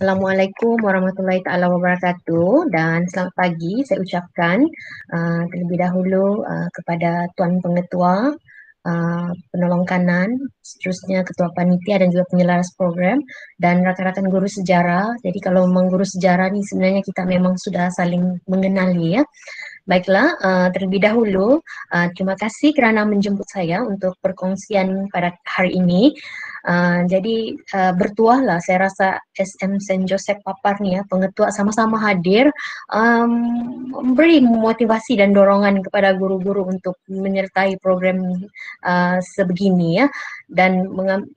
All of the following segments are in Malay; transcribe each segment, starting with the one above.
Assalamualaikum warahmatullahi taala wabarakatuh dan selamat pagi saya ucapkan terlebih dahulu kepada Tuan Pengetua, penolong kanan, seterusnya Ketua Panitia dan juga penyelaras program dan rakan-rakan guru sejarah. Jadi kalau memang guru sejarah ni sebenarnya kita memang sudah saling mengenali ya. Baiklah, terlebih dahulu terima kasih kerana menjemput saya untuk perkongsian pada hari ini. Jadi bertuahlah saya rasa SM Saint Joseph Papar ni ya, pengetua sama-sama hadir memberi motivasi dan dorongan kepada guru-guru untuk menyertai program sebegini ya, dan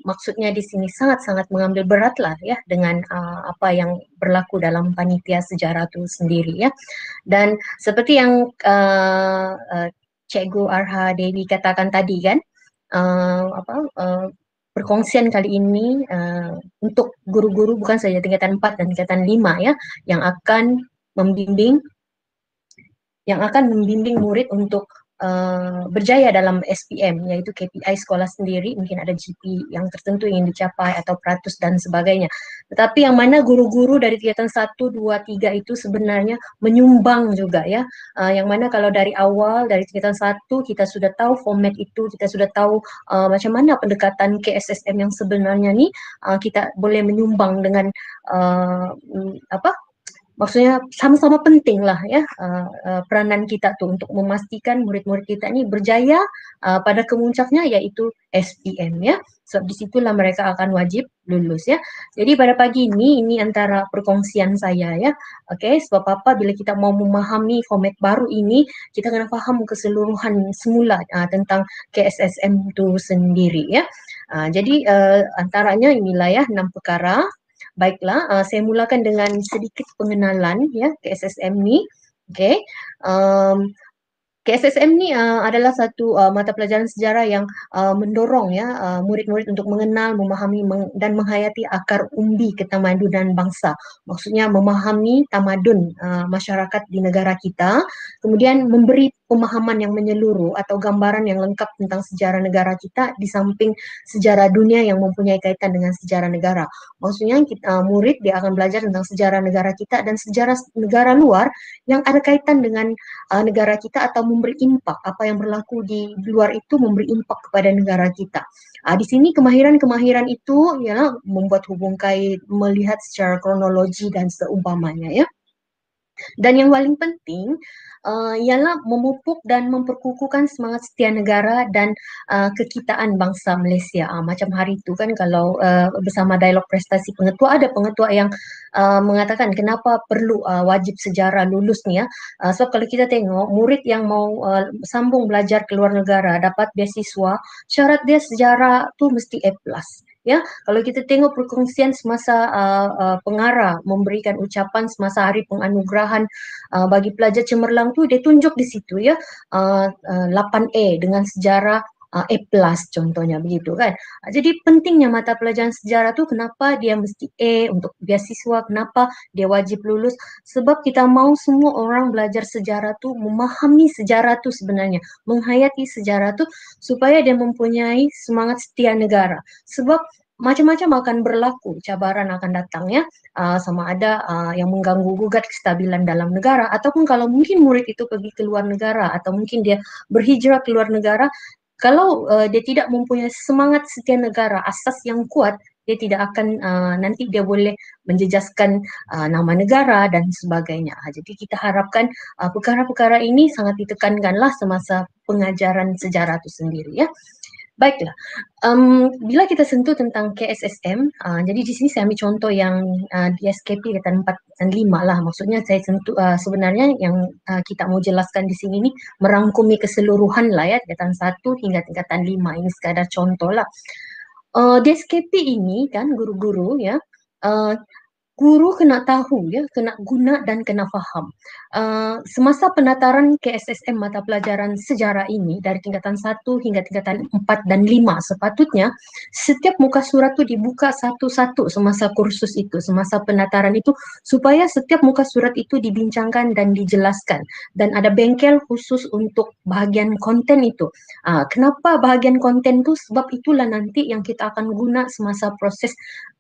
maksudnya di sini sangat-sangat mengambil beratlah ya dengan apa yang berlaku dalam panitia sejarah itu sendiri ya. Dan seperti yang Cikgu Arha Dewi katakan tadi kan, perkongsian kali ini untuk guru-guru bukan saja tingkatan 4 dan tingkatan 5 ya, yang akan membimbing murid untuk berjaya dalam SPM, yaitu KPI sekolah sendiri. Mungkin ada GP yang tertentu ingin dicapai atau peratus dan sebagainya. Tetapi yang mana guru-guru dari tingkatan 1, 2, 3 itu sebenarnya menyumbang juga ya. Yang mana kalau dari awal, dari tingkatan 1 kita sudah tahu format itu, kita sudah tahu macam mana pendekatan KSSM yang sebenarnya ni, kita boleh menyumbang dengan maksudnya sama-sama penting lah ya peranan kita tu untuk memastikan murid-murid kita ni berjaya pada kemuncaknya, iaitu SPM ya. Sebab di situlah mereka akan wajib lulus ya. Jadi pada pagi ini antara perkongsian saya ya. Okey, sebab apa, bila kita mau memahami format baru ini, kita kena faham keseluruhan semula tentang KSSM tu sendiri ya. Jadi antaranya inilah ya 6 perkara. Baiklah, saya mulakan dengan sedikit pengenalan ya KSSM ni. Okey. KSSM ni adalah satu mata pelajaran sejarah yang mendorong ya murid-murid untuk mengenal, memahami dan menghayati akar umbi ketamadunan bangsa. Maksudnya memahami tamadun masyarakat di negara kita, kemudian memberi pemahaman yang menyeluruh atau gambaran yang lengkap tentang sejarah negara kita di samping sejarah dunia yang mempunyai kaitan dengan sejarah negara. Maksudnya murid dia akan belajar tentang sejarah negara kita dan sejarah negara luar yang ada kaitan dengan negara kita atau memberi impak, apa yang berlaku di luar itu memberi impak kepada negara kita. Di sini kemahiran-kemahiran itu ialah membuat hubung kait, melihat secara kronologi dan seumpamanya ya. Dan yang paling penting ialah memupuk dan memperkukuhkan semangat setia negara dan kekitaan bangsa Malaysia. Macam hari itu kan kalau bersama dialog prestasi pengetua, ada pengetua yang mengatakan kenapa perlu wajib sejarah lulus ni ya. Sebab kalau kita tengok murid yang mau sambung belajar ke luar negara, dapat beasiswa, syarat dia sejarah tu mesti A+. Ya, kalau kita tengok perkongsian semasa pengarah memberikan ucapan semasa hari penganugerahan bagi pelajar cemerlang tu, dia tunjuk di situ ya 8A dengan sejarah A+ contohnya begitu kan. Jadi pentingnya mata pelajaran sejarah tu, kenapa dia mesti A untuk beasiswa, kenapa dia wajib lulus, sebab kita mau semua orang belajar sejarah tu, memahami sejarah tu sebenarnya, menghayati sejarah tu supaya dia mempunyai semangat setia negara. Sebab macam-macam akan berlaku, cabaran akan datang ya, sama ada yang mengganggu gugat kestabilan dalam negara, ataupun kalau mungkin murid itu pergi ke luar negara atau mungkin dia berhijrah ke luar negara, kalau dia tidak mempunyai semangat setia negara, asas yang kuat, dia tidak akan nanti dia boleh menjejaskan nama negara dan sebagainya. Jadi kita harapkan perkara-perkara ini sangat ditekankanlah semasa pengajaran sejarah itu sendiri ya. Baiklah, bila kita sentuh tentang KSSM, jadi di sini saya ambil contoh yang di SKP tingkatan 4 dan 5 lah. Maksudnya saya sentuh sebenarnya yang kita mau jelaskan di sini ni merangkumi keseluruhan lah ya, tingkatan 1 hingga tingkatan 5. Ini sekadar contoh lah. Di SKP ini kan guru-guru ya, guru kena tahu ya, kena guna dan kena faham. Semasa penataran KSSM mata pelajaran sejarah ini dari tingkatan 1 hingga tingkatan 4 dan 5, sepatutnya setiap muka surat tu dibuka satu-satu semasa kursus itu, semasa penataran itu, supaya setiap muka surat itu dibincangkan dan dijelaskan, dan ada bengkel khusus untuk bahagian konten itu. Kenapa bahagian konten tu? Sebab itulah nanti yang kita akan guna semasa proses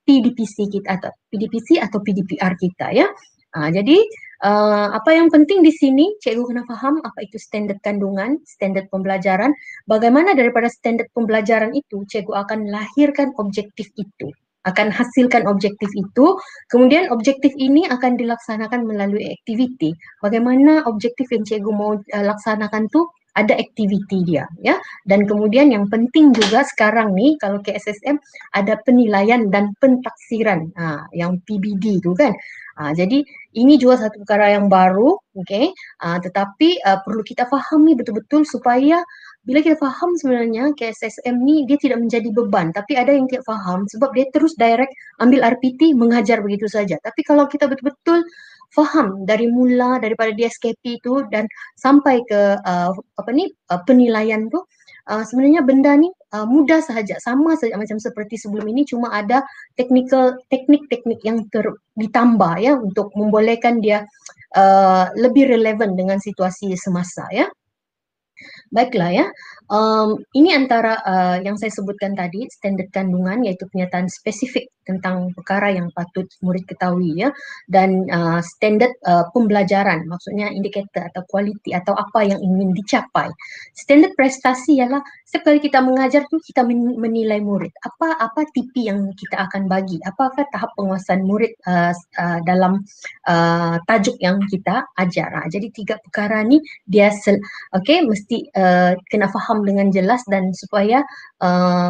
PDPC kita atau PDPC atau PDPR kita ya. Jadi apa yang penting di sini cikgu kena faham apa itu standard kandungan, standard pembelajaran. Bagaimana daripada standard pembelajaran itu cikgu akan lahirkan objektif itu, akan hasilkan objektif itu. Kemudian objektif ini akan dilaksanakan melalui aktiviti. Bagaimana objektif yang cikgu mau laksanakan tuh ada aktiviti dia ya. Dan kemudian yang penting juga sekarang nih kalau KSSM ada penilaian dan pentaksiran, yang PBD itu kan. Jadi ini juga satu perkara yang baru, okay? Tetapi perlu kita fahami betul-betul supaya bila kita faham sebenarnya KSSM ni dia tidak menjadi beban, tapi ada yang tidak faham sebab dia terus direct ambil RPT mengajar begitu saja. Tapi kalau kita betul-betul faham dari mula daripada DSKP itu dan sampai ke penilaian tu, sebenarnya benda ni mudah sahaja, sama saja macam seperti sebelum ini, cuma ada teknik-teknik yang ditambah ya untuk membolehkan dia lebih relevan dengan situasi semasa ya. Baiklah ya, ini antara yang saya sebutkan tadi, standard kandungan, iaitu pernyataan spesifik tentang perkara yang patut murid ketahui ya, dan standard pembelajaran, maksudnya indikator atau kualiti atau apa yang ingin dicapai. Standard prestasi ialah setiap kali kita mengajar tu kita menilai murid, apa TP yang kita akan bagi, apakah tahap penguasaan murid dalam tajuk yang kita ajar. Jadi 3 perkara ni dia mesti kena faham dengan jelas dan supaya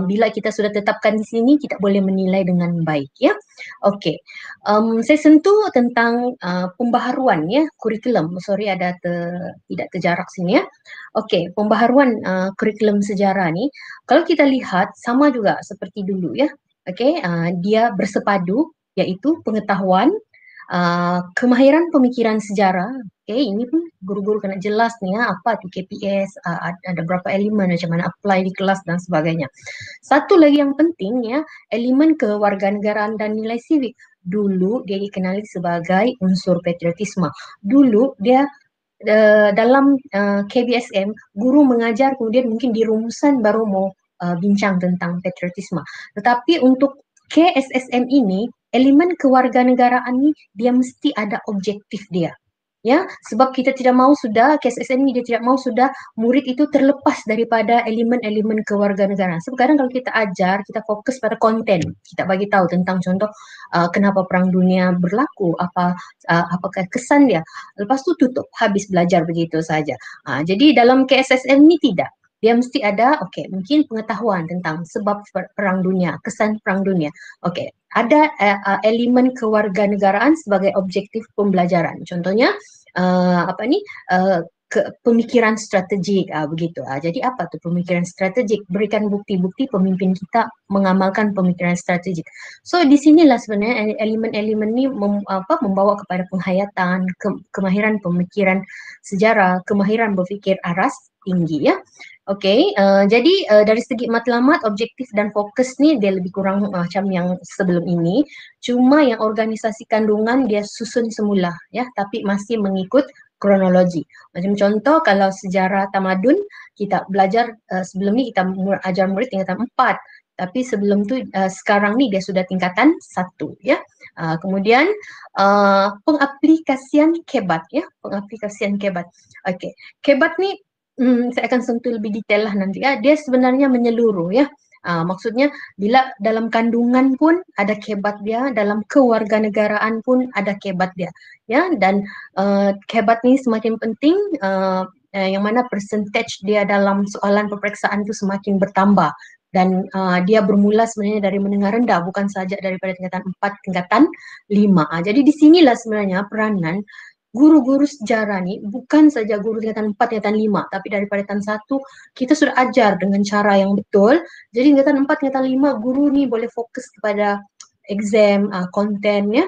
bila kita sudah tetapkan di sini kita boleh menilai dengan baik ya. Okey. Saya sentuh tentang pembaharuan ya kurikulum. Sorry ada tidak terjarak sini ya. Okey, pembaharuan kurikulum sejarah ni kalau kita lihat sama juga seperti dulu ya. Okey, dia bersepadu iaitu pengetahuan, kemahiran pemikiran sejarah. Ini pun guru-guru kena jelas ni ya, apa tu KPS, ada berapa elemen, macam mana apply di kelas dan sebagainya. Satu lagi yang penting ya, elemen kewarganegaraan dan nilai sivik. Dulu dia dikenali sebagai unsur patriotisme. Dulu dia dalam KBSM, guru mengajar kemudian mungkin di rumusan baru mau bincang tentang patriotisme. Tetapi untuk KSSM ini, elemen kewarganegaraan ni dia mesti ada objektif dia. Ya, sebab kita tidak mahu sudah KSSM ni dia tidak mahu sudah murid itu terlepas daripada elemen-elemen kewarganegaraan. Sebab kadang kalau kita ajar, kita fokus pada konten. Kita bagi tahu tentang contoh kenapa perang dunia berlaku, apakah kesan dia. Lepas tu tutup, habis belajar begitu saja. Jadi dalam KSSM ni tidak. Dia mesti ada, mungkin pengetahuan tentang sebab perang dunia, kesan perang dunia. Ada elemen kewarganegaraan sebagai objektif pembelajaran. Contohnya, pemikiran strategik, begitu. Jadi apa tu pemikiran strategik? Berikan bukti-bukti pemimpin kita mengamalkan pemikiran strategik. So di sinilah sebenarnya elemen-elemen ni membawa kepada penghayatan, kemahiran pemikiran sejarah, kemahiran berfikir aras tinggi ya. Jadi dari segi matlamat, objektif dan fokus ni dia lebih kurang macam yang sebelum ini. Cuma yang organisasi kandungan dia susun semula ya, tapi masih mengikut kronologi. Macam contoh kalau sejarah tamadun kita belajar sebelum ni kita ajar murid tingkatan 4. Tapi sebelum tu sekarang ni dia sudah tingkatan 1 ya. Kemudian pengaplikasian kebat ya, pengaplikasian kebat. Kebat ni saya akan sentuh lebih detail lah nanti ya. Dia sebenarnya menyeluruh ya. Maksudnya bila dalam kandungan pun ada kebat dia, dalam kewarganegaraan pun ada kebat dia ya. Dan kebat ni semakin penting, yang mana percentage dia dalam soalan peperiksaan tu semakin bertambah. Dan dia bermula sebenarnya dari menengah rendah, bukan saja daripada tingkatan 4, tingkatan 5. Jadi di sinilah sebenarnya peranan guru-guru sejarah ni, bukan saja guru tingkatan 4, tingkatan 5, tapi daripada tingkatan 1 kita sudah ajar dengan cara yang betul. Jadi tingkatan 4, tingkatan 5 guru ni boleh fokus kepada exam, konten ya.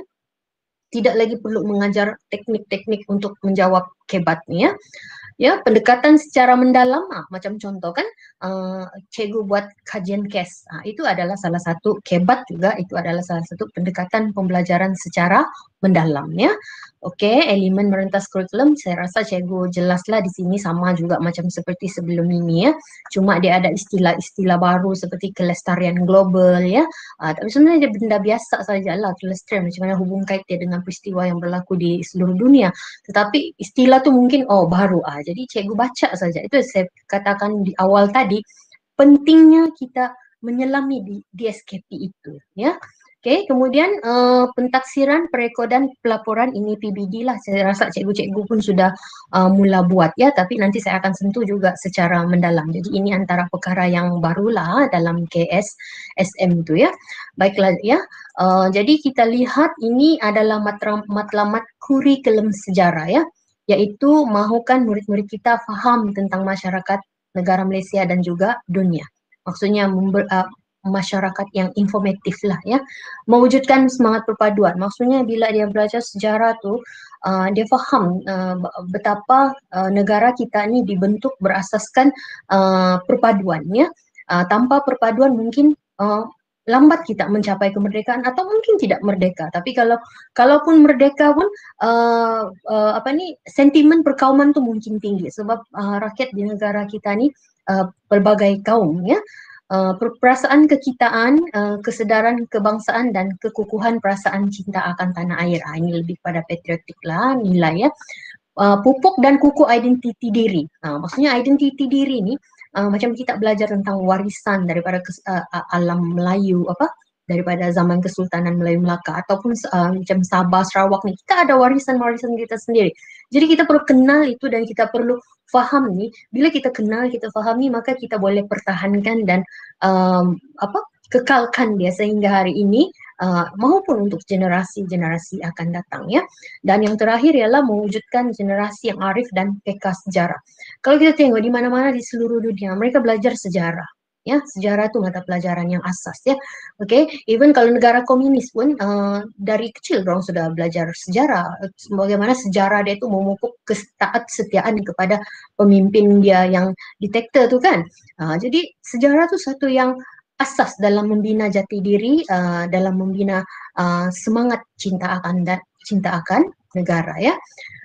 Tidak lagi perlu mengajar teknik-teknik untuk menjawab kebat ni ya. Ya, pendekatan secara mendalam, macam contoh kan, cikgu buat kajian kes, itu adalah salah satu kebat juga, itu adalah salah satu pendekatan pembelajaran secara mendalam ya. Okey, elemen merentas kurikulum saya rasa cikgu jelaslah di sini sama juga macam seperti sebelum ini ya. Cuma dia ada istilah-istilah baru seperti kelestarian global ya. Tapi sebenarnya dia benda biasa sajalah kelestarian, macam mana hubung kait dia dengan peristiwa yang berlaku di seluruh dunia. Tetapi istilah tu mungkin baru. Jadi cikgu baca saja. Itu saya katakan di awal tadi, pentingnya kita menyelami di DSKP itu ya. Okey, kemudian pentaksiran, perekodan, pelaporan ini PBD lah. Saya rasa cikgu-cikgu pun sudah mula buat ya, tapi nanti saya akan sentuh juga secara mendalam. Jadi ini antara perkara yang barulah dalam KS SM tu ya. Baiklah ya. Jadi kita lihat ini adalah matlamat kurikulum sejarah ya, iaitu mahukan murid-murid kita faham tentang masyarakat negara Malaysia dan juga dunia. Maksudnya masyarakat yang informatif lah ya, mewujudkan semangat perpaduan. Maksudnya bila dia belajar sejarah tu dia faham betapa negara kita ni dibentuk berasaskan perpaduan ya. Tanpa perpaduan mungkin lambat kita mencapai kemerdekaan atau mungkin tidak merdeka. Tapi kalaupun merdeka pun sentimen perkauman tu mungkin tinggi sebab rakyat di negara kita ni pelbagai kaum ya. Perasaan kekitaan, kesedaran kebangsaan dan kekukuhan perasaan cinta akan tanah air. Ini lebih pada patriotik lah nilai ya. Pupuk dan kukuh identiti diri. Maksudnya identiti diri ni macam kita belajar tentang warisan daripada alam Melayu daripada zaman Kesultanan Melayu Melaka ataupun macam Sabah, Sarawak ni, kita ada warisan-warisan kita sendiri. Jadi kita perlu kenal itu dan kita perlu faham ni. Bila kita kenal, kita fahami, maka kita boleh pertahankan dan kekalkan dia sehingga hari ini maupun untuk generasi-generasi akan datang ya. Dan yang terakhir ialah mewujudkan generasi yang arif dan peka sejarah. Kalau kita tengok di mana-mana di seluruh dunia, mereka belajar sejarah. Ya, sejarah itu mata pelajaran yang asas ya. Okey, even kalau negara komunis pun dari kecil orang sudah belajar sejarah, bagaimana sejarah dia itu memupuk ketaat-setiaan kepada pemimpin dia yang diktator tu kan. Jadi sejarah tu satu yang asas dalam membina jati diri, dalam membina semangat cinta akan negara ya.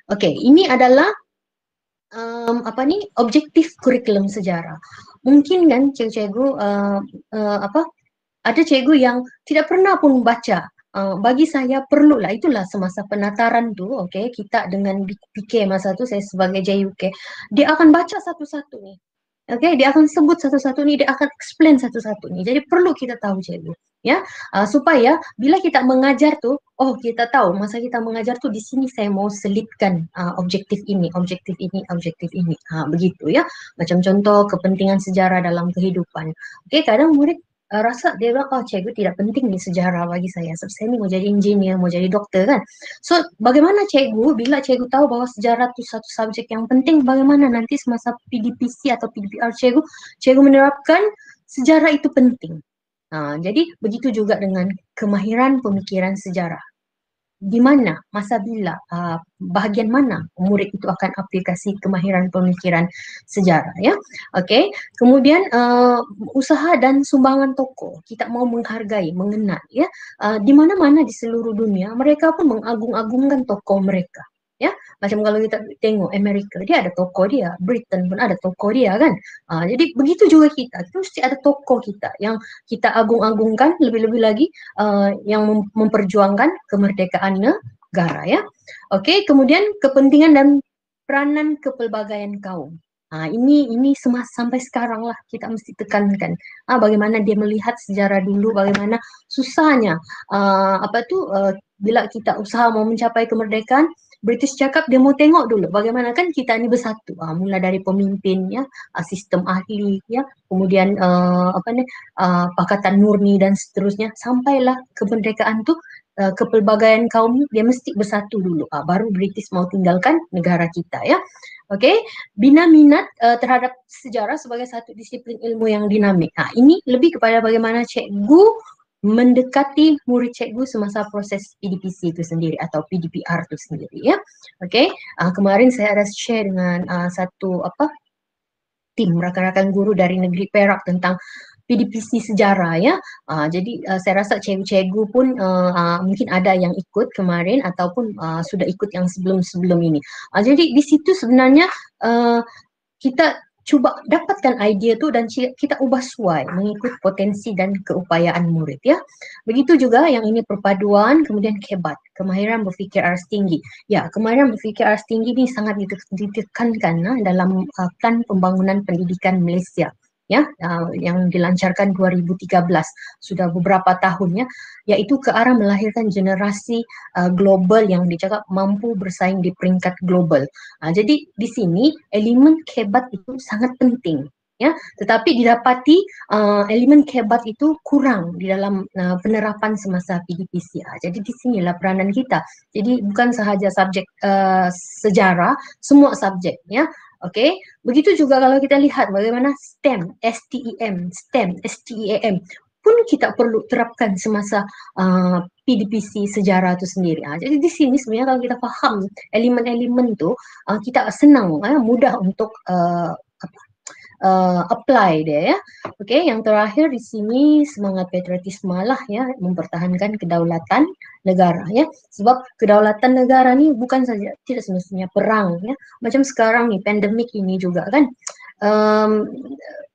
Okey, ini adalah objektif kurikulum sejarah. Mungkin kan cikgu-cikgu ada cikgu yang tidak pernah pun baca. Bagi saya perlulah, itulah semasa penataran tu, okey, kita dengan PK masa tu, saya sebagai JUK, dia akan baca satu-satu ni. Okey, dia akan sebut satu-satu ni, dia akan explain satu-satu ni. Jadi perlu kita tahu cikgu, ya, supaya bila kita mengajar tu, kita tahu masa kita mengajar tu di sini saya mau selipkan objektif ini, objektif ini, objektif ini. Begitu ya. Macam contoh kepentingan sejarah dalam kehidupan. Okey, kadang murid rasa dia bilang, cikgu tidak penting ni sejarah bagi saya sebab saya ni mau jadi engineer, mau jadi doktor kan. So bagaimana cikgu bila cikgu tahu bahawa sejarah tu satu subjek yang penting, bagaimana nanti semasa PDPC atau PDPR cikgu menerapkan sejarah itu penting. Jadi begitu juga dengan kemahiran pemikiran sejarah. Di mana, masa bila, bahagian mana murid itu akan aplikasi kemahiran pemikiran sejarah ya. Okey, kemudian usaha dan sumbangan tokoh, kita mau menghargai, mengenal ya. Di mana-mana di seluruh dunia mereka pun mengagung-agungkan tokoh mereka ya. Macam kalau kita tengok Amerika, dia ada tokoh dia, Britain pun ada tokoh dia kan. Jadi begitu juga kita mesti ada tokoh kita yang kita agung-agungkan, lebih-lebih lagi yang memperjuangkan kemerdekaan negara ya. Okey, kemudian kepentingan dan peranan kepelbagaian kaum. Ini sampai sekarang lah kita mesti tekankan. Bagaimana dia melihat sejarah dulu, bagaimana susahnya bila kita usaha mau mencapai kemerdekaan, British cakap dia mau tengok dulu bagaimana kan kita ni bersatu. Mula dari pemimpin ya, sistem ahli ya, kemudian Pakatan Murni dan seterusnya, sampailah kemerdekaan tu kepelbagaian kaum dia mesti bersatu dulu. Baru British mau tinggalkan negara kita ya. Okey, bina minat terhadap sejarah sebagai satu disiplin ilmu yang dinamik. Ini lebih kepada bagaimana cikgu mendekati murid cikgu semasa proses PDPC itu sendiri atau PDPR itu sendiri ya. Okey, kemarin saya ada share dengan satu tim rakan-rakan guru dari negeri Perak tentang PDPC sejarah ya. Jadi saya rasa cikgu-cikgu pun mungkin ada yang ikut kemarin ataupun sudah ikut yang sebelum-sebelum ini. Jadi di situ sebenarnya kita cuba dapatkan idea tu dan kita ubah suai mengikut potensi dan keupayaan murid ya. Begitu juga yang ini perpaduan, kemudian KEBAT, kemahiran berfikir aras tinggi. Ya, kemahiran berfikir aras tinggi ni sangat ditekankan dalam plan pembangunan pendidikan Malaysia ya, yang dilancarkan 2013, sudah beberapa tahun ya, iaitu ke arah melahirkan generasi global yang dicakap mampu bersaing di peringkat global. Jadi di sini elemen kebat itu sangat penting ya, tetapi didapati elemen kebat itu kurang di dalam penerapan semasa PDPC. Jadi di sinilah peranan kita. Jadi bukan sahaja subjek sejarah, semua subjek ya. Okey, begitu juga kalau kita lihat bagaimana STEM, STEAM pun kita perlu terapkan semasa PDPC sejarah itu sendiri. Jadi di sini sebenarnya kalau kita faham elemen-elemen tu, kita senang, mudah untuk apply dia ya. Okey, yang terakhir di sini semangat patriotisme lah ya, mempertahankan kedaulatan negara ya. Sebab kedaulatan negara ni bukan saja tidak semestinya perang ya. Macam sekarang ni pandemik ini juga kan.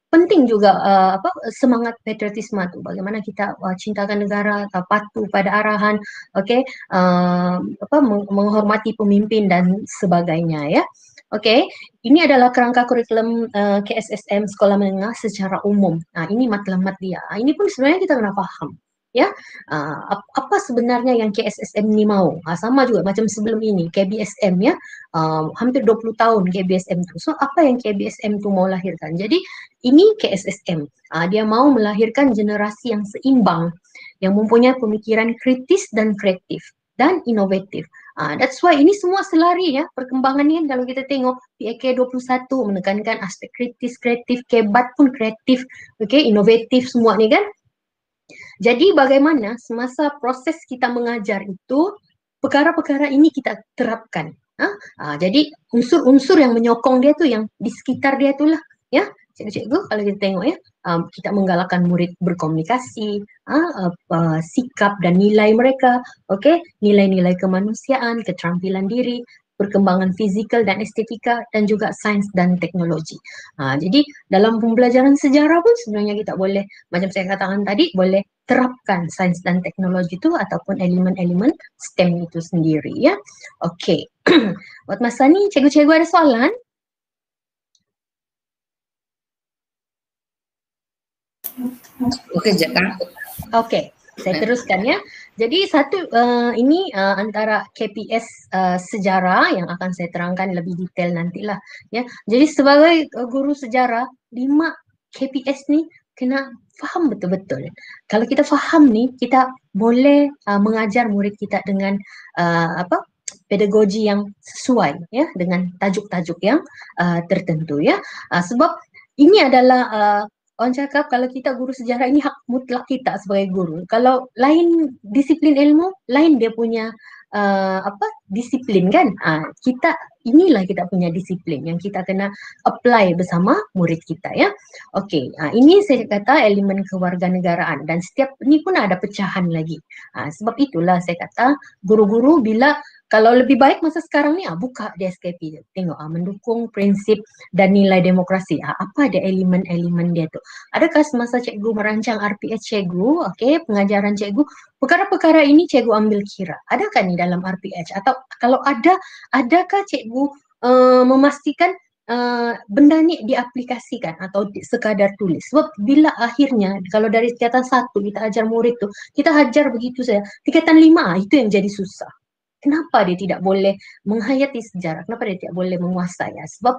Penting juga semangat patriotisme tu, bagaimana kita cintakan negara, patuh pada arahan, okey, menghormati pemimpin dan sebagainya ya. Okey, ini adalah kerangka kurikulum KSSM sekolah menengah secara umum. Ini matlamat dia. Ini pun sebenarnya kita kena faham ya, apa sebenarnya yang KSSM ni mau. Sama juga macam sebelum ini KBSM ya, hampir 20 tahun KBSM tu. So apa yang KBSM tu mau lahirkan? Jadi ini KSSM, dia mau melahirkan generasi yang seimbang, yang mempunyai pemikiran kritis dan kreatif dan inovatif. That's why ini semua selari ya perkembangan ni. Kalau kita tengok PAK 21 menekankan aspek kritis, kreatif, kebat pun kreatif, okay, inovatif semua ni kan. Jadi bagaimana semasa proses kita mengajar itu perkara-perkara ini kita terapkan. Jadi unsur-unsur yang menyokong dia tu yang di sekitar dia tu lah ya. Cikgu-cikgu kalau kita tengok ya, kita menggalakkan murid berkomunikasi, sikap dan nilai mereka, okey, nilai-nilai kemanusiaan, keterampilan diri, perkembangan fizikal dan estetika dan juga sains dan teknologi. Jadi dalam pembelajaran sejarah pun sebenarnya kita boleh, macam saya katakan tadi, boleh terapkan sains dan teknologi itu ataupun elemen-elemen STEM itu sendiri ya. Okey. Buat masa ni cikgu-cikgu ada soalan? Okey, Jaka. Okey, saya teruskan ya. Jadi satu ini antara KPS sejarah yang akan saya terangkan lebih detail nantilah ya. Jadi sebagai guru sejarah, 5 KPS ni kena faham betul-betul. Kalau kita faham ni, kita boleh mengajar murid kita dengan pedagogi yang sesuai ya, dengan tajuk-tajuk yang tertentu ya. Sebab ini adalah orang cakap kalau kita guru sejarah ini hak mutlak kita sebagai guru. Kalau lain disiplin ilmu, lain dia punya disiplin kan. Inilah kita punya disiplin yang kita kena apply bersama murid kita ya. Okey, ini saya kata elemen kewarganegaraan dan setiap ni pun ada pecahan lagi. Sebab itulah saya kata guru-guru bila kalau lebih baik masa sekarang ni buka di SKP, tengok mendukung prinsip dan nilai demokrasi. Apa ada elemen-elemen dia tu? Adakah semasa cikgu merancang RPH cikgu, okey, pengajaran cikgu, perkara-perkara ini cikgu ambil kira? Adakah ni dalam RPH? Atau kalau ada, adakah cikgu memastikan benda ni diaplikasikan atau sekadar tulis? Sebab bila akhirnya kalau dari tingkatan 1 kita ajar murid tu, kita ajar begitu saja, tingkatan 5 itu yang jadi susah. Kenapa dia tidak boleh menghayati sejarah? Kenapa dia tidak boleh menguasai? Sebab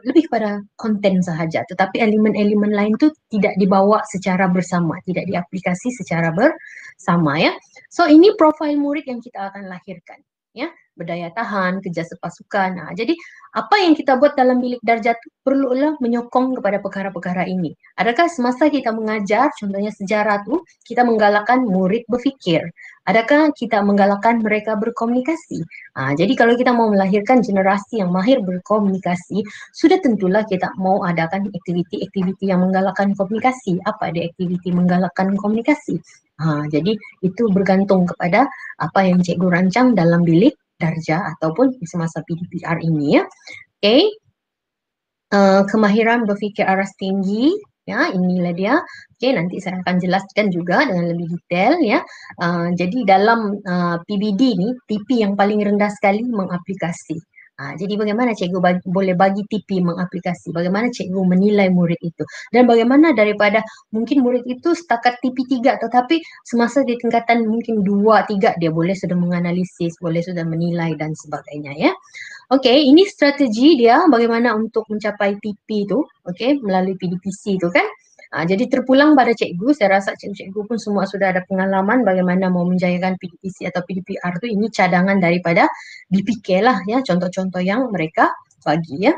lebih kepada konten sahaja, tetapi elemen-elemen lain tu tidak dibawa secara bersama, tidak diaplikasi secara bersama ya. So ini profil murid yang kita akan lahirkan ya. berdaya tahan, kerja sepasukan. Jadi apa yang kita buat dalam bilik darjah itu perlulah menyokong kepada perkara-perkara ini. Adakah semasa kita mengajar, contohnya sejarah tu, kita menggalakkan murid berfikir? Adakah kita menggalakkan mereka berkomunikasi? Jadi kalau kita mau melahirkan generasi yang mahir berkomunikasi, sudah tentulah kita mau adakan aktiviti-aktiviti yang menggalakkan komunikasi. Apa ada aktiviti menggalakkan komunikasi? Jadi itu bergantung kepada apa yang cikgu rancang dalam bilik darjah ataupun semasa PDPR ini ya. Okay. Kemahiran berfikir aras tinggi, ya inilah dia. Okay, nanti saya akan jelaskan juga dengan lebih detail ya. Jadi dalam PBD ni, TP yang paling rendah sekali mengaplikasi. Jadi bagaimana cikgu boleh bagi TP mengaplikasi? Bagaimana cikgu menilai murid itu? Dan bagaimana daripada mungkin murid itu setakat TP 3 tetapi semasa di tingkatan mungkin 2, 3 dia boleh sudah menganalisis, boleh sudah menilai dan sebagainya ya. Okey, ini strategi dia bagaimana untuk mencapai TP tu, okey, melalui PDPC tu kan. Jadi terpulang pada cikgu, saya rasa cikgu-cikgu pun semua sudah ada pengalaman bagaimana mau menjayakan PDPC atau PDPR tu, ini cadangan daripada BPK lah ya, contoh-contoh yang mereka bagi ya.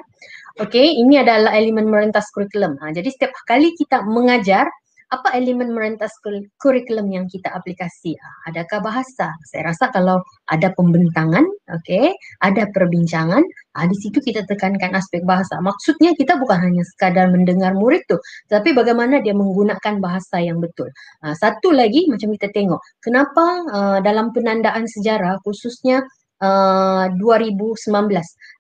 Okey, ini adalah elemen merentas kurikulum. Jadi setiap kali kita mengajar, apa elemen merentas kurikulum yang kita aplikasi? Adakah bahasa? Saya rasa kalau ada pembentangan, okey, ada perbincangan, di situ kita tekankan aspek bahasa. Maksudnya kita bukan hanya sekadar mendengar murid tu, tapi bagaimana dia menggunakan bahasa yang betul. Satu lagi macam kita tengok, kenapa dalam penandaan sejarah khususnya 2019.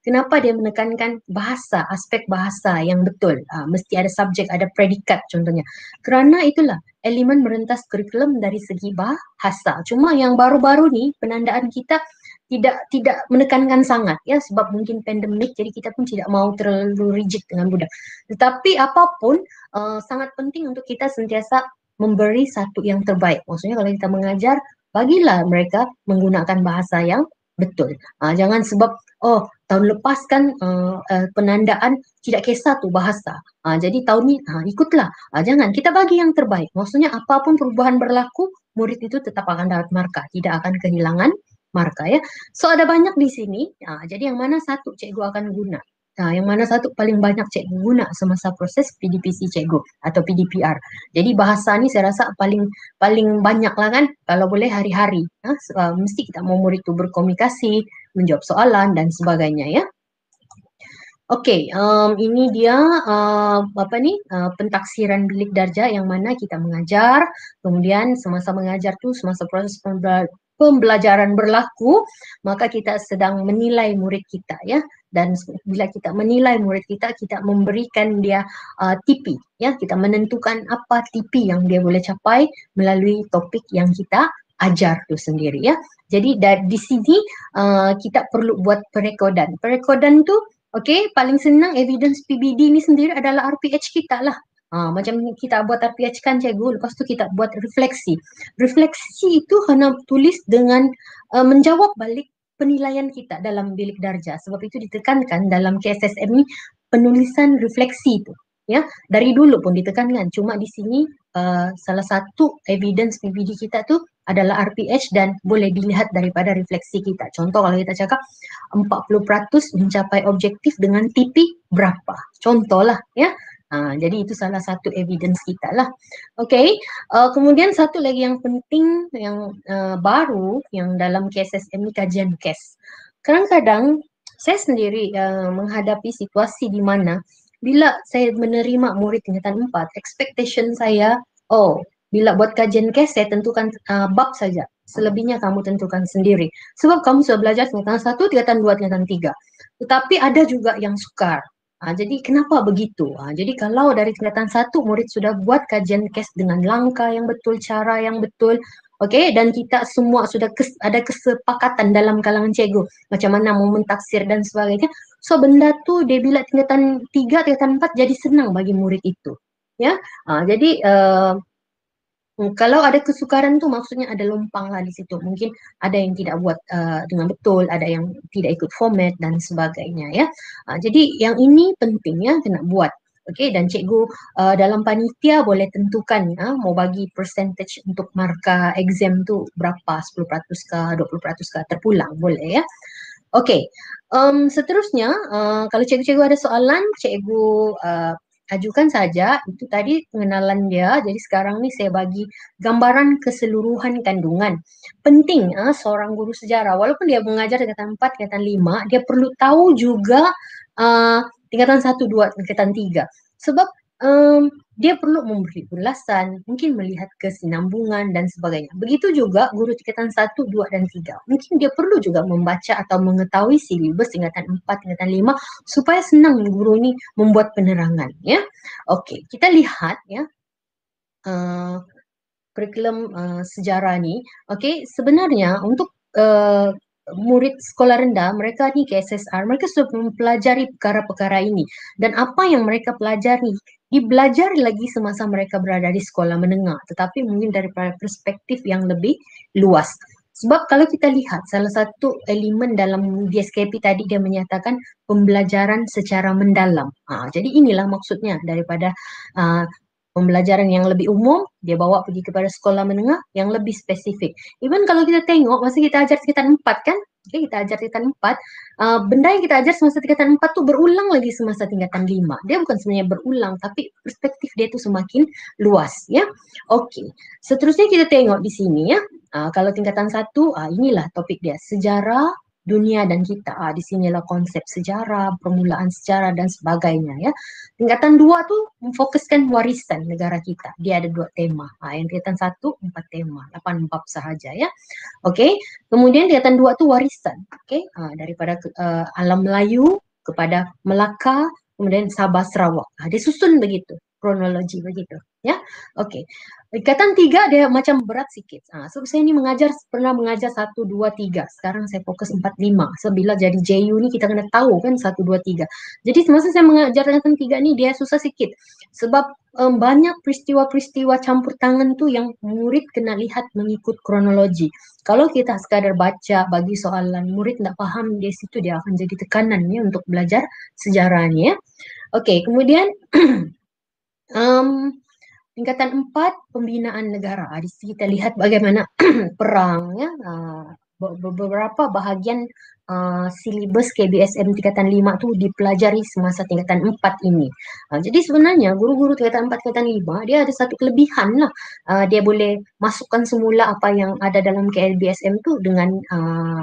Kenapa dia menekankan bahasa, aspek bahasa yang betul? Mesti ada subjek, ada predikat contohnya. Kerana itulah elemen merentas kurikulum dari segi bahasa. Cuma yang baru-baru ni penandaan kita tidak menekankan sangat ya, sebab mungkin pandemik, jadi kita pun tidak mau terlalu rigid dengan budak. Tetapi apapun sangat penting untuk kita sentiasa memberi satu yang terbaik. Maksudnya kalau kita mengajar, bagilah mereka menggunakan bahasa yang betul. Jangan sebab tahun lepas kan penandaan tidak kisah tu bahasa. Jadi tahun ni ikutlah. Jangan, kita bagi yang terbaik. Maksudnya apapun perubahan berlaku, murid itu tetap akan dapat markah, tidak akan kehilangan markah ya. So ada banyak di sini. Jadi yang mana satu cikgu akan guna? Yang mana satu paling banyak cikgu guna semasa proses PDPC cikgu atau PDPR. Jadi bahasa ni saya rasa paling banyak lah kan, kalau boleh hari-hari. Mesti kita mau murid tu berkomunikasi, menjawab soalan dan sebagainya ya. Okey, ini dia pentaksiran bilik darjah yang mana kita mengajar, kemudian semasa mengajar tu, semasa proses pembelajaran berlaku, maka kita sedang menilai murid kita ya. Dan bila kita menilai murid kita, kita memberikan dia TP ya, kita menentukan apa TP yang dia boleh capai melalui topik yang kita ajar tu sendiri ya. Jadi di sini kita perlu buat perekodan. Perekodan tu paling senang evidence PBD ni sendiri adalah RPH kita lah. Macam kita buat RPH kan cikgu, lepas tu kita buat refleksi. Refleksi itu kena tulis dengan menjawab balik penilaian kita dalam bilik darjah. Sebab itu ditekankan dalam KSSM ni penulisan refleksi itu. Ya, dari dulu pun ditekankan. Cuma di sini salah satu evidence PBD kita tu adalah RPH dan boleh dilihat daripada refleksi kita. Contoh kalau kita cakap 40% mencapai objektif dengan TP berapa. Contohlah ya. Jadi itu salah satu evidence kita lah. Okey, kemudian satu lagi yang penting yang baru yang dalam KSSM ni kajian case. Kadang-kadang saya sendiri menghadapi situasi di mana bila saya menerima murid tingkatan 4, expectation saya, bila buat kajian case saya tentukan bab saja. Selebihnya kamu tentukan sendiri. Sebab kamu sudah belajar tingkatan 1, tingkatan 2, tingkatan 3. Tetapi ada juga yang sukar. Jadi kenapa begitu? Jadi kalau dari tingkatan 1 murid sudah buat kajian case dengan langkah yang betul, cara yang betul, dan kita semua sudah ada kesepakatan dalam kalangan cikgu macam mana mau mentaksir dan sebagainya. So benda tu dia bila tingkatan 3, tingkatan 4 jadi senang bagi murid itu. Ya. Jadi kalau ada kesukaran tu maksudnya ada lompang lah di situ. Mungkin ada yang tidak buat dengan betul, ada yang tidak ikut format dan sebagainya ya. Jadi yang ini penting ya, kena buat. Dan cikgu dalam panitia boleh tentukan mau bagi percentage untuk markah exam tu berapa, 10% kah, 20% kah, terpulang boleh ya. Okey, seterusnya, kalau cikgu-cikgu ada soalan, cikgu ajukan saja. Itu tadi pengenalan dia. Jadi sekarang ni saya bagi gambaran keseluruhan kandungan. Penting seorang guru sejarah, walaupun dia mengajar tingkatan 4, tingkatan 5, dia perlu tahu juga tingkatan 1, 2, tingkatan 3. Sebab dia perlu memberi ulasan, mungkin melihat kesinambungan dan sebagainya. Begitu juga guru tingkatan 1, 2 dan 3. Mungkin dia perlu juga membaca atau mengetahui silibus tingkatan 4, tingkatan 5 supaya senang guru ini membuat penerangan ya. Okey, kita lihat ya kurikulum sejarah ni. Okey, sebenarnya untuk murid sekolah rendah, mereka ni ke SSR, mereka sudah mempelajari perkara-perkara ini. Dan apa yang mereka pelajari, dibelajar lagi semasa mereka berada di sekolah menengah. Tetapi mungkin daripada perspektif yang lebih luas. Sebab kalau kita lihat, salah satu elemen dalam DSKP tadi dia menyatakan pembelajaran secara mendalam. Jadi inilah maksudnya daripada pembelajaran yang lebih umum, dia bawa pergi kepada sekolah menengah yang lebih spesifik. Even kalau kita tengok, masa kita ajar tingkatan 4 kan, okay, kita ajar tingkatan 4, benda yang kita ajar semasa tingkatan 4 tu berulang lagi semasa tingkatan 5. Dia bukan sebenarnya berulang, tapi perspektif dia tu semakin luas. Ya, okey. Seterusnya kita tengok di sini ya, kalau tingkatan 1, inilah topik dia, sejarah dunia dan kita. Di sinilah konsep sejarah, permulaan sejarah dan sebagainya ya. Tingkatan 2 tu memfokuskan warisan negara kita. Dia ada 2 tema. Yang tingkatan 1, 4 tema, 8 bab sahaja ya. Okey. Kemudian tingkatan 2 tu warisan. Okey. Daripada alam Melayu kepada Melaka, kemudian Sabah Sarawak. Dia susun begitu, kronologi begitu ya. Okey. Tingkatan 3 dia macam berat sikit. So saya ni pernah mengajar 1, 2, 3. Sekarang saya fokus 4, 5. So bila jadi JU ni kita kena tahu kan 1, 2, 3. Jadi semasa saya mengajar tingkatan 3 ni dia susah sikit. Sebab banyak peristiwa-peristiwa campur tangan tu yang murid kena lihat mengikut kronologi. Kalau kita sekadar baca bagi soalan, murid tak faham, di situ dia akan jadi tekanan ya untuk belajar sejarahnya. Okey, kemudian tingkatan 4, pembinaan negara. Di sini kita lihat bagaimana perang ya. Beberapa bahagian silibus KBSM tingkatan 5 tu dipelajari semasa tingkatan 4 ini. Jadi sebenarnya guru-guru tingkatan 4, tingkatan 5 dia ada satu kelebihan lah. Dia boleh masukkan semula apa yang ada dalam KBSM tu dengan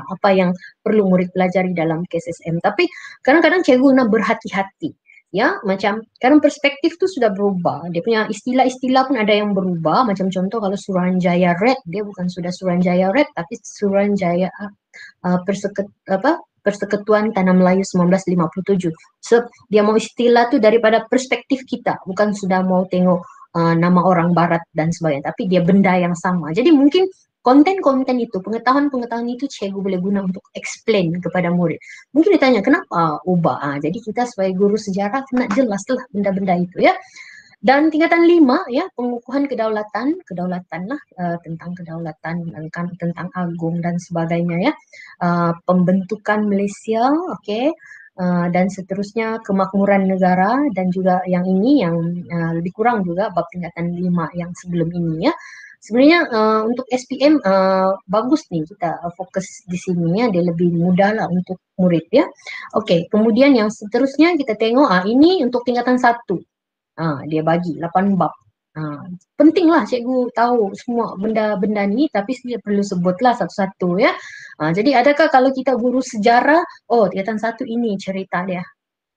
apa yang perlu murid pelajari dalam KSSM. Tapi kadang-kadang cikgu nak berhati-hati. Ya, macam sekarang perspektif tu sudah berubah. Dia punya istilah-istilah pun ada yang berubah. Macam contoh kalau Suruhanjaya Red, dia bukan sudah Suruhanjaya Red tapi Suruhanjaya Persekutuan Tanah Melayu 1957. So dia mau istilah tu daripada perspektif kita, bukan sudah mau tengok nama orang barat dan sebagainya, tapi dia benda yang sama. Jadi mungkin konten-konten itu, pengetahuan-pengetahuan itu cikgu boleh guna untuk explain kepada murid. Mungkin ditanya, kenapa ubah? Jadi kita sebagai guru sejarah kena jelaslah benda-benda itu ya. Dan tingkatan 5 ya, pengukuhan kedaulatan lah, tentang kedaulatan, tentang agung dan sebagainya ya. Pembentukan Malaysia, okey. Dan seterusnya kemakmuran negara, dan juga yang ini yang lebih kurang juga bab tingkatan 5 yang sebelum ini ya. Sebenarnya untuk SPM bagus nih kita fokus di sini ya, dia lebih mudah lah untuk murid ya. Okey, kemudian yang seterusnya kita tengok ini untuk tingkatan 1. Dia bagi 8 bab. Pentinglah cikgu tahu semua benda-benda ni, tapi saya perlu sebutlah satu-satu ya. Jadi adakah kalau kita guru sejarah, tingkatan 1 ini cerita dia.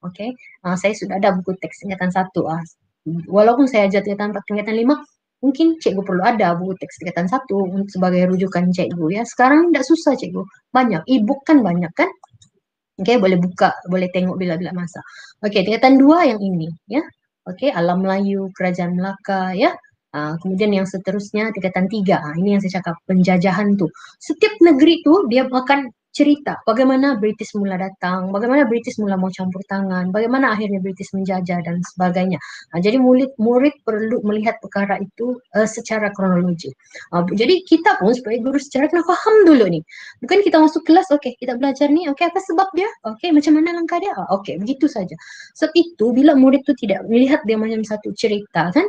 Okey. Saya sudah ada buku teks tingkatan 1. Walaupun saya ajar tingkatan 4, tingkatan 5, mungkin cikgu perlu ada buku teks tingkatan 1 sebagai rujukan cikgu ya. Sekarang tidak susah cikgu. Banyak, e-book kan banyak kan. Okey, boleh buka, boleh tengok bila-bila masa. Okey, tingkatan 2 yang ini ya. Okey, Alam Melayu, Kerajaan Melaka ya. Kemudian yang seterusnya tingkatan 3. Ini yang saya cakap, penjajahan tu. Setiap negeri tu dia akan cerita bagaimana British mula datang, bagaimana British mula mau campur tangan, bagaimana akhirnya British menjajah dan sebagainya. Jadi murid perlu melihat perkara itu secara kronologi. Jadi kita pun sebagai guru sejarah kena faham dulu ni. Bukan kita masuk kelas, okey kita belajar ni, okey apa sebab dia, okey macam mana langkah dia, okey begitu saja. Sebab itu bila murid tu tidak melihat dia macam satu cerita kan,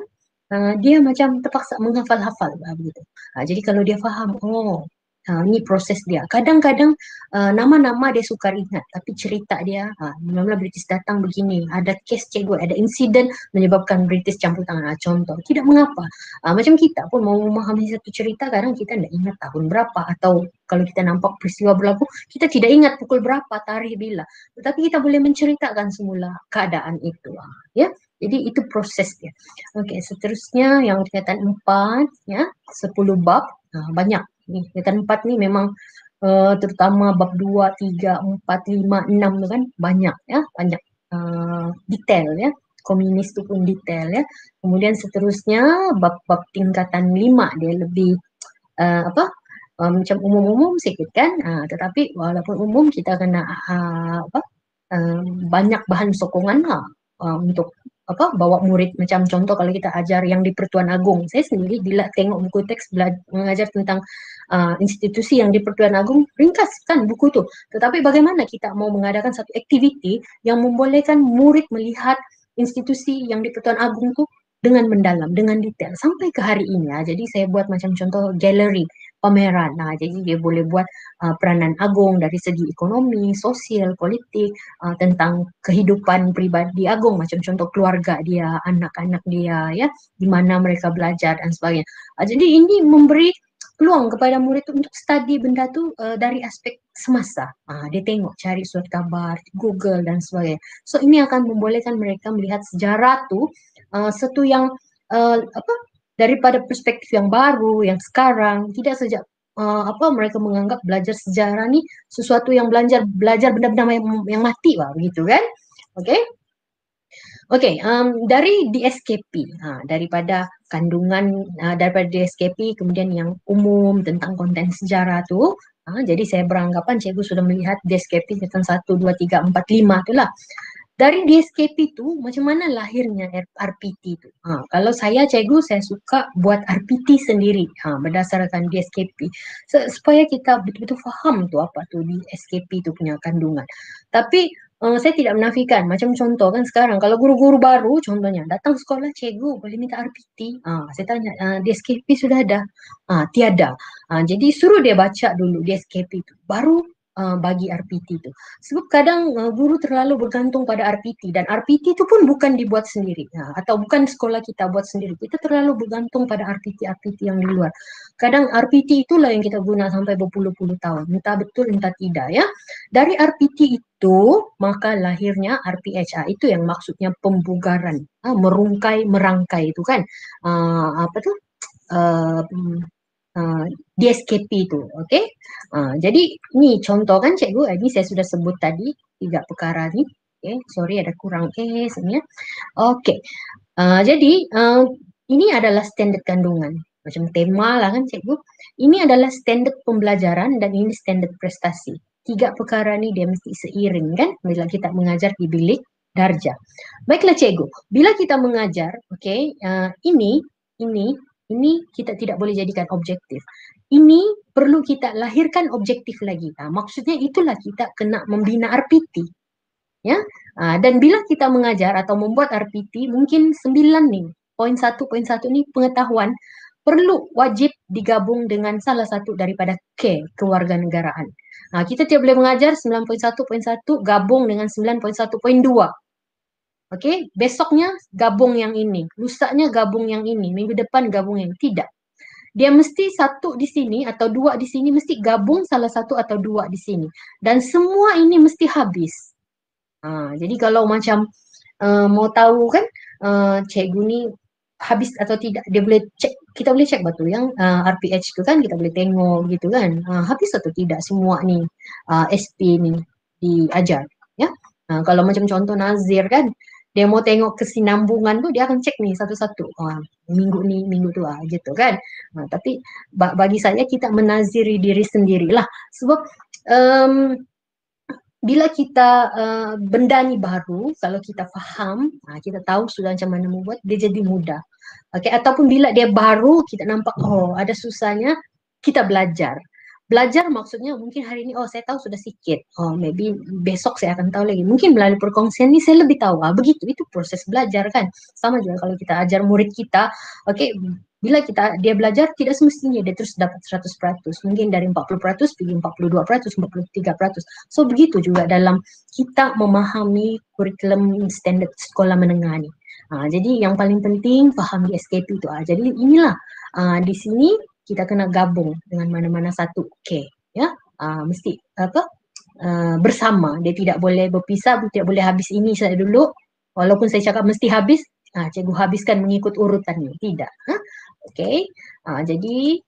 dia macam terpaksa menghafal-hafal begitu. Jadi kalau dia faham, Ini proses dia. Kadang-kadang nama-nama dia sukar ingat, tapi cerita dia, mula-mula British datang begini, ada kes cikgu, ada insiden menyebabkan British campur tangan. Contoh, tidak mengapa. Macam kita pun mau memahami satu cerita, kadang kita tidak ingat tahun berapa, atau kalau kita nampak peristiwa berlaku, kita tidak ingat pukul berapa, tarikh bila. Tetapi kita boleh menceritakan semula keadaan itu. Ya, jadi itu proses dia. Okey, seterusnya yang tingkatan 4, ya, 10 bab, banyak. Ni tingkatan 4 ni memang terutama bab 2, 3, 4, 5, 6 tu kan banyak ya, banyak detail ya. Komunis tu pun detail ya. Kemudian seterusnya bab-bab tingkatan 5 dia lebih macam umum-umum sikit kan. Tetapi walaupun umum kita kena banyak bahan sokongan untuk bawa murid. Macam contoh kalau kita ajar yang di Pertuan Agong, saya sendiri bila tengok buku teks mengajar tentang institusi yang di Pertuan Agong, ringkas kan buku tu. Tetapi bagaimana kita mau mengadakan satu aktiviti yang membolehkan murid melihat institusi yang di Pertuan Agong tu dengan mendalam, dengan detail sampai ke hari ini. Jadi saya buat macam contoh galeri, pameran. Jadi dia boleh buat peranan Agong dari segi ekonomi, sosial, politik, tentang kehidupan pribadi Agong, macam contoh keluarga dia, anak-anak dia, ya, di mana mereka belajar dan sebagainya. Jadi ini memberi peluang kepada murid tu untuk study benda tu dari aspek semasa. Dia tengok, cari surat khabar, Google dan sebagainya. So ini akan membolehkan mereka melihat sejarah tu satu yang daripada perspektif yang baru, yang sekarang, tidak saja mereka menganggap belajar sejarah ni sesuatu yang belajar benda-benda yang mati lah, begitu kan? Okey. Okey, dari DSKP, daripada kandungan daripada DSKP, kemudian yang umum tentang konten sejarah tu, jadi saya beranggapan cikgu sudah melihat DSKP tentang 1, 2, 3, 4, 5 tu lah. Dari DSKP tu, macam mana lahirnya RPT tu? Kalau saya cikgu, saya suka buat RPT sendiri berdasarkan DSKP. Supaya kita betul-betul faham tu apa tu DSKP tu punya kandungan. Tapi saya tidak menafikan, macam contoh kan sekarang, kalau guru-guru baru contohnya, datang sekolah, cikgu boleh minta RPT? Saya tanya, DSKP sudah ada? Tiada. Jadi suruh dia baca dulu DSKP tu, baru bagi RPT tu. Sebab kadang guru terlalu bergantung pada RPT, dan RPT tu pun bukan dibuat sendiri, atau bukan sekolah kita buat sendiri. Kita terlalu bergantung pada RPT yang di luar. Kadang RPT itulah yang kita guna sampai berpuluh-puluh tahun, entah betul entah tidak ya. Dari RPT itu maka lahirnya RPH, itu yang maksudnya pembugaran, merangkai itu kan, apa tu, DSKP itu, okey. Jadi ni contoh kan cikgu, ini saya sudah sebut tadi 3 perkara ni. Okey, sorry ada kurang S ni ya. Okey. Jadi ini adalah standard kandungan. Macam tema lah kan cikgu. Ini adalah standard pembelajaran dan ini standard prestasi. 3 perkara ni dia mesti seiring kan bila kita mengajar di bilik darjah. Baiklah cikgu, bila kita mengajar, okey, ini kita tidak boleh jadikan objektif. Ini perlu kita lahirkan objektif lagi. Maksudnya itulah kita kena membina RPT. Ya. Dan bila kita mengajar atau membuat RPT, mungkin 9 nih. Poin 1 ni pengetahuan perlu wajib digabung dengan salah satu daripada K, kewarganegaraan. Kita tidak boleh mengajar 9.1.1 gabung dengan 9.1.2. Okey, besoknya gabung yang ini, lusanya gabung yang ini, minggu depan gabung yang ini. Tidak. Dia mesti satu di sini atau dua di sini, mesti gabung salah satu atau dua di sini. Dan semua ini mesti habis. Jadi kalau macam mau tahu kan cikgu ni habis atau tidak, dia boleh cek, kita boleh cek betul yang RPH tu kan, kita boleh tengok gitu kan, habis atau tidak semua ni SP ni diajar ya. Kalau macam contoh Nazir kan, dia mau tengok kesinambungan tu, dia akan cek nih satu-satu, minggu ni, minggu tu gitu kan. Tapi bagi saya kita menaziri diri sendirilah, sebab bila kita benda ni baru, kalau kita faham, kita tahu sudah macam mana membuat, dia jadi mudah. Okay? Ataupun bila dia baru, kita nampak ada susahnya, kita belajar. Belajar maksudnya mungkin hari ini, saya tahu sudah sikit. Maybe besok saya akan tahu lagi. Mungkin melalui perkongsian ni saya lebih tahu. Begitu, itu proses belajar kan. Sama juga kalau kita ajar murid kita, okay, bila dia belajar tidak semestinya dia terus dapat 100%. Mungkin dari 40% pergi 42%, 43%. So begitu juga dalam kita memahami kurikulum standard sekolah menengah ni. Jadi yang paling penting faham di SKP itu. Jadi inilah di sini kita kena gabung dengan mana-mana satu. Okey, ya. Mesti apa? Bersama. Dia tidak boleh berpisah, tidak boleh habis ini saya dulu. Walaupun saya cakap mesti habis, cikgu habiskan mengikut urutan ni. Tidak. Okey. Jadi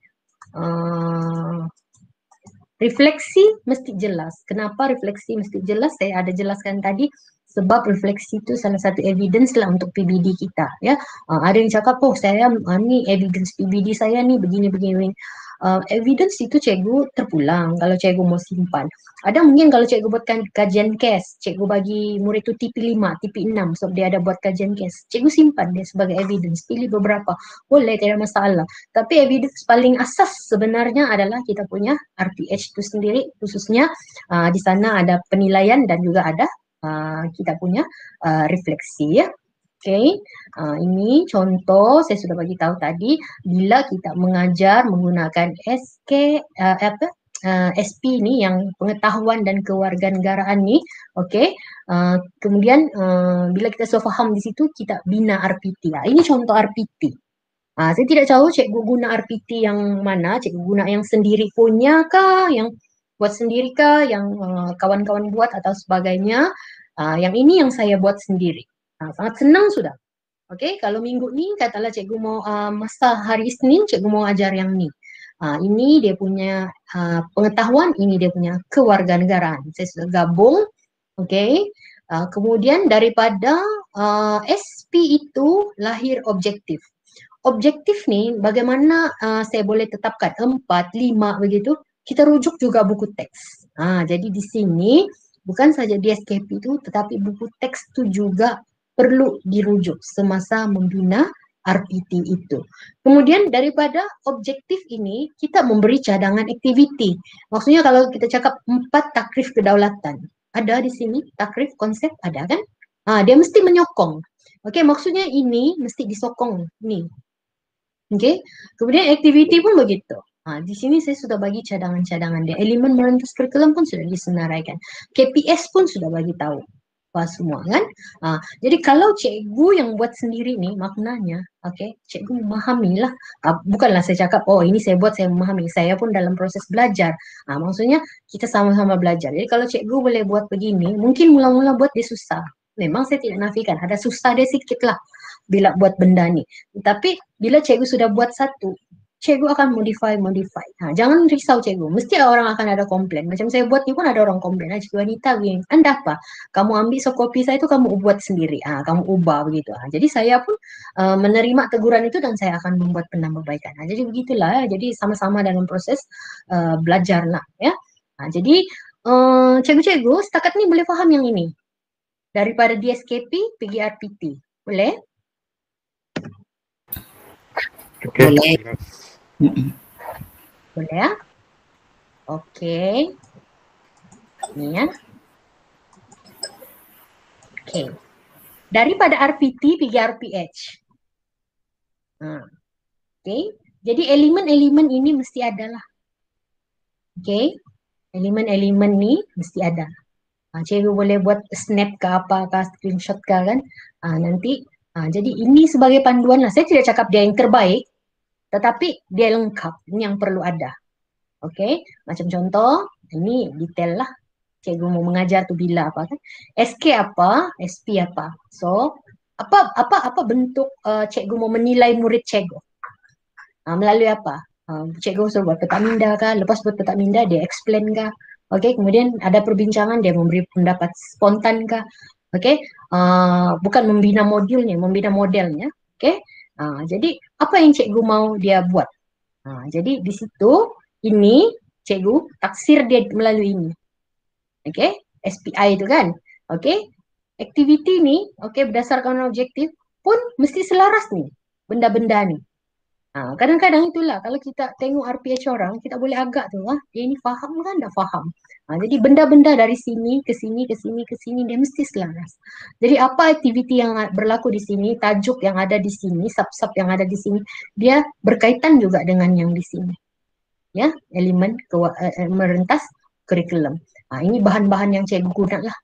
refleksi mesti jelas. Kenapa refleksi mesti jelas? Saya ada jelaskan tadi. Sebab refleksi itu salah satu evidence lah untuk PBD kita. Ya, ada yang cakap, oh saya ni evidence PBD saya ni begini-begini. Evidence itu cikgu terpulang kalau cikgu mau simpan. Ada mungkin kalau cikgu buatkan kajian case, cikgu bagi murid itu TP5, TP6 sebab dia ada buat kajian case. Cikgu simpan dia sebagai evidence, pilih beberapa. Boleh, tidak masalah. Tapi evidence paling asas sebenarnya adalah kita punya RPH itu sendiri, khususnya di sana ada penilaian dan juga ada kita punya refleksi ya. Okey, ini contoh saya sudah bagi tahu tadi bila kita mengajar menggunakan SP ni yang pengetahuan dan kewarganegaraan ni, okey. Kemudian bila kita sudah faham di situ kita bina RPT. Ini contoh RPT. Saya tidak tahu cikgu guna RPT yang mana, cikgu guna yang sendiri punya kah, yang buat sendiri kah, yang kawan-kawan buat atau sebagainya. Yang ini yang saya buat sendiri. Sangat senang sudah. Okey, kalau minggu ni katalah cikgu mau masa hari Isnin cikgu mau ajar yang ni. Ini dia punya pengetahuan, ini dia punya kewarganegaraan. Saya sudah gabung. Okey. Kemudian daripada SP itu lahir objektif. Objektif ni bagaimana saya boleh tetapkan 4, 5 begitu. Kita rujuk juga buku teks. Jadi di sini bukan saja di SKP itu tetapi buku teks itu juga perlu dirujuk semasa membina RPT itu. Kemudian daripada objektif ini kita memberi cadangan aktiviti. Maksudnya kalau kita cakap 4 takrif kedaulatan. Ada di sini takrif konsep ada kan? Dia mesti menyokong. Okey, maksudnya ini mesti disokong ni. Okey. Kemudian aktiviti pun begitu. Di sini saya sudah bagi cadangan-cadangan dia. Elemen merentas kurikulum pun sudah disenaraikan. KPS pun sudah bagi tahu semua kan. Jadi kalau cikgu yang buat sendiri ni maknanya, okey, cikgu memahamilah. Bukanlah saya cakap, oh ini saya buat saya memahami. Saya pun dalam proses belajar. Maksudnya kita sama-sama belajar. Jadi kalau cikgu boleh buat begini, mungkin mula-mula buat dia susah. Memang saya tidak nafikan, ada susah dia sikit lah bila buat benda ni. Tapi bila cikgu sudah buat satu, cikgu akan modify. Jangan risau cikgu, mesti orang akan ada komplain. Macam saya buat ni pun ada orang komplain. Cikgu Anita begini, anda apa? Kamu ambil softcopy saya itu kamu buat sendiri. Kamu ubah begitu. Jadi saya pun menerima teguran itu dan saya akan membuat penambahbaikan. Jadi begitulah. Jadi sama-sama dalam proses belajar lah ya. Jadi cikgu-cikgu setakat ni boleh faham yang ini. Daripada DSKP pergi RPT. Boleh? Okay. Boleh. Boleh ya? Okey. Ni ya. Okey. Daripada RPT pergi RPH. Okey. Jadi elemen-elemen ini mesti ada lah. Okey. Elemen-elemen ni mesti ada. Cikgu boleh buat snap ke apa ke, screenshot ke kan. Nanti. Jadi ini sebagai panduan lah. Saya tidak cakap dia yang terbaik. Tetapi dia lengkap. Ini yang perlu ada. Okey. Macam contoh. Ini detail lah. Cikgu mau mengajar tu bila apa kan. SK apa, SP apa. So, apa bentuk cikgu mau menilai murid cikgu. Melalui apa? Cikgu suruh buat petak minda kah, lepas buat petak minda dia explain kah. Okey, kemudian ada perbincangan dia memberi pendapat spontan kah. Okey, bukan membina modulnya, membina modelnya. Okey, jadi apa yang cikgu mau dia buat. Jadi di situ ini cikgu taksir dia melalui ini. Okey, SPI itu kan. Okey, aktiviti ni okey berdasarkan objektif pun mesti selaras ni benda-benda ni. Kadang-kadang itulah kalau kita tengok RPH orang, kita boleh agak tu, dia ni faham kan tak faham. Jadi benda-benda dari sini ke sini ke sini ke sini dia mesti selaras. Jadi apa aktiviti yang berlaku di sini, tajuk yang ada di sini, sub-sub yang ada di sini, dia berkaitan juga dengan yang di sini. Ya, elemen merentas kurikulum. Ini bahan-bahan yang cikgu guna lah,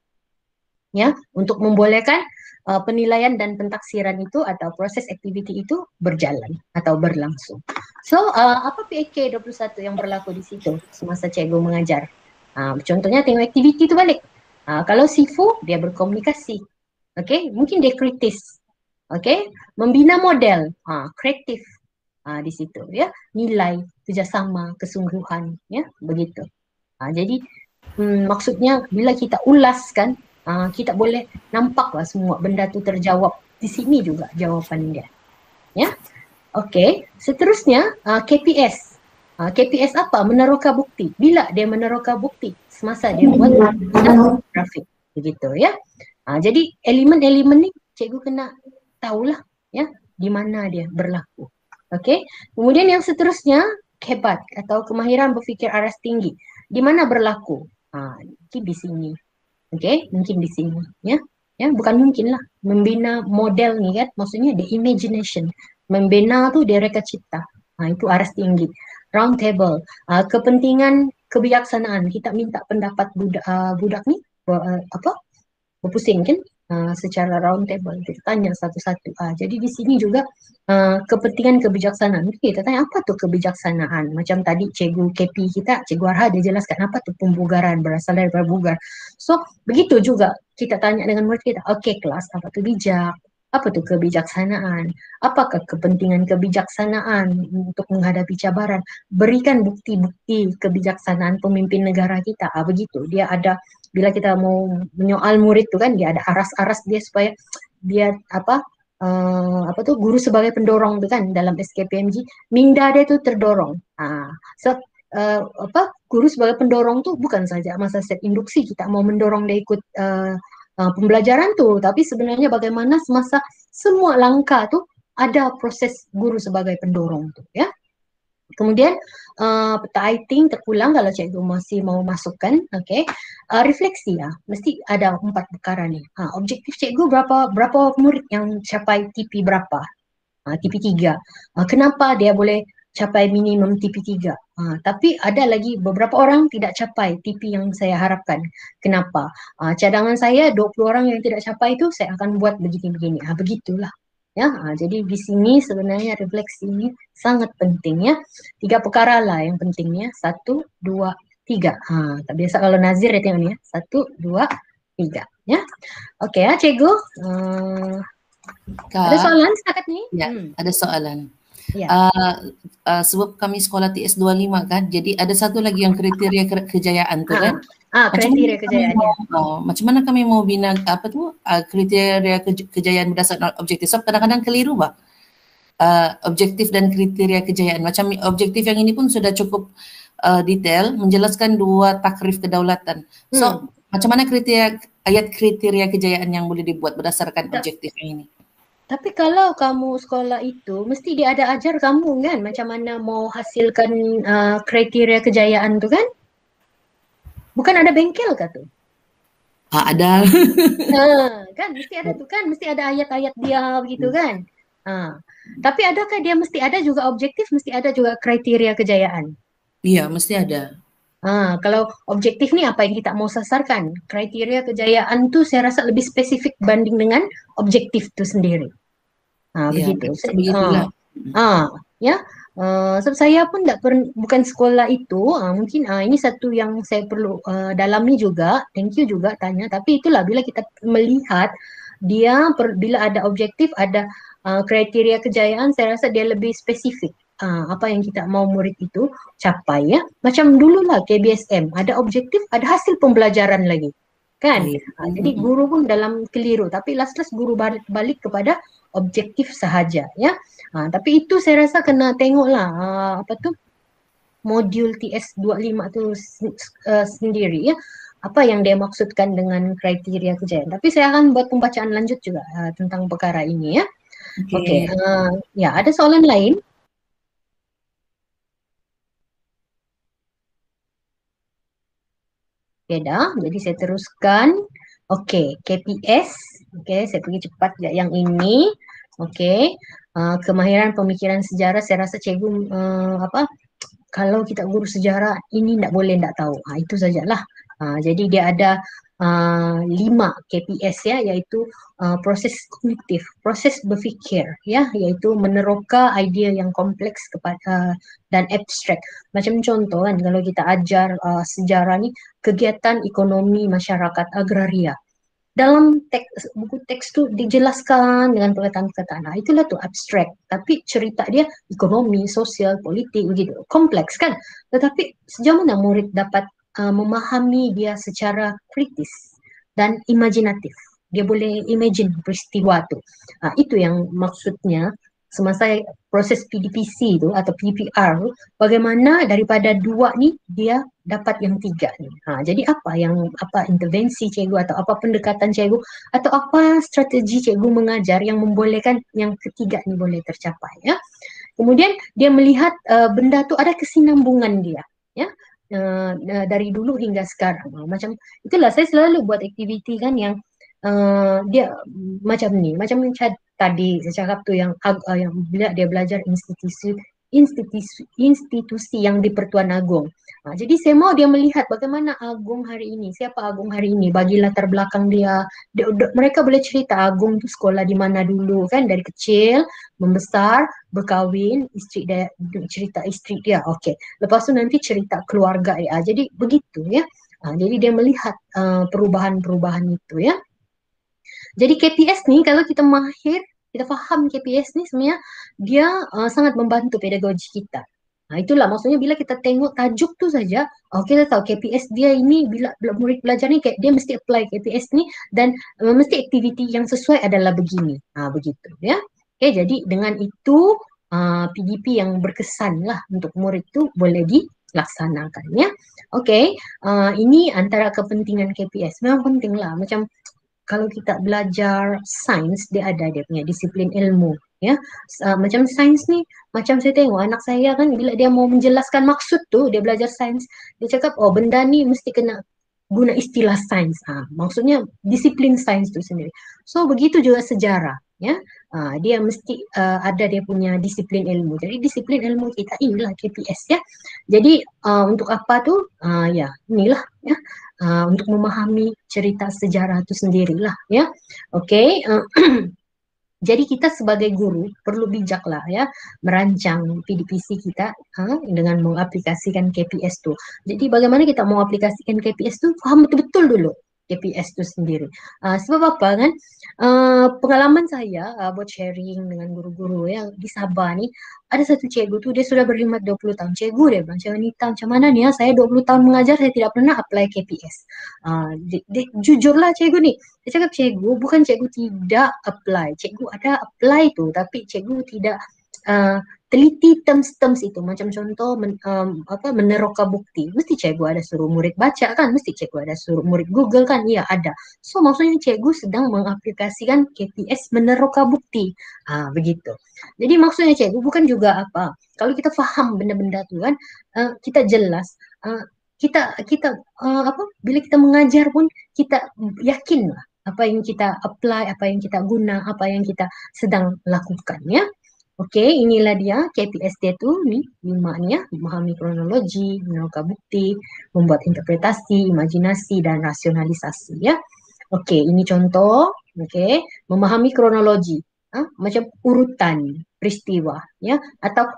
ya, untuk membolehkan penilaian dan pentaksiran itu atau proses aktiviti itu berjalan atau berlangsung. So, apa PAK 21 yang berlaku di situ semasa cikgu mengajar? Contohnya tengok aktiviti itu balik. Kalau Sifu, dia berkomunikasi. Okay, mungkin dia kritis. Okay, membina model, kreatif di situ, ya, nilai, kerjasama, kesungguhan, ya, begitu. Jadi maksudnya bila kita ulaskan, kita boleh nampaklah semua benda tu terjawab di sini juga jawapan dia, ya. Okey, seterusnya KPS. KPS apa? Meneroka bukti. Bila dia meneroka bukti semasa dia buat grafik, begitu, ya. Jadi elemen-elemen ni cikgu kena tahulah, ya, di mana dia berlaku. Okey. Kemudian yang seterusnya hebat atau kemahiran berfikir aras tinggi. Di mana berlaku? Mungkin di sini. Okey, mungkin di sini, ya. Ya, bukan mungkin lah. Membina model ni kan, maksudnya the imagination. Membina tu dia reka cipta. Itu aras tinggi. Round table. Kepentingan kebijaksanaan. Kita minta pendapat budak ni apa? Berpusing kan? Secara round table kita tanya satu-satu. Jadi di sini juga kepentingan kebijaksanaan. Kita tanya apa tu kebijaksanaan? Macam tadi cikgu KP kita, cikgu Arha dia jelaskan apa tu pembugaran, berasal dari bugar. So begitu juga kita tanya dengan murid kita. Okey kelas, apa tu bijak? Apa tu kebijaksanaan? Apakah kepentingan kebijaksanaan untuk menghadapi cabaran? Berikan bukti-bukti kebijaksanaan pemimpin negara kita. Begitu. Dia ada, bila kita mau menyoal murid tu kan, dia ada aras-aras dia supaya dia apa tu guru sebagai pendorong tu kan dalam SKPMG, minda dia tu terdorong. So guru sebagai pendorong tu bukan saja masa set induksi kita mau mendorong dia ikut pembelajaran tu, tapi sebenarnya bagaimana semasa semua langkah tu ada proses guru sebagai pendorong tu, ya. Kemudian peta iting terpulang kalau cikgu masih mau masukkan, okey. Refleksi ya, mesti ada 4 perkara ni. Objektif cikgu berapa murid yang capai TP berapa? TP 3. Kenapa dia boleh capai minimum TP 3? Tapi ada lagi beberapa orang tidak capai TP yang saya harapkan. Kenapa? Cadangan saya 20 orang yang tidak capai itu saya akan buat begini-begini. Begitulah. Ya, jadi di sini sebenarnya refleksi ini sangat penting, ya. 3 perkara lah yang pentingnya. 1, 2, 3. Tak biasa kalau Nazir ya tengok ni ya. 1, 2, 3. Ya. Okey ya cikgu. Ada soalan setakat ni? Ya, ada soalan. Ya. Sebab kami sekolah TS25 kan, jadi ada satu lagi yang kriteria kejayaan tu kan. Kriteria kejayaannya. Macam mana kami mau bina apa tu kriteria kejayaan berdasarkan objektif? Sebab kadang-kadang keliru bah. Objektif dan kriteria kejayaan. Macam objektif yang ini pun sudah cukup detail menjelaskan 2 takrif kedaulatan. So, macam mana ayat kriteria kejayaan yang boleh dibuat berdasarkan objektif yang ini? Tapi kalau kamu sekolah itu, mesti dia ada ajar kamu kan macam mana mau hasilkan kriteria kejayaan tu kan? Bukan ada bengkel kah tu? Ada. Kan mesti ada tu kan, mesti ada ayat-ayat dia begitu kan? Tapi adakah dia mesti ada juga objektif, mesti ada juga kriteria kejayaan? Iya, mesti ada. Kalau objektif ni apa yang kita mau sasarkan? Kriteria kejayaan tu saya rasa lebih spesifik banding dengan objektif tu sendiri. Begitu. Begitulah. Ya. Sebab saya pun bukan sekolah itu, mungkin ini satu yang saya perlu dalami juga. Thank you juga tanya. Tapi itulah bila kita melihat dia bila ada objektif, ada kriteria kejayaan, saya rasa dia lebih spesifik. Apa yang kita mau murid itu capai, ya. Macam dululah KBSM, ada objektif, ada hasil pembelajaran lagi. Kan? Jadi guru pun dalam keliru, tapi last guru balik kepada objektif sahaja, ya. Tapi itu saya rasa kena tengoklah apa tu modul TS25 tu sendiri, ya. Apa yang dia maksudkan dengan kriteria kejayaan. Tapi saya akan buat pembacaan lanjut juga tentang perkara ini, ya. Okey. Ya, ada soalan lain? Oke dah, jadi saya teruskan. Oke, KPS. Oke, saya pergi cepat ya yang ini. Oke, kemahiran pemikiran sejarah. Saya rasa cikgu apa? Kalau kita guru sejarah ini tidak boleh tidak tahu. Itu sajalah. Jadi dia ada 5 KPS ya, yaitu proses kognitif, proses berfikir ya, yaitu meneroka idea yang kompleks kepada dan abstrak. Macam contoh kan, kalau kita ajar sejarah ni, kegiatan ekonomi masyarakat agraria. Dalam buku teks tu dijelaskan dengan perkataan-perkataan. Itulah tu abstrak. Tapi cerita dia ekonomi, sosial, politik begitu. Kompleks kan? Tetapi sejauh mana murid dapat memahami dia secara kritis dan imajinatif. Dia boleh imagine peristiwa tu. Itu yang maksudnya semasa proses PDPC tu atau PPR tu, bagaimana daripada 2 ni dia dapat yang 3 ni. Jadi apa intervensi cikgu atau apa pendekatan cikgu atau apa strategi cikgu mengajar yang membolehkan yang ketiga ni boleh tercapai ya. Kemudian dia melihat benda tu ada kesinambungan dia ya. Dari dulu hingga sekarang. Macam itulah saya selalu buat aktiviti kan yang dia macam ni, macam tadi saya cakap tu yang bila dia belajar institusi yang di Pertuan Agong. Jadi saya mau dia melihat bagaimana Agong hari ini, siapa Agong hari ini, bagi latar belakang mereka boleh cerita Agong tu sekolah di mana dulu kan, dari kecil, membesar, berkahwin, cerita isteri dia. Okey. Lepas tu nanti cerita keluarga ya. Jadi begitu ya. Jadi dia melihat perubahan-perubahan itu ya. Jadi KPS ni kalau kita kita faham KPS ni sebenarnya dia sangat membantu pedagogi kita. Itulah maksudnya bila kita tengok tajuk tu saja, kita tahu KPS dia ini bila murid belajar ni dia mesti apply KPS ni dan mesti aktiviti yang sesuai adalah begini. Begitu ya. Jadi dengan itu PDP yang berkesan lah untuk murid tu boleh dilaksanakan ya. Ini antara kepentingan KPS. Memang penting lah macam kalau kita belajar sains, dia ada dia punya disiplin ilmu ya. Macam sains ni, macam saya tengok anak saya kan bila dia mau menjelaskan maksud tu, dia belajar sains, dia cakap benda ni mesti kena guna istilah sains. Maksudnya disiplin sains tu sendiri. So begitu juga sejarah ya. Dia mesti ada dia punya disiplin ilmu. Jadi disiplin ilmu kita inilah KPS ya. Jadi untuk apa tu? Ya, inilah ya. Untuk memahami cerita sejarah itu sendirilah ya. Jadi kita sebagai guru perlu bijaklah ya merancang PDPC kita dengan mengaplikasikan KPS tu. Jadi bagaimana kita mau aplikasikan KPS tu, faham betul-betul dulu KPS tu sendiri. Sebab apa kan? Pengalaman saya buat sharing dengan guru-guru ya di Sabah ni, ada satu cikgu tu dia sudah berkhidmat 20 tahun. Cikgu dia bilang, "Cikgu Anita, macam mana ni ya? Saya 20 tahun mengajar, saya tidak pernah apply KPS." Jujurlah cikgu ni. Dia cakap, "Cikgu, bukan cikgu tidak apply. Cikgu ada apply tu, tapi cikgu tidak teliti terms-terms itu. Macam contoh meneroka bukti. Mesti cikgu ada suruh murid baca kan? Mesti cikgu ada suruh murid Google kan? Ya, ada. So maksudnya cikgu sedang mengaplikasikan KPS meneroka bukti. Begitu. Jadi maksudnya cikgu bukan juga apa. Kalau kita faham benda-benda tu kan, kita jelas. Kita bila kita mengajar pun kita yakin lah apa yang kita apply, apa yang kita guna, apa yang kita sedang lakukan ya. Inilah dia KPS dia tu ni 5 ni ya, memahami kronologi, meneroka bukti, membuat interpretasi, imajinasi dan rasionalisasi ya. Ini contoh, memahami kronologi, macam urutan peristiwa ya, atau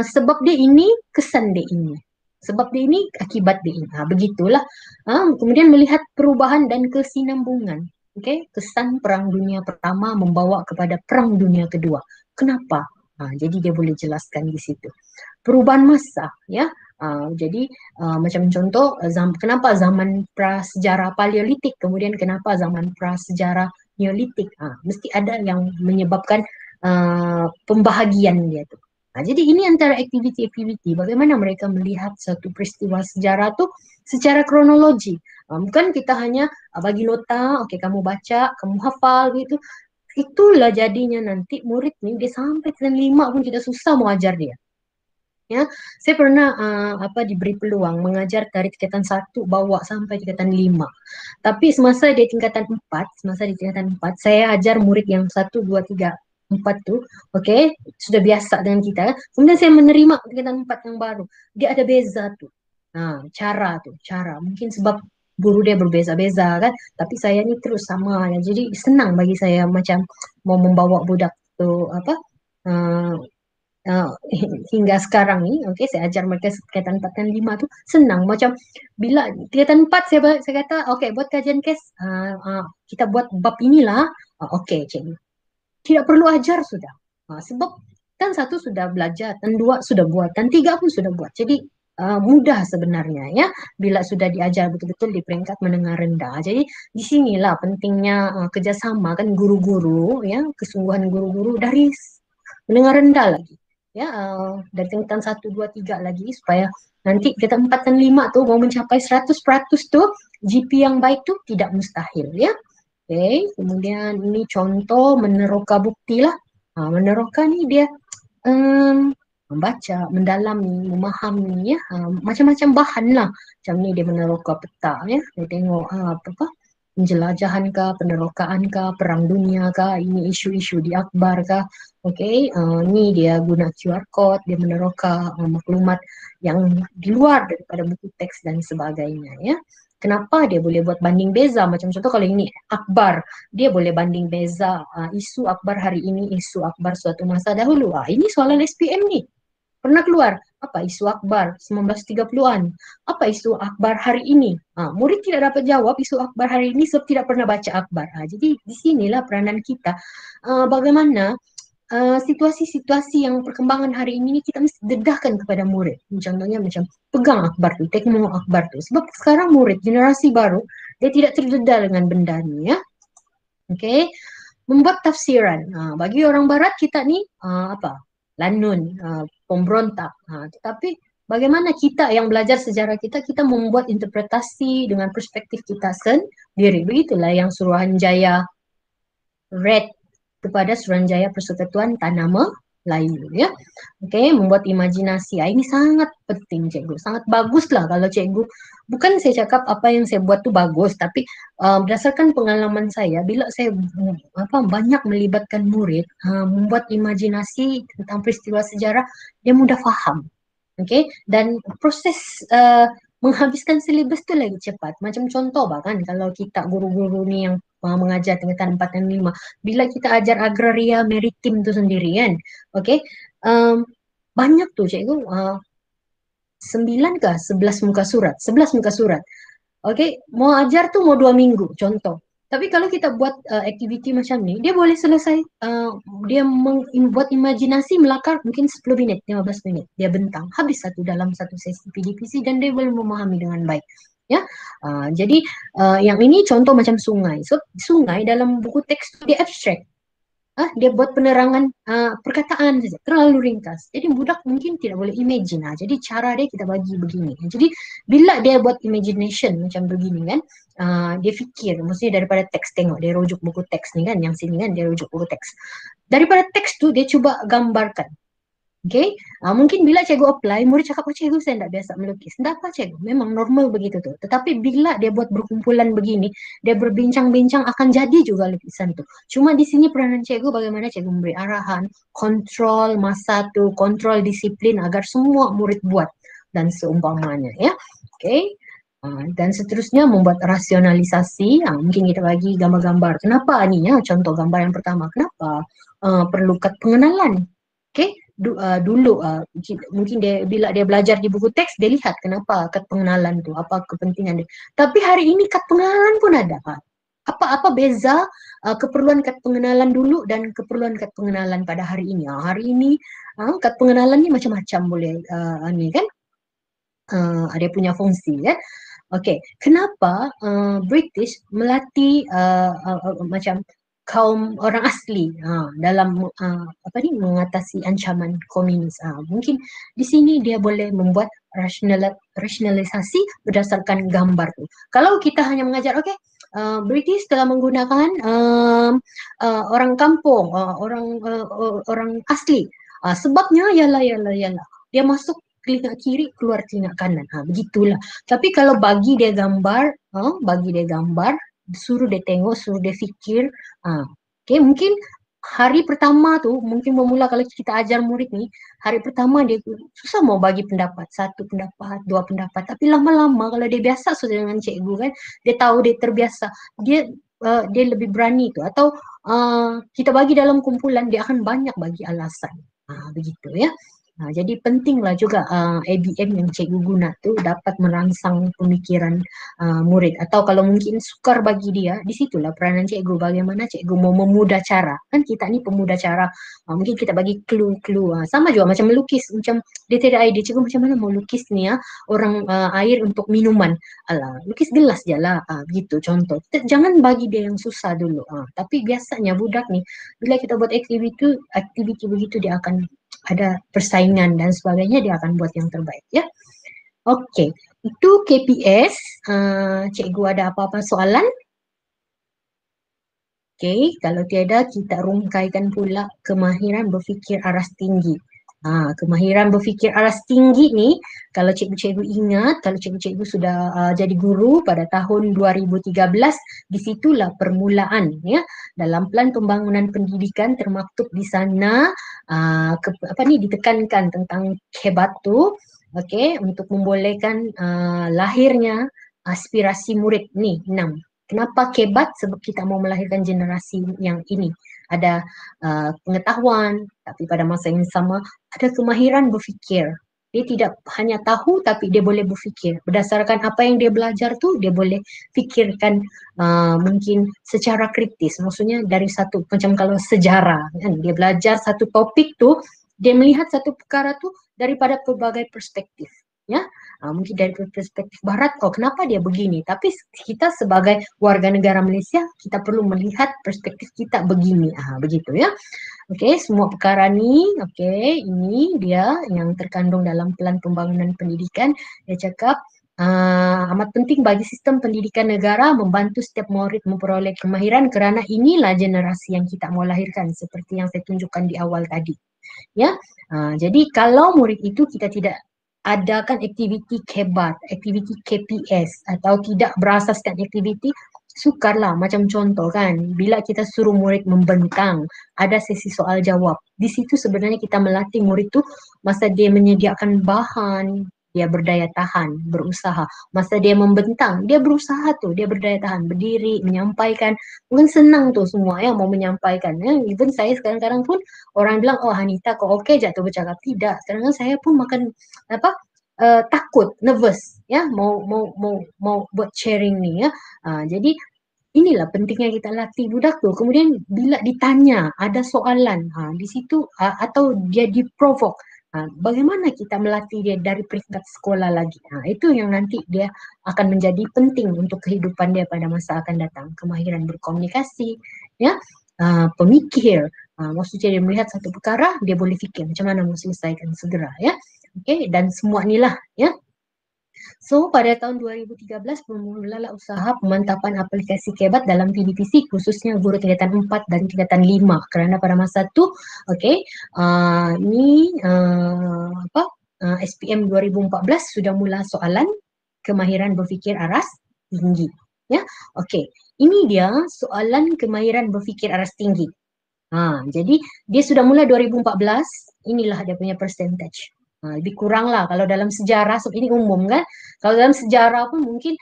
sebab dia ini, kesan dia ini. Sebab dia ini, akibat dia ini. Begitulah. Kemudian melihat perubahan dan kesinambungan. Kesan Perang Dunia Pertama membawa kepada Perang Dunia Kedua. Kenapa? Jadi dia boleh jelaskan di situ. Perubahan masa, ya. Jadi macam contoh, kenapa zaman prasejarah Paleolitik, kemudian kenapa zaman prasejarah Neolitik. Mesti ada yang menyebabkan pembahagian dia tu. Jadi ini antara aktiviti-aktiviti bagaimana mereka melihat satu peristiwa sejarah tu secara kronologi. Bukan kita hanya bagi nota, kamu baca, kamu hafal gitu. Itulah jadinya nanti murid ni dia sampai tahun 5 pun kita susah mau ajar dia. Ya, saya pernah diberi peluang mengajar dari tingkatan 1 bawa sampai tingkatan 5. Tapi semasa di tingkatan 4, saya ajar murid yang 1, 2, 3, 4 tuh, oke, sudah biasa dengan kita. Kemudian saya menerima tingkatan 4 yang baru. Dia ada beza tuh. Nah, cara. Mungkin sebab guru dia berbeza-beza kan, tapi saya ini terus sama ya. Jadi senang bagi saya macam mau membawa budak tuh eh, uh, hingga sekarang nih, oke, saya ajar mereka tingkatan 4 dan 5 tuh senang. Macam bila tingkatan 4 saya kata, oke, buat kajian kes, kita buat bab inilah. Oke, cikgu. Tidak perlu ajar sudah. Sebab kan 1 sudah belajar, dan 2 sudah buat, dan 3 pun sudah buat. Jadi mudah sebenarnya ya, bila sudah diajar betul-betul di peringkat menengah rendah. Jadi disinilah pentingnya kerjasama kan guru-guru ya, kesungguhan guru-guru dari menengah rendah lagi ya, dari tingkatan 1, 2, 3 lagi, supaya nanti tingkatan 4 dan 5 tuh mau mencapai 100% tuh GP yang baik tuh tidak mustahil ya. Oke, kemudian ini contoh meneroka bukti lah. Meneroka nih dia membaca, mendalami, memahami ya, macam-macam bahan lah. Macam ni dia meneroka peta ya, dia tengok penjelajahan kah, penerokaan kah, perang dunia kah, ini isu-isu di akhbar kah. Oke, ni dia guna QR code, dia meneroka maklumat yang di luar daripada buku teks dan sebagainya ya. Kenapa dia boleh buat banding beza? Macam contoh kalau ini akhbar, dia boleh banding beza isu akhbar hari ini, isu akhbar suatu masa dahulu. Ini soalan SPM nih. Pernah keluar, apa isu akhbar 1930-an? Apa isu akhbar hari ini? Murid tidak dapat jawab isu akhbar hari ini sebab tidak pernah baca akhbar. Jadi di sinilah peranan kita. Bagaimana situasi-situasi yang perkembangan hari ini kita mesti dedahkan kepada murid. Contohnya macam pegang akhbar tu, tengok akhbar tu. Sebab sekarang murid generasi baru dia tidak terdedah dengan benda ni ya. Okey, membuat tafsiran. Bagi orang barat kita ni lanun, pemberontak. Tetapi bagaimana kita yang belajar sejarah kita membuat interpretasi dengan perspektif kita sendiri. Begitulah yang Suruhanjaya read kepada Suruhanjaya Persekutuan Tanah Melayu ya. Okey, membuat imajinasi. Ini sangat penting cikgu. Sangat baguslah kalau cikgu, bukan saya cakap apa yang saya buat tu bagus, tapi berdasarkan pengalaman saya bila saya banyak melibatkan murid membuat imajinasi tentang peristiwa sejarah, dia mudah faham. Okey, dan proses menghabiskan silibus tu lagi cepat. Macam contoh bahkan kalau kita guru-guru ni yang mengajar tingkatan 4 dan 5, bila kita ajar agraria maritim tu sendiri kan, okey, banyak tu cikgu, 9 ke 11 muka surat, 11 muka surat. Okey, mau ajar tu mau 2 minggu contoh. Tapi kalau kita buat aktiviti macam ni, dia boleh selesai, dia membuat imajinasi melakar mungkin 10 minit, 15 minit. Dia bentang, habis dalam satu sesi PDPC dan dia boleh memahami dengan baik. Ya, jadi yang ini contoh macam sungai. So, sungai dalam buku teks dia abstrak. Dia buat penerangan perkataan saja, terlalu ringkas. Jadi budak mungkin tidak boleh imagine. Jadi cara dia kita bagi begini. Jadi bila dia buat imagination macam begini kan, dia fikir, maksudnya daripada teks, tengok dia rujuk buku teks ni kan, yang sini kan dia rujuk buku teks. Daripada teks tu dia cuba gambarkan. Okay, mungkin bila cikgu apply, murid cakap, cikgu saya tidak biasa melukis. Tidak apa cikgu, memang normal begitu tu. Tetapi bila dia buat berkumpulan begini, dia berbincang-bincang, akan jadi juga lukisan tu. Cuma di sini peranan cikgu bagaimana cikgu memberi arahan, kontrol masa tu, kontrol disiplin agar semua murid buat dan seumpamanya ya. Okay. Dan seterusnya membuat rasionalisasi. Mungkin kita bagi gambar-gambar. Kenapa ni ya? Contoh gambar yang pertama. Kenapa perlu kad pengenalan? Okay. Dulu mungkin dia bila dia belajar di buku teks dia lihat kenapa kad pengenalan tu, apa kepentingan dia. Tapi hari ini kad pengenalan pun ada. Apa beza keperluan kad pengenalan dulu dan keperluan kad pengenalan pada hari ini? Hari ini kad pengenalan ni macam-macam boleh ni kan, ada punya fungsi kan. Okey, kenapa British melatih macam kaum orang asli dalam mengatasi ancaman komunis? Mungkin di sini dia boleh membuat rasionalisasi berdasarkan gambar tu. Kalau kita hanya mengajar, okey, British telah menggunakan orang kampung, orang asli. Sebabnya ialah. dia masuk telinga kiri, keluar telinga kanan. Begitulah. Tapi kalau bagi dia gambar, suruh dia tengok, suruh dia fikir. Mungkin hari pertama tuh, mungkin memula kalau kita ajar murid nih, hari pertama dia susah mau bagi pendapat, satu pendapat, dua pendapat. Tapi lama-lama kalau dia biasa sudah dengan cikgu kan, dia tahu, dia terbiasa, dia lebih berani tuh. Atau kita bagi dalam kumpulan, dia akan banyak bagi alasan. Begitu ya. Jadi pentinglah juga ABM yang cikgu guna tuh dapat merangsang pemikiran murid. Atau kalau mungkin sukar bagi dia, disitulah peranan cikgu. Bagaimana cikgu mau memudah cara. Kan kita ni pemudah cara. Mungkin kita bagi clue-clue. Sama juga macam melukis. Macam dia tidak idea, cikgu macam mana mau lukis ni ya, orang air untuk minuman. Alah, lukis gelas je lah. Begitu contoh. Jangan bagi dia yang susah dulu. Tapi biasanya budak ni, bila kita buat aktiviti begitu, dia akan ada persaingan dan sebagainya, dia akan buat yang terbaik ya. Okey, itu KPS. Cikgu ada apa-apa soalan? Okey, kalau tiada kita rungkaikan pula kemahiran berfikir aras tinggi. Kemahiran berfikir aras tinggi ni, kalau cikgu-cikgu ingat, kalau cikgu-cikgu sudah jadi guru pada tahun 2013, disitulah permulaan ya. Dalam Pelan Pembangunan Pendidikan termaktub di sana ditekankan tentang KHEBAT tu, untuk membolehkan lahirnya aspirasi murid ni 6. Kenapa KHEBAT? Sebab kita mau melahirkan generasi yang ini. Ada pengetahuan, tapi pada masa yang sama ada kemahiran berfikir. Dia tidak hanya tahu, tapi dia boleh berfikir. Berdasarkan apa yang dia belajar tu, dia boleh fikirkan mungkin secara kritis. Maksudnya dari satu, macam kalau sejarah, kan? Dia belajar satu topik tu, dia melihat satu perkara tu daripada pelbagai perspektif. Ya, mungkin dari perspektif barat, kenapa dia begini, tapi kita sebagai warga negara Malaysia, kita perlu melihat perspektif kita begini, begitu ya. Okey, semua perkara ni, ini dia yang terkandung dalam Pelan Pembangunan Pendidikan. Dia cakap amat penting bagi sistem pendidikan negara membantu setiap murid memperoleh kemahiran, kerana inilah generasi yang kita mau lahirkan, seperti yang saya tunjukkan di awal tadi. Ya, jadi kalau murid itu kita tidak adakan aktiviti KHEBAT, aktiviti KPS, atau tidak berasaskan aktiviti, sukarlah. Macam contoh kan, bila kita suruh murid membentang, ada sesi soal jawab. Di situ sebenarnya kita melatih murid tu, masa dia menyediakan bahan, dia berdaya tahan, berusaha. Masa dia membentang, dia berusaha tu, dia berdaya tahan, berdiri, menyampaikan. Mungkin senang tu semua yang mau menyampaikan. Even saya sekarang-kadang pun, orang bilang, Hanita kau okey je tu bercakap. Tidak, sekarang saya pun makan takut, nervous ya, mau buat sharing ni ya. Jadi inilah pentingnya kita latih budak tu. Kemudian bila ditanya ada soalan di situ atau dia diprovok, bagaimana kita melatih dia dari peringkat sekolah lagi. Itu yang nanti dia akan menjadi penting untuk kehidupan dia pada masa akan datang. Kemahiran berkomunikasi ya, pemikir, maksudnya dia melihat satu perkara, dia boleh fikir macam mana mau selesaikan segera ya. Okey, dan semua inilah ya. So, pada tahun 2013 bermulalah usaha pemantapan aplikasi KHEBAT dalam PDPC, khususnya guru tingkatan 4 dan tingkatan 5. Kerana pada masa tu, SPM 2014 sudah mula soalan kemahiran berfikir aras tinggi. Ya, ini dia soalan kemahiran berfikir aras tinggi. Jadi dia sudah mula 2014, inilah dia punya percentage. Lebih kurang lah kalau dalam sejarah, ini umum kan, kalau dalam sejarah pun mungkin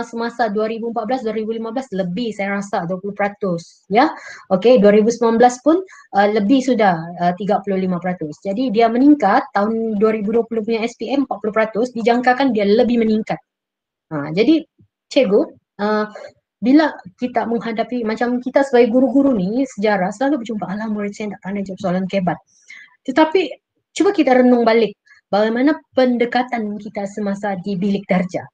semasa 2014-2015 lebih, saya rasa 20% ya. 2019 pun lebih sudah 35%. Jadi dia meningkat. Tahun 2020 punya SPM 40%, dijangkakan dia lebih meningkat. Jadi cikgu, bila kita menghadapi, macam kita sebagai guru-guru ni sejarah selalu berjumpa, alah murid saya tak pandai jawab soalan KHEBAT. Tetapi cuba kita renung balik bagaimana pendekatan kita semasa di bilik darjah.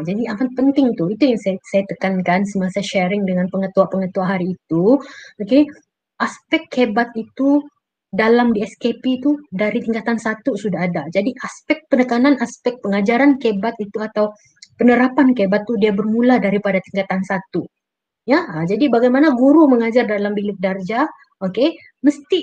Jadi amat penting tu. Itu yang saya tekankan semasa sharing dengan pengetua-pengetua hari itu. Aspek KHEBAT itu dalam di SKP itu dari tingkatan 1 sudah ada. Jadi aspek penekanan, aspek pengajaran KHEBAT itu atau penerapan KHEBAT itu dia bermula daripada tingkatan 1. Ya, jadi bagaimana guru mengajar dalam bilik darjah, mesti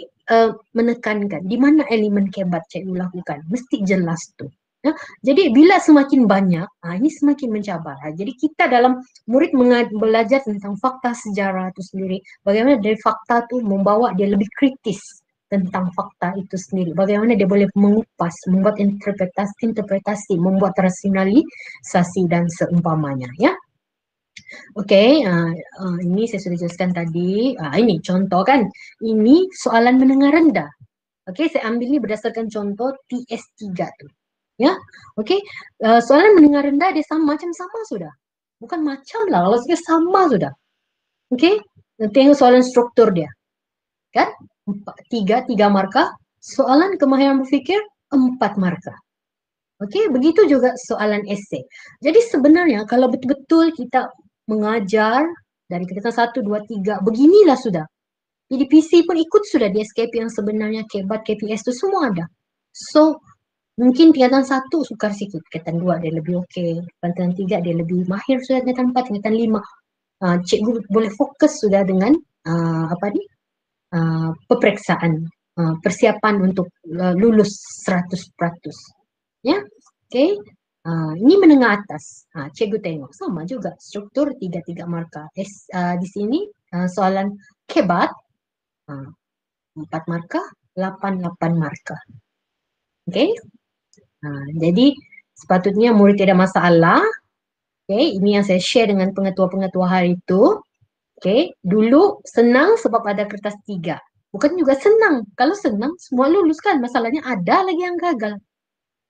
menekankan di mana elemen kebat cikgu lakukan, mesti jelas tuh. Ya, jadi bila semakin banyak, ini semakin mencabar. Jadi kita dalam murid belajar tentang fakta sejarah itu sendiri, bagaimana dari fakta itu membawa dia lebih kritis tentang fakta itu sendiri. Bagaimana dia boleh mengupas, membuat interpretasi, membuat rasionalisasi dan seumpamanya. Ya, oke. Ini saya sudah jelaskan tadi. Ini contoh kan. Ini soalan menengah rendah. Oke, saya ambil ini berdasarkan contoh TS3 tuh. Ya, oke. Soalan mendengar rendah dia sama sudah. Bukan macam lah, kalau sudah sama sudah. Oke, tengok soalan struktur dia. Kan? Tiga marka. Soalan kemahiran berfikir 4 marka. Oke, begitu juga soalan esei. Jadi sebenarnya kalau betul-betul kita mengajar dari kegiatan 1, 2, 3, beginilah sudah. Jadi PC pun ikut sudah di SKP yang sebenarnya, kebat, KPS itu semua ada. So, mungkin tingkatan 1 sukar sikit, tingkatan 2 dia lebih okey, tingkatan 3 dia lebih mahir sudah, tingkatan 4, tingkatan 5. Cikgu boleh fokus sudah dengan peperiksaan, persiapan untuk lulus 100%. Ya, okey. Ini menengah atas. Cikgu tengok sama juga struktur 3 marka. Di sini soalan kebat 4 marka, 8 marka. Okey. Jadi sepatutnya murid tidak masalah. Okay, ini yang saya share dengan pengetua-pengetua hari itu. Okay, dulu senang sebab ada kertas 3. Bukan juga senang. Kalau senang semua lulus kan. Masalahnya ada lagi yang gagal.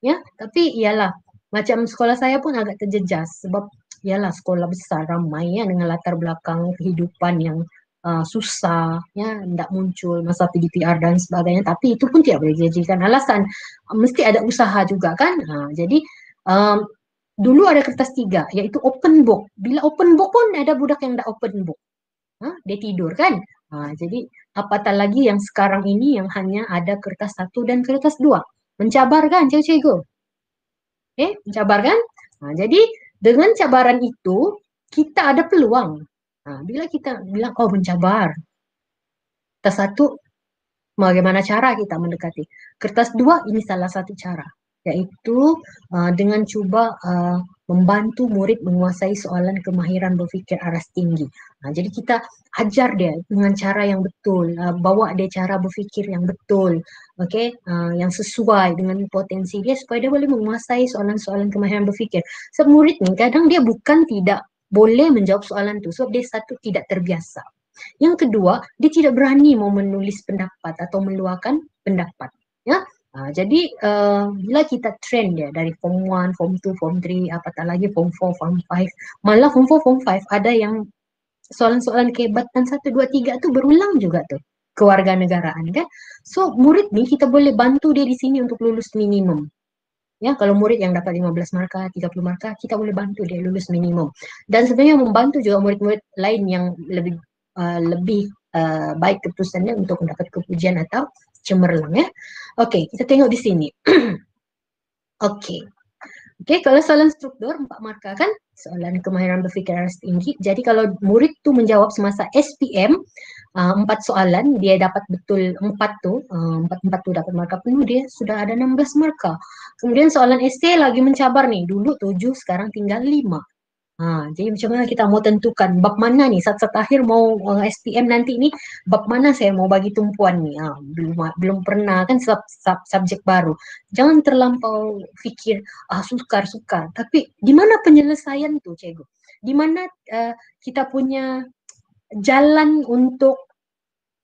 Ya, tapi iyalah. Macam sekolah saya pun agak terjejas sebab iyalah sekolah besar ramai ya dengan latar belakang kehidupan yang susah, ya, tidak muncul masa PDPR dan sebagainya. Tapi itu pun tidak boleh dijadikan alasan. Mesti ada usaha juga kan. Jadi dulu ada kertas 3, yaitu open book. Bila open book pun ada budak yang tidak open book. Dia tidur kan. Jadi apatah lagi yang sekarang ini yang hanya ada kertas 1 dan kertas 2. Mencabar kan cikgu-cikgu? Mencabar kan? Jadi dengan cabaran itu kita ada peluang. Bila kita bilang, oh mencabar. Kertas 1, bagaimana cara kita mendekati? Kertas 2, ini salah satu cara. Yaitu dengan cuba membantu murid menguasai soalan kemahiran berfikir aras tinggi. Jadi kita ajar dia dengan cara yang betul, bawa dia cara berfikir yang betul, yang sesuai dengan potensi dia supaya dia boleh menguasai soalan-soalan kemahiran berfikir. Sebab murid ni kadang dia bukan tidak boleh menjawab soalan tu sebab dia satu tidak terbiasa. Yang kedua, dia tidak berani mau menulis pendapat atau meluahkan pendapat. Ya, jadi bila kita train dia dari form 1, form 2, form 3, apatah lagi form 4, form 5, malah form 4, form 5 ada yang soalan-soalan kehebatan 1, 2, 3 tu berulang juga tuh, kewarganegaraan kan. So murid ni kita boleh bantu dia di sini untuk lulus minimum. Ya, kalau murid yang dapat 15 marka, 30 marka, kita boleh bantu dia lulus minimum. Dan sebenarnya membantu juga murid-murid lain yang lebih baik keputusannya untuk mendapat kepujian atau cemerlang ya. Okey, kita tengok di sini. Okey, kalau soalan struktur 4 marka kan, soalan kemahiran berfikir aras tinggi. Jadi kalau murid tu menjawab semasa SPM 4 soalan, dia dapat betul 4 tu, 4 tu dapat marka penuh, dia sudah ada 16 marka. Kemudian soalan esei lagi mencabar nih, dulu 7, sekarang tinggal 5. Jadi macam mana kita mau tentukan bab mana ni saat-saat akhir mau SPM nanti ni, bab mana saya mau bagi tumpuan ni. Belum pernah kan sebab subjek baru. Jangan terlampau fikir sukar, tapi di mana penyelesaian tu cikgu? Di mana kita punya jalan untuk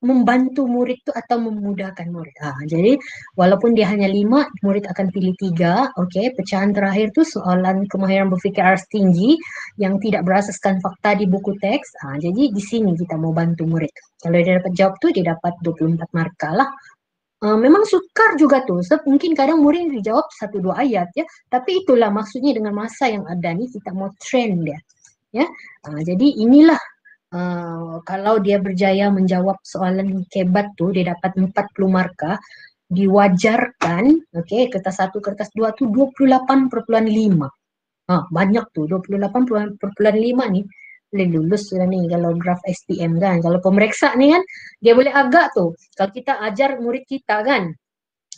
membantu murid tu atau memudahkan murid. Jadi walaupun dia hanya 5, murid akan pilih 3. Pecahan terakhir tu soalan kemahiran berfikir aras tinggi yang tidak berasaskan fakta di buku teks. Jadi di sini kita mau bantu murid. Kalau dia dapat jawab tu, dia dapat 24 marka lah. Memang sukar juga tu, sebab mungkin kadang murid dijawab 1-2 ayat ya, tapi itulah maksudnya dengan masa yang ada ni kita mau train dia ya. Jadi inilah kalau dia berjaya menjawab soalan kebat tu, dia dapat 40 marka, diwajarkan, kertas 1, kertas 2 tu 28,5. Banyak tu, 28,5 ni boleh lulus sudah nih kalau graf SPM kan. Kalau pemeriksa nih kan, dia boleh agak tuh. Kalau kita ajar murid kita kan,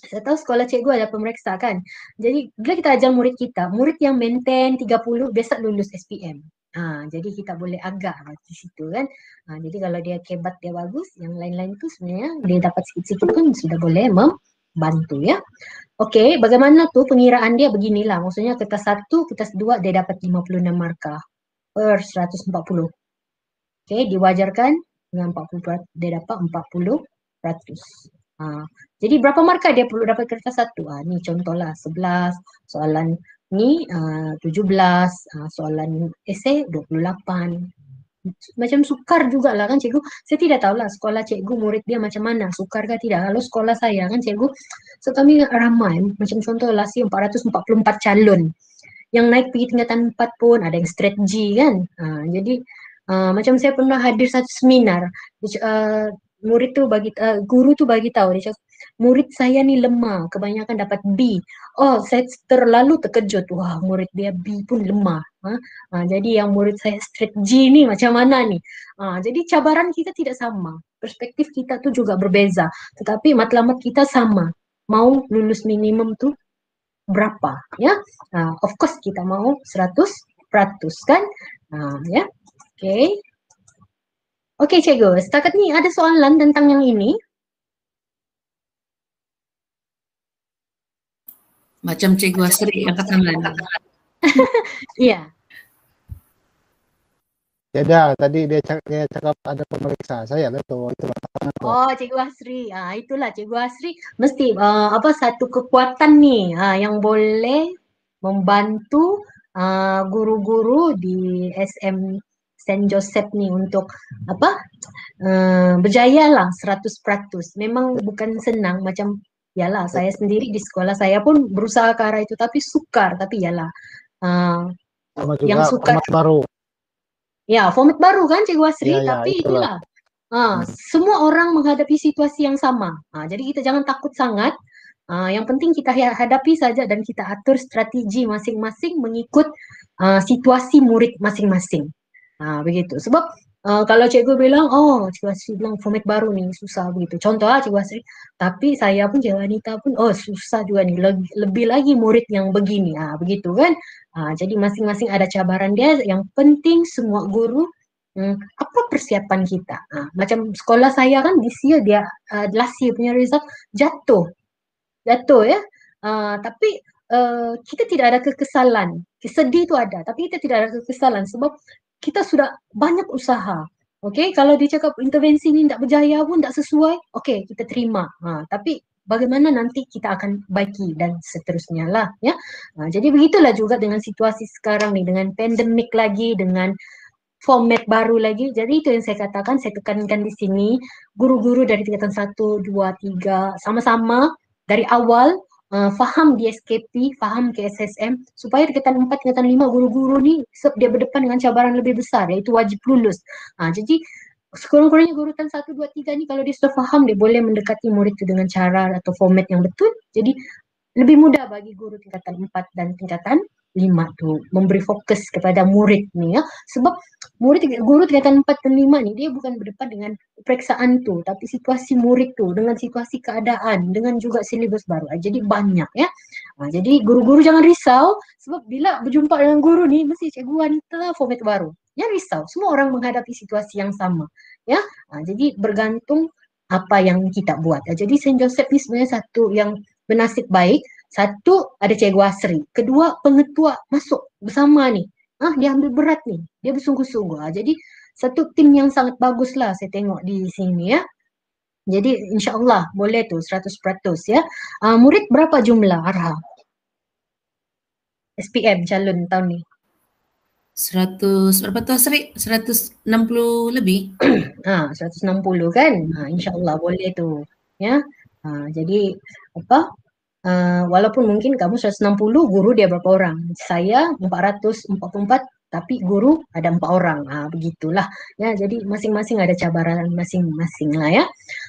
saya tahu sekolah cikgu ada pemeriksa kan. Jadi bila kita ajar murid kita, murid yang maintain 30 besok lulus SPM. Jadi kita boleh agak di situ kan. Jadi kalau dia kebat dia bagus, yang lain-lain tu sebenarnya dia dapat sikit-sikit pun sudah boleh membantu ya. Okey, bagaimana tu pengiraan dia beginilah. Maksudnya kertas 1, kertas 2 dia dapat 56 markah per 140. Okey, diwajarkan dengan 40%, dia dapat 40%. Jadi berapa markah dia perlu dapat kertas 1? Ni contohlah 11, soalan ni 17, soalan esei 28. Macam sukar jugalah kan cikgu. Saya tidak tahulah sekolah cikgu murid dia macam mana, sukar ke tidak. Kalau sekolah saya kan cikgu, so kami ramai, macam contoh last year 444 calon. Yang naik pergi tingkatan 4 pun ada yang strategi kan. Jadi macam saya pernah hadir satu seminar, murid tu guru tu bagi tahu, dia cakap murid saya ni lemah, kebanyakan dapat B. Oh, saya terlalu terkejut. Wah, murid dia B pun lemah. Jadi yang murid saya strategi ni macam mana ni? Jadi cabaran kita tidak sama, perspektif kita tu juga berbeza, tetapi matlamat kita sama. Mau lulus minimum tu berapa ya? Of course kita mau 100% kan? Ya. Okey. Okey cikgu, setakat ni ada soalan tentang yang ini? Macam Cikgu Asri angkat tangan. Ya. Ada, tadi dia cakap ada pemeriksa. Saya betul itu. Oh, Cikgu Asri. Itulah Cikgu Asri mesti satu kekuatan nih yang boleh membantu guru-guru di SM Saint Joseph nih untuk berjaya lah 100%. Memang bukan senang, macam yalah saya sendiri di sekolah saya pun berusaha ke arah itu, tapi sukar, tapi yalah yang sukar baru. ya, format baru kan Cikgu Asri, Ya, tapi itulah semua orang menghadapi situasi yang sama. Jadi kita jangan takut sangat. Yang penting kita hadapi saja dan kita atur strategi masing-masing mengikut situasi murid masing-masing. Begitu. Sebab kalau cikgu bilang, oh Cikgu Asri bilang format baru nih susah begitu. Contoh Cikgu Asri, tapi saya pun Cikgu Anita pun, oh susah juga nih, lebih lagi murid yang begini. Begitu kan. Jadi masing-masing ada cabaran dia. Yang penting semua guru apa persiapan kita. Macam sekolah saya kan this year dia last year punya result jatuh ya. Tapi kita tidak ada kekesalan. Sedih itu ada, tapi kita tidak ada kekesalan sebab kita sudah banyak usaha. Okey, kalau dia cakap intervensi ni tidak berjaya pun, tidak sesuai, okey kita terima. Tapi bagaimana nanti kita akan baiki dan seterusnya lah ya. Jadi begitulah juga dengan situasi sekarang ni, dengan pandemik lagi, dengan format baru lagi. Jadi itu yang saya katakan, saya tekankan di sini, guru-guru dari tingkatan 1, 2, 3 sama-sama dari awal faham DSKP, faham KSSM, supaya tingkatan 4, tingkatan 5 guru-guru ni dia berdepan dengan cabaran lebih besar, iaitu wajib lulus. Jadi sekurang-kurangnya guru tingkatan 1, 2, 3 ni kalau dia sudah faham, dia boleh mendekati murid itu dengan cara atau format yang betul. Jadi lebih mudah bagi guru tingkatan 4 dan tingkatan 5 tu memberi fokus kepada murid ni ya. Sebab guru tingkatan 4 dan 5 ni dia bukan berdepan dengan periksaan tu, tapi situasi murid tu dengan situasi keadaan, dengan juga silibus baru. Jadi banyak ya. Jadi guru-guru jangan risau, sebab bila berjumpa dengan guru ni mesti cikgu wanita format baru. Jangan risau, semua orang menghadapi situasi yang sama ya. Jadi bergantung apa yang kita buat. Jadi Saint Joseph ni sebenarnya satu yang bernasib baik. Satu, ada Cikgu Asri. Kedua, pengetua masuk bersama ni. Dia ambil berat ni. Dia bersungguh-sungguh. Jadi satu tim yang sangat bagus lah saya tengok di sini ya. Jadi insyaAllah boleh tu 100% ya. Murid berapa jumlah Arha? SPM calon tahun ni? 100, berapa tu Asri? 160 lebih? 160 kan? InsyaAllah boleh tu. Ya. Jadi walaupun mungkin kamu 160, guru dia berapa orang? Saya 444, tapi guru ada 4 orang. Begitulah. Ya, jadi masing-masing ada cabaran masing-masing lah ya.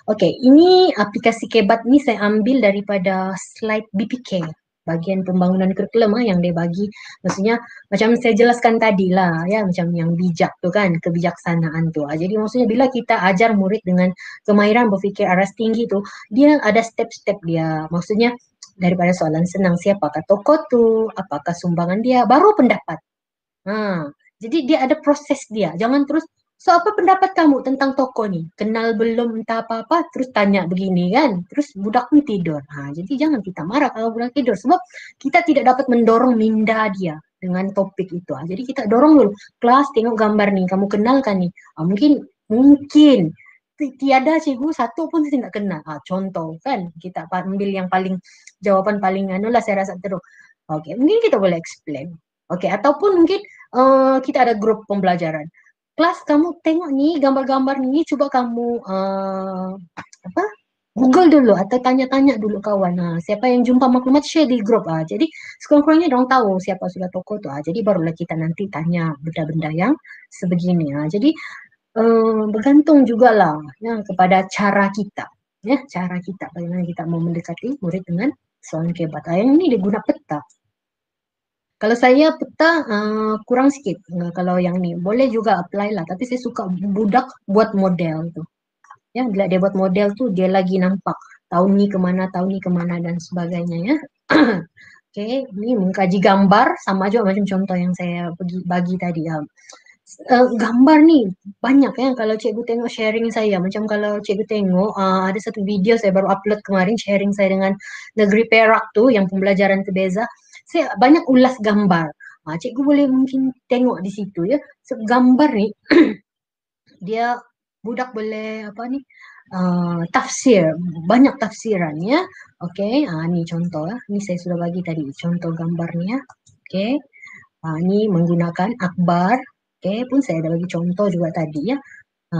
Okey, ini aplikasi kebat ni saya ambil daripada slide BPK. bagian pembangunan kurikulum yang dia bagi. Maksudnya macam saya jelaskan tadi lah ya, macam yang bijak tu kan, kebijaksanaan tu. Jadi maksudnya bila kita ajar murid dengan kemahiran berfikir aras tinggi tu, dia ada step-step dia. Maksudnya daripada soalan senang, siapakah tokoh tu, apakah sumbangan dia, baru pendapat. Jadi dia ada proses dia. Jangan terus, so apa pendapat kamu tentang tokoh ni? Kenal belum entah apa-apa, terus tanya begini kan. Terus budak pun tidur. Jadi jangan kita marah kalau budak tidur. Sebab kita tidak dapat mendorong minda dia dengan topik itu. Jadi kita dorong dulu. Kelas, tengok gambar nih. Kamu kenal kan nih? Mungkin. Tiada cikgu satu pun saya tidak kenal. Contoh kan. Kita ambil yang paling, jawaban paling anu lah saya rasa terus. Oke, mungkin kita boleh explain. Oke, ataupun mungkin kita ada grup pembelajaran. Kelas, kamu tengok nih gambar-gambar nih, coba kamu Google dulu atau tanya-tanya dulu kawan. Siapa yang jumpa maklumat share di grup. Jadi sekurang-kurangnya dong tahu siapa sudah tokoh tuh. Jadi barulah kita nanti tanya benda-benda yang sebegini. Jadi bergantung juga lah ya, kepada cara kita. Ya, cara kita bagaimana kita mau mendekati murid dengan soalan kebat. Yang ini dia guna peta. Kalau saya peta kurang sikit. Kalau yang ni boleh juga apply lah. Tapi saya suka budak buat model tu. Ya, bila dia buat model tu dia lagi nampak tahun ni kemana dan sebagainya ya. Okey, ni mengkaji gambar sama juga macam contoh yang saya bagi tadi. Gambar ni banyak ya kalau cikgu tengok sharing saya. Macam kalau cikgu tengok ada satu video saya baru upload kemarin sharing saya dengan Negeri Perak tu yang pembelajaran terbeza. Saya banyak ulas gambar. Cikgu boleh mungkin tengok di situ ya. So, gambar ni dia budak boleh tafsir, banyak tafsiran ya. Okey, ni contoh ya. Ni saya sudah bagi tadi contoh gambarnya. Okey. Ni menggunakan akbar. Okey, pun saya dah bagi contoh juga tadi ya.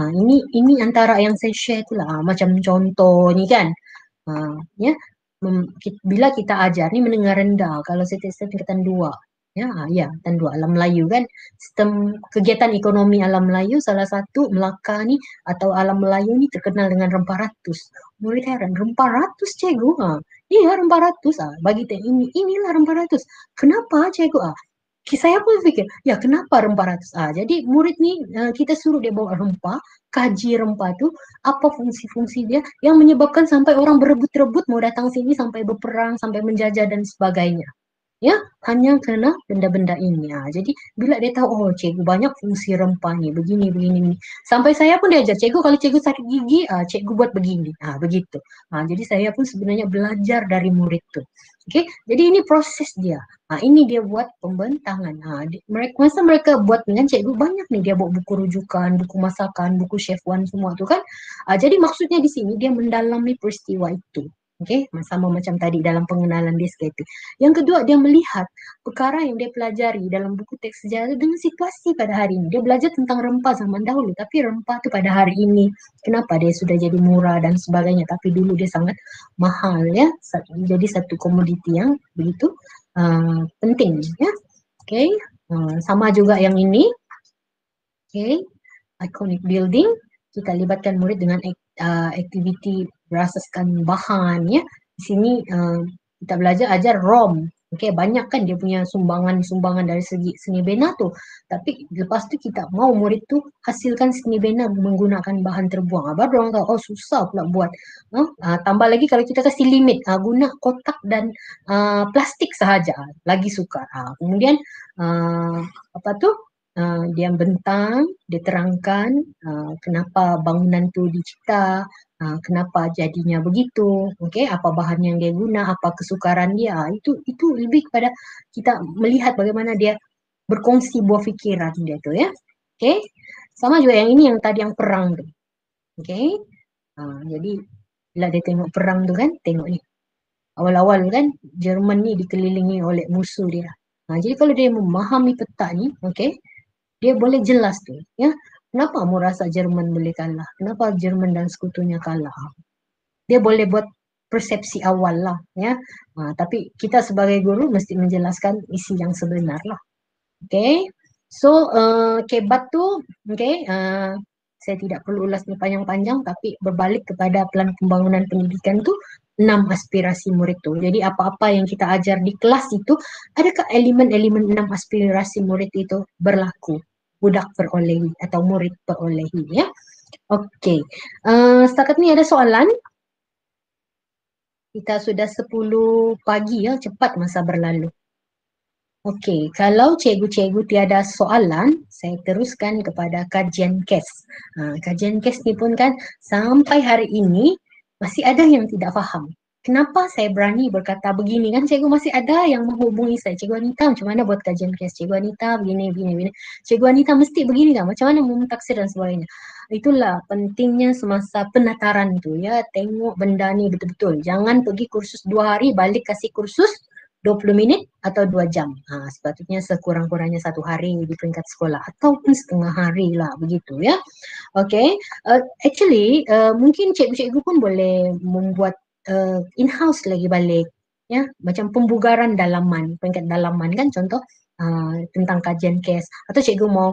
Ini antara yang saya share tu lah. Macam contoh ni kan. Ya. Bila kita ajar ni mendengar rendah kalau saya tingkatan 2 ya tingkatan 2 alam Melayu kan, sistem kegiatan ekonomi alam Melayu salah satu Melaka ni atau alam Melayu ni terkenal dengan rempah ratus. Murid heran, rempah ratus cikgu? Iya rempah ratus. Bagi inilah rempah ratus. Kenapa cikgu? Saya pun fikir, ya kenapa rempah ratus? Jadi murid ni kita suruh dia bawa rempah, kaji rempah tu, apa fungsi-fungsi dia yang menyebabkan sampai orang berebut-rebut mau datang sini sampai berperang, sampai menjajah dan sebagainya. Ya, hanya kerana benda-benda ini. Jadi bila dia tahu, cikgu banyak fungsi rempah ni, begini. Sampai saya pun diajar, cikgu kalau cikgu sakit gigi, cikgu buat begini. Begitu. Jadi saya pun sebenarnya belajar dari murid tu. Okey, jadi ini proses dia. Ini dia buat pembentangan. Masa mereka buat dengan cikgu banyak nih, dia buat buku rujukan, buku masakan, buku chef Wan semua tu kan. Jadi maksudnya di sini dia mendalami peristiwa itu. Okey, sama macam tadi dalam pengenalan dia sekali. Yang kedua, dia melihat perkara yang dia pelajari dalam buku teks sejarah dengan situasi pada hari ini. Dia belajar tentang rempah zaman dahulu, tapi rempah tu pada hari ini kenapa dia sudah jadi murah dan sebagainya, tapi dulu dia sangat mahal ya. Jadi satu komoditi yang begitu penting ya. Okey, sama juga yang ini. Okey, iconic building, kita libatkan murid dengan aktiviti berasaskan bahan ya. Di sini kita belajar ajar ROM. Okey, banyak kan dia punya sumbangan dari segi seni bina tu. Tapi lepas tu kita mau murid tu hasilkan seni bina menggunakan bahan terbuang. Baru orang tahu, susah pula buat. Tambah lagi kalau kita kasih limit, guna kotak dan plastik sahaja, lagi sukar. Kemudian dia bentang, dia terangkan kenapa bangunan tu dicipta, kenapa jadinya begitu, okey, apa bahan yang dia guna, apa kesukaran dia. Itu lebih kepada kita melihat bagaimana dia berkongsi buah fikiran dia tu ya. Okey. Sama juga yang ini yang tadi yang perang tu. Okey. Jadi bila dia tengok perang tu kan, tengok ni. Awal-awal kan Jerman ni dikelilingi oleh musuh dia. Jadi kalau dia memahami peta ni, okey, dia boleh jelas tu ya. Kenapa mu rasa Jerman boleh kalah? Kenapa Jerman dan sekutunya kalah? Dia boleh buat persepsi awal lah ya. Tapi kita sebagai guru mesti menjelaskan isi yang sebenar lah. Okay. So kebat tu saya tidak perlu ulas ni panjang-panjang, tapi berbalik kepada plan pembangunan pendidikan tu 6 aspirasi murid tu. Jadi apa-apa yang kita ajar di kelas itu, adakah elemen-elemen 6 aspirasi murid itu berlaku? Budak perolehi atau murid perolehi ya. Okey. Setakat ni ada soalan? Kita sudah 10 pagi ya, cepat masa berlalu. Okey, kalau cikgu-cikgu tiada soalan, saya teruskan kepada kajian kes. Kajian kes ni pun kan sampai hari ini masih ada yang tidak faham. Kenapa saya berani berkata begini kan? Cikgu masih ada yang menghubungi saya. Cikgu Anita macam mana buat kajian kes? Cikgu Anita begini, begini, begini. Cikgu Anita mesti begini kan? Macam mana mementaksir dan sebagainya. Itulah pentingnya semasa penataran tu ya. Tengok benda ni betul-betul. Jangan pergi kursus 2 hari, balik kasih kursus 20 minit atau 2 jam. Sepatutnya sekurang-kurangnya 1 hari di peringkat sekolah ataupun setengah hari lah begitu ya. Okay. Actually mungkin cikgu-cikgu pun boleh membuat in-house lagi balik ya. Macam pembugaran dalaman, peringkat dalaman kan contoh tentang kajian kes. Atau cikgu mau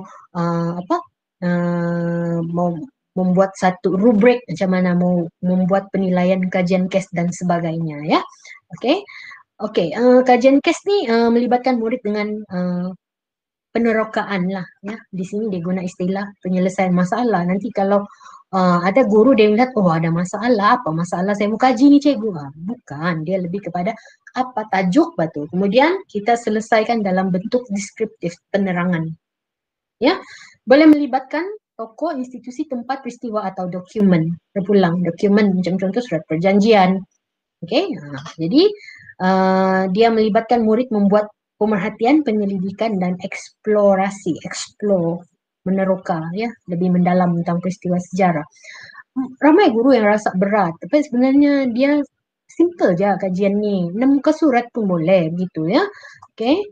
mau membuat satu rubrik macam mana mau membuat penilaian kajian kes dan sebagainya ya. Okay. Okey, kajian kes ni melibatkan murid dengan penerokaan lah ya. Di sini dia guna istilah penyelesaian masalah. Nanti kalau ada guru dia melihat, oh ada masalah, apa masalah saya mau kaji ni cikgu? Bukan, dia lebih kepada apa tajuk batu. Kemudian kita selesaikan dalam bentuk deskriptif penerangan. Ya, boleh melibatkan tokoh, institusi, tempat, peristiwa atau dokumen. Berulang, dokumen macam contoh surat perjanjian. Okey, jadi dia melibatkan murid membuat pemerhatian, penyelidikan dan eksplorasi, meneroka ya, lebih mendalam tentang peristiwa sejarah. Ramai guru yang rasa berat, tapi sebenarnya dia simple je kajian ni. 6 muka surat pun boleh begitu ya. Okey.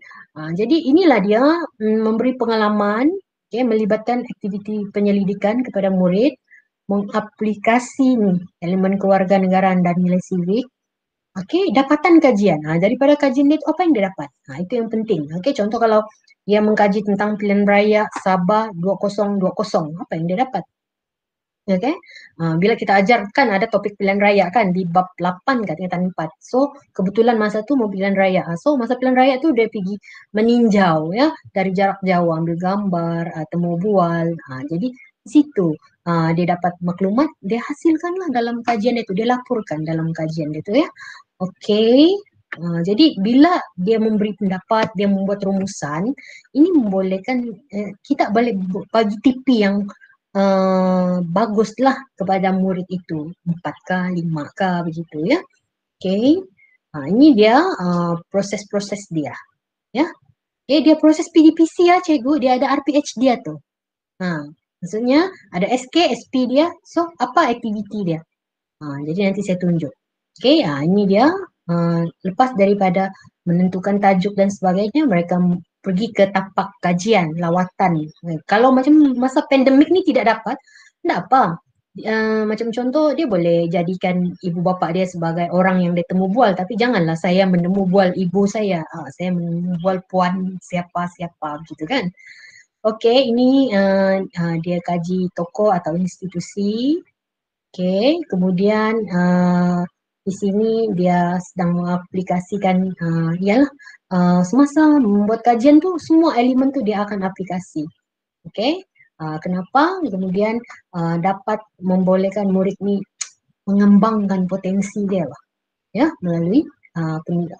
Jadi inilah dia memberi pengalaman, okay, melibatkan aktiviti penyelidikan kepada murid, mengaplikasi ni elemen kewarganegaraan dan nilai civic. Okey, dapatan kajian. Daripada kajian dia apa yang dia dapat? Itu yang penting. Okey, contoh kalau dia mengkaji tentang pilihan raya Sabah 2020, apa yang dia dapat? Okey. Bila kita ajarkan ada topik pilihan raya kan di bab 8 kan tingkatan 4. So, kebetulan masa tu mau pilihan raya. So, masa pilihan raya tu dia pergi meninjau ya dari jarak jauh, ambil gambar, temu bual. Jadi di situ dia dapat maklumat, dia hasilkanlah dalam kajian itu, dia laporkan dalam kajian itu ya. Okey, jadi bila dia memberi pendapat, dia membuat rumusan, ini membolehkan kita boleh bagi tipi yang baguslah kepada murid itu, 4K, 5K begitu ya. Okey, ini dia proses-proses dia ya. Dia proses PDPC ya cikgu, dia ada RPH dia tu. Maksudnya ada SK, SP dia, so apa aktiviti dia? Jadi nanti saya tunjuk. Okey, ini dia lepas daripada menentukan tajuk dan sebagainya, mereka pergi ke tapak kajian, lawatan. Kalau macam masa pandemik ni tidak dapat, tak apa. Macam contoh dia boleh jadikan ibu bapa dia sebagai orang yang dia temu bual, tapi janganlah saya menemu bual ibu saya. Saya menemu bual puan siapa-siapa gitu kan. Okey, ini dia kaji tokoh atau institusi. Okey, kemudian di sini dia sedang mengaplikasikan semasa membuat kajian tu semua elemen tu dia akan aplikasi. Okey. Kenapa? Kemudian dapat membolehkan murid ni mengembangkan potensi dia lah. Ya, melalui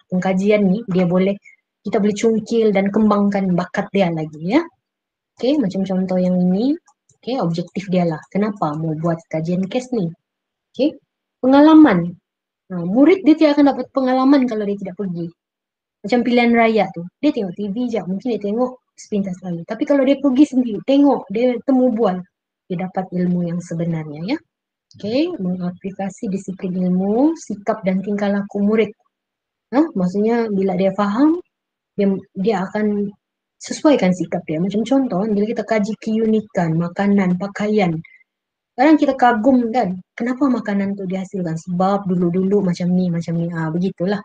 pengkajian ni kita boleh cungkil dan kembangkan bakat dia lagi ya. Okey, macam contoh yang ini. Okey, objektif dia lah. Kenapa mau buat kajian kes ni? Okey, pengalaman. Murid dia tidak akan dapat pengalaman kalau dia tidak pergi. Macam pilihan raya tu. Dia tengok TV je. Mungkin dia tengok sepintas lalu. Tapi kalau dia pergi sendiri, tengok, dia temu bual. Dia dapat ilmu yang sebenarnya ya. Okey, mengaplikasi disiplin ilmu, sikap dan tingkah laku murid. Maksudnya bila dia faham, dia akan sesuaikan sikap dia. Macam contoh, bila kita kaji keunikan, makanan, pakaian. Kadang kita kagum kan, kenapa makanan tu dihasilkan? Sebab dulu-dulu macam ni, begitulah.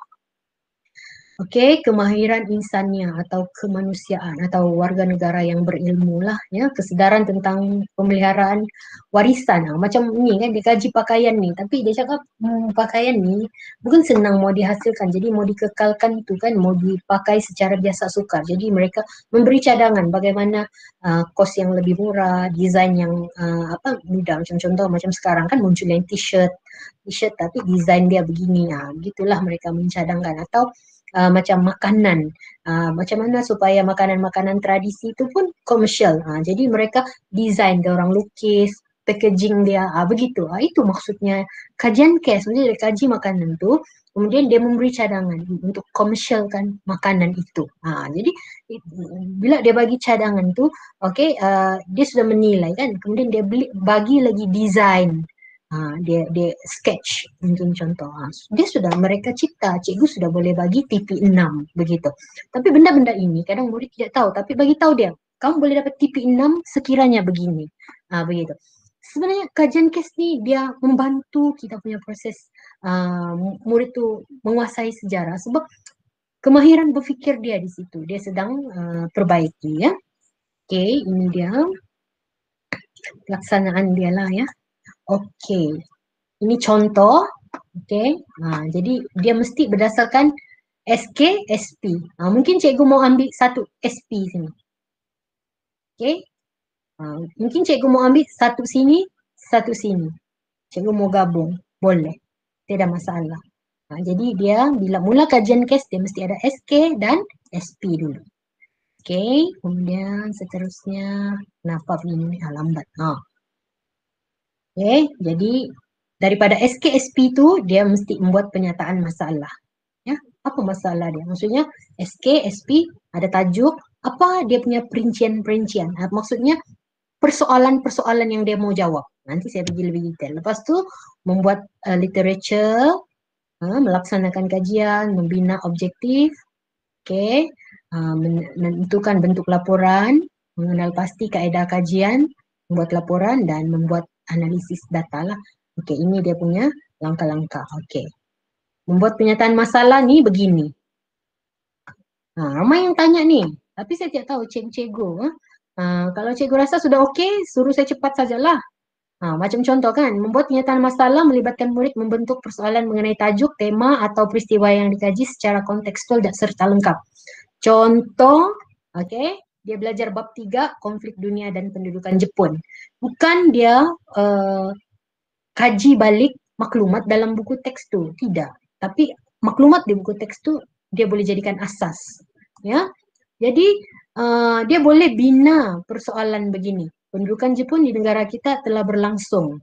Okey, kemahiran insannya atau kemanusiaan atau warga negara yang berilmu lah ya, kesedaran tentang pemeliharaan warisan. Macam ni kan dia kaji pakaian ni, tapi dia cakap pakaian ni bukan senang mau dihasilkan, jadi mau dikekalkan itu kan, mau dipakai secara biasa sukar. Jadi mereka memberi cadangan bagaimana kos yang lebih murah, desain yang mudah. Macam contoh macam sekarang kan muncul yang t-shirt tapi desain dia begini. Begitulah mereka mencadangkan. Atau macam makanan, macam mana supaya makanan-makanan tradisi itu pun komersial. Jadi mereka desain, dia orang lukis, packaging dia, begitu. Itu maksudnya kajian case, maksudnya dia kaji makanan tu, kemudian dia memberi cadangan untuk komersialkan makanan itu. Jadi bila dia bagi cadangan tu, okey, dia sudah menilai kan, kemudian dia bagi lagi desain. Dia sketch mungkin contoh. Dia sudah mereka cipta, cikgu sudah boleh bagi TP6 begitu. Tapi benda-benda ini kadang murid tidak tahu, tapi bagi tahu dia, kamu boleh dapat TP6 sekiranya begini. Begitu. Sebenarnya kajian case ni dia membantu kita punya proses murid tu menguasai sejarah sebab kemahiran berfikir dia di situ. Dia sedang perbaiki ya. Okey, ini dia pelaksanaan dia lah ya. Okey. Ini contoh, okey. Jadi dia mesti berdasarkan SK, SP. Mungkin cikgu mau ambil satu SP sini. Okey. Mungkin cikgu mau ambil satu sini, satu sini. Cikgu mau gabung, boleh. Tidak masalah. Jadi dia bila mula kajian case dia mesti ada SK dan SP dulu. Okey, kemudian seterusnya kenapa begini lambat? Okey, jadi daripada SK-SP tu dia mesti membuat pernyataan masalah. Ya, apa masalah dia? Maksudnya SK-SP ada tajuk, apa dia punya perincian-perincian. Maksudnya persoalan-persoalan yang dia mau jawab. Nanti saya pergi lebih detail. Lepas tu membuat literature, melaksanakan kajian, membina objektif, okey, menentukan bentuk laporan, mengenal pasti kaedah kajian, membuat laporan dan membuat analisis data lah. Okey, ini dia punya langkah-langkah. Okey. Membuat pernyataan masalah ni begini. Ramai yang tanya ni, tapi saya tidak tahu cikgu. Kalau cikgu rasa sudah okey, suruh saya cepat sajalah. Macam contoh kan, membuat pernyataan masalah melibatkan murid membentuk persoalan mengenai tajuk, tema atau peristiwa yang dikaji secara kontekstual dan serta lengkap. Contoh, okey, dia belajar bab 3 konflik dunia dan pendudukan Jepun. Bukan dia kaji balik maklumat dalam buku teks tu, tidak. Tapi maklumat di buku teks tu dia boleh jadikan asas, ya. Jadi dia boleh bina persoalan begini. Pendudukan Jepun di negara kita telah berlangsung.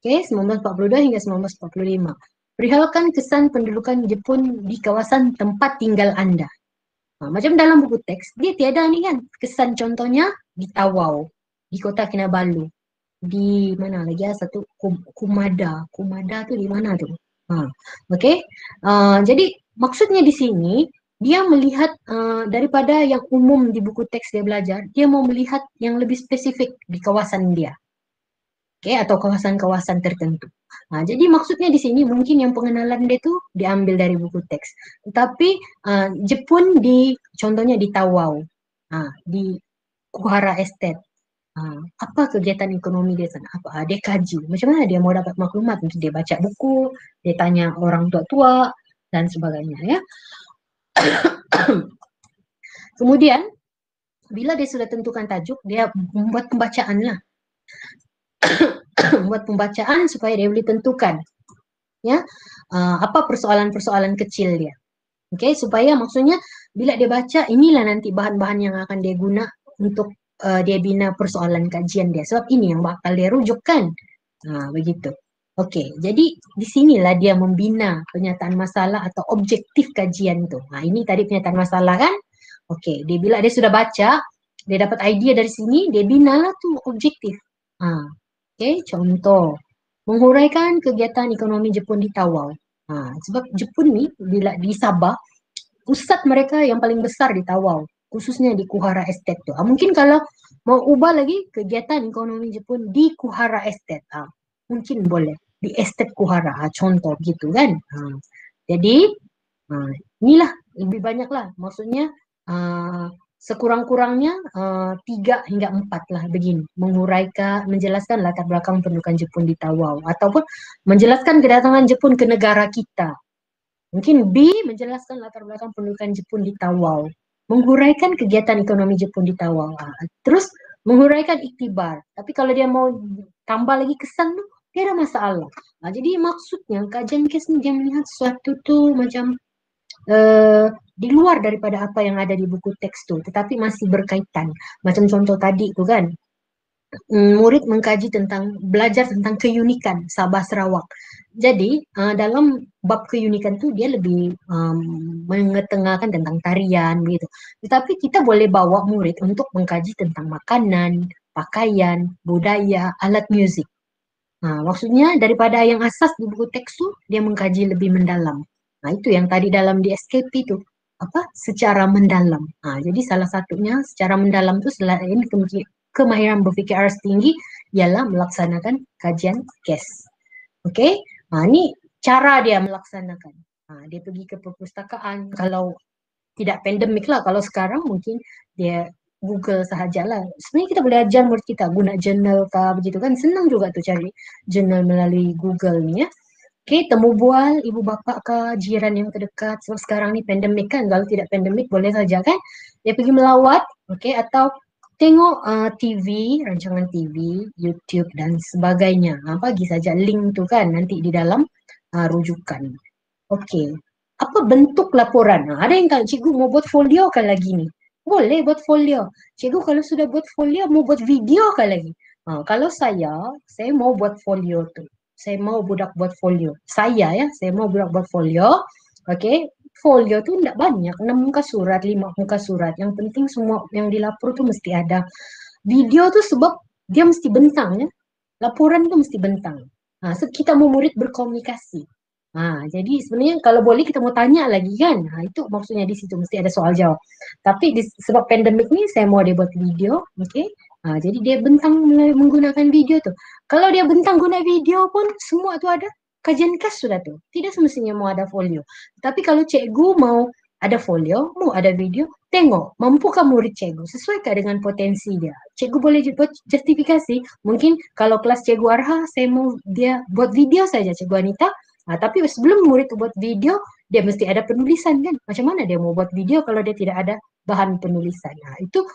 Okey, 1942 hingga 1945. Perihalkan kesan pendudukan Jepun di kawasan tempat tinggal anda. Macam dalam buku teks, dia tiada ni kan. Kesan contohnya di Tawau, di kota Kinabalu. Di mana lagi satu Kumada. Kumada tu di mana tu? Okey. Jadi maksudnya di sini dia melihat daripada yang umum di buku teks dia belajar, dia mau melihat yang lebih spesifik di kawasan dia. Okey, atau kawasan-kawasan tertentu. Jadi maksudnya di sini mungkin yang pengenalan dia tu diambil dari buku teks. Tetapi Jepun contohnya di Tawau, di Kuhara Estate. Apa kegiatan ekonomi dia sana? Dia kaji. Macam mana dia mau dapat maklumat? Mungkin dia baca buku, dia tanya orang tua-tua dan sebagainya ya. Kemudian bila dia sudah tentukan tajuk, dia membuat pembacaan lah. Buat pembacaan supaya dia boleh tentukan ya apa persoalan-persoalan kecil dia. Okey, supaya maksudnya bila dia baca inilah nanti bahan-bahan yang akan dia guna untuk dia bina persoalan kajian dia. Sebab ini yang bakal dia rujuk kan. Begitu. Okey, jadi di sinilah dia membina pernyataan masalah atau objektif kajian tu. Ini tadi pernyataan masalah kan. Okey, bila dia sudah baca, dia dapat idea dari sini, dia binalah tu objektif. Okey, contoh menghuraikan kegiatan ekonomi Jepun di Tawau. Sebab Jepun ni bila di Sabah, pusat mereka yang paling besar di Tawau, khususnya di Kuhara Estate tu. Mungkin kalau mau ubah lagi kegiatan ekonomi Jepun di Kuhara Estate, mungkin boleh di Estate Kuhara, contoh gitu kan. Jadi inilah lebih banyak lah. Maksudnya sekurang-kurangnya 3 hingga 4 lah begini. Menguraikan, menjelaskan latar belakang pendudukan Jepun di Tawau. Ataupun menjelaskan kedatangan Jepun ke negara kita. Mungkin B, menjelaskan latar belakang pendudukan Jepun di Tawau. Menghuraikan kegiatan ekonomi Jepun di Tawau. Terus menghuraikan iktibar. Tapi kalau dia mau tambah lagi kesan tuh, dia ada masalah. Jadi maksudnya kajian kes ini dia melihat sesuatu tuh macam di luar daripada apa yang ada di buku teks tuh, tetapi masih berkaitan. Macam contoh tadi tuh kan, murid mengkaji tentang, belajar tentang keunikan Sabah Sarawak. Jadi dalam bab keunikan tuh dia lebih mengetengahkan tentang tarian begitu. Tetapi kita boleh bawa murid untuk mengkaji tentang makanan, pakaian, budaya, alat musik. Maksudnya daripada yang asas di buku teks tuh dia mengkaji lebih mendalam. Itu yang tadi dalam di SKP itu apa? Secara mendalam. Jadi salah satunya secara mendalam tuh selain kemahiran berfikir arus tinggi ialah melaksanakan kajian case. Oke? Ini cara dia melaksanakan. Dia pergi ke perpustakaan. Kalau tidak pandemik lah, kalau sekarang mungkin dia Google sahajalah. Sebenarnya kita boleh ajar murid kita guna jurnal kah begitu kan, senang juga tuh cari jurnal melalui Google ni ya. Oke, temu bual ibu bapak ke jiran yang terdekat. So, sekarang ni pandemik kan, kalau tidak pandemik boleh saja kan. Dia pergi melawat, oke, atau tengok TV, rancangan TV, YouTube dan sebagainya. Bagi saja link tu kan nanti di dalam rujukan. Oke, apa bentuk laporan? Ada yang tanya, cikgu mau buat folio kan lagi ni? Boleh buat folio. Cikgu kalau sudah buat folio, mau buat video kan lagi? Kalau saya mau buat folio tu. Saya mau budak buat folio. Saya mau budak buat folio. Okey, folio tu tidak banyak. 6 muka surat, 5 muka surat. Yang penting semua yang dilapor tu mesti ada. Video tu sebab dia mesti bentang ya. Laporan tu mesti bentang. So kita mau murid berkomunikasi. Jadi sebenarnya kalau boleh kita mau tanya lagi kan. Itu maksudnya di situ mesti ada soal jawab. Tapi sebab pandemik ni saya mau dia buat video, okey. Jadi dia bentang menggunakan video tu. Kalau dia bentang guna video pun semua tu ada kajian kas sudah tu. Tidak semestinya mau ada folio. Tapi kalau cikgu mau ada folio, mau ada video, tengok mampukah murid cikgu sesuaikan dengan potensi dia. Cikgu boleh buat justifikasi. Mungkin kalau kelas cikgu Arha, saya mau dia buat video saja cikgu Anita. Tapi sebelum murid tu buat video, dia mesti ada penulisan kan. Macam mana dia mau buat video kalau dia tidak ada bahan penulisan. Itu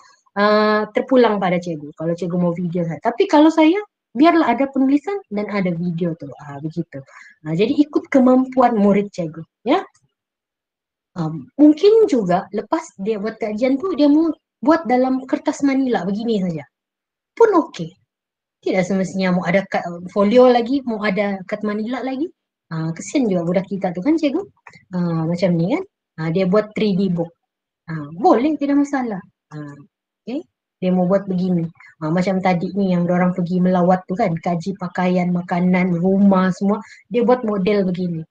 terpulang pada cikgu. Kalau cikgu mau video. Tapi kalau saya, biarlah ada penulisan dan ada video tu. Begitu. Jadi ikut kemampuan murid cikgu. Ya. Mungkin juga lepas dia buat kajian tu, dia mau buat dalam kertas manila begini saja. Pun okey. Tidak semestinya mau ada folio lagi, mau ada kad manila lagi. Kesian juga budak kita tu kan cikgu. Macam ni kan. Dia buat 3D book. Boleh, tidak masalah. Okay. Dia mau buat begini. Macam tadi ni yang orang pergi melawat tu kan. Kaji pakaian, makanan, rumah semua. Dia buat model begini.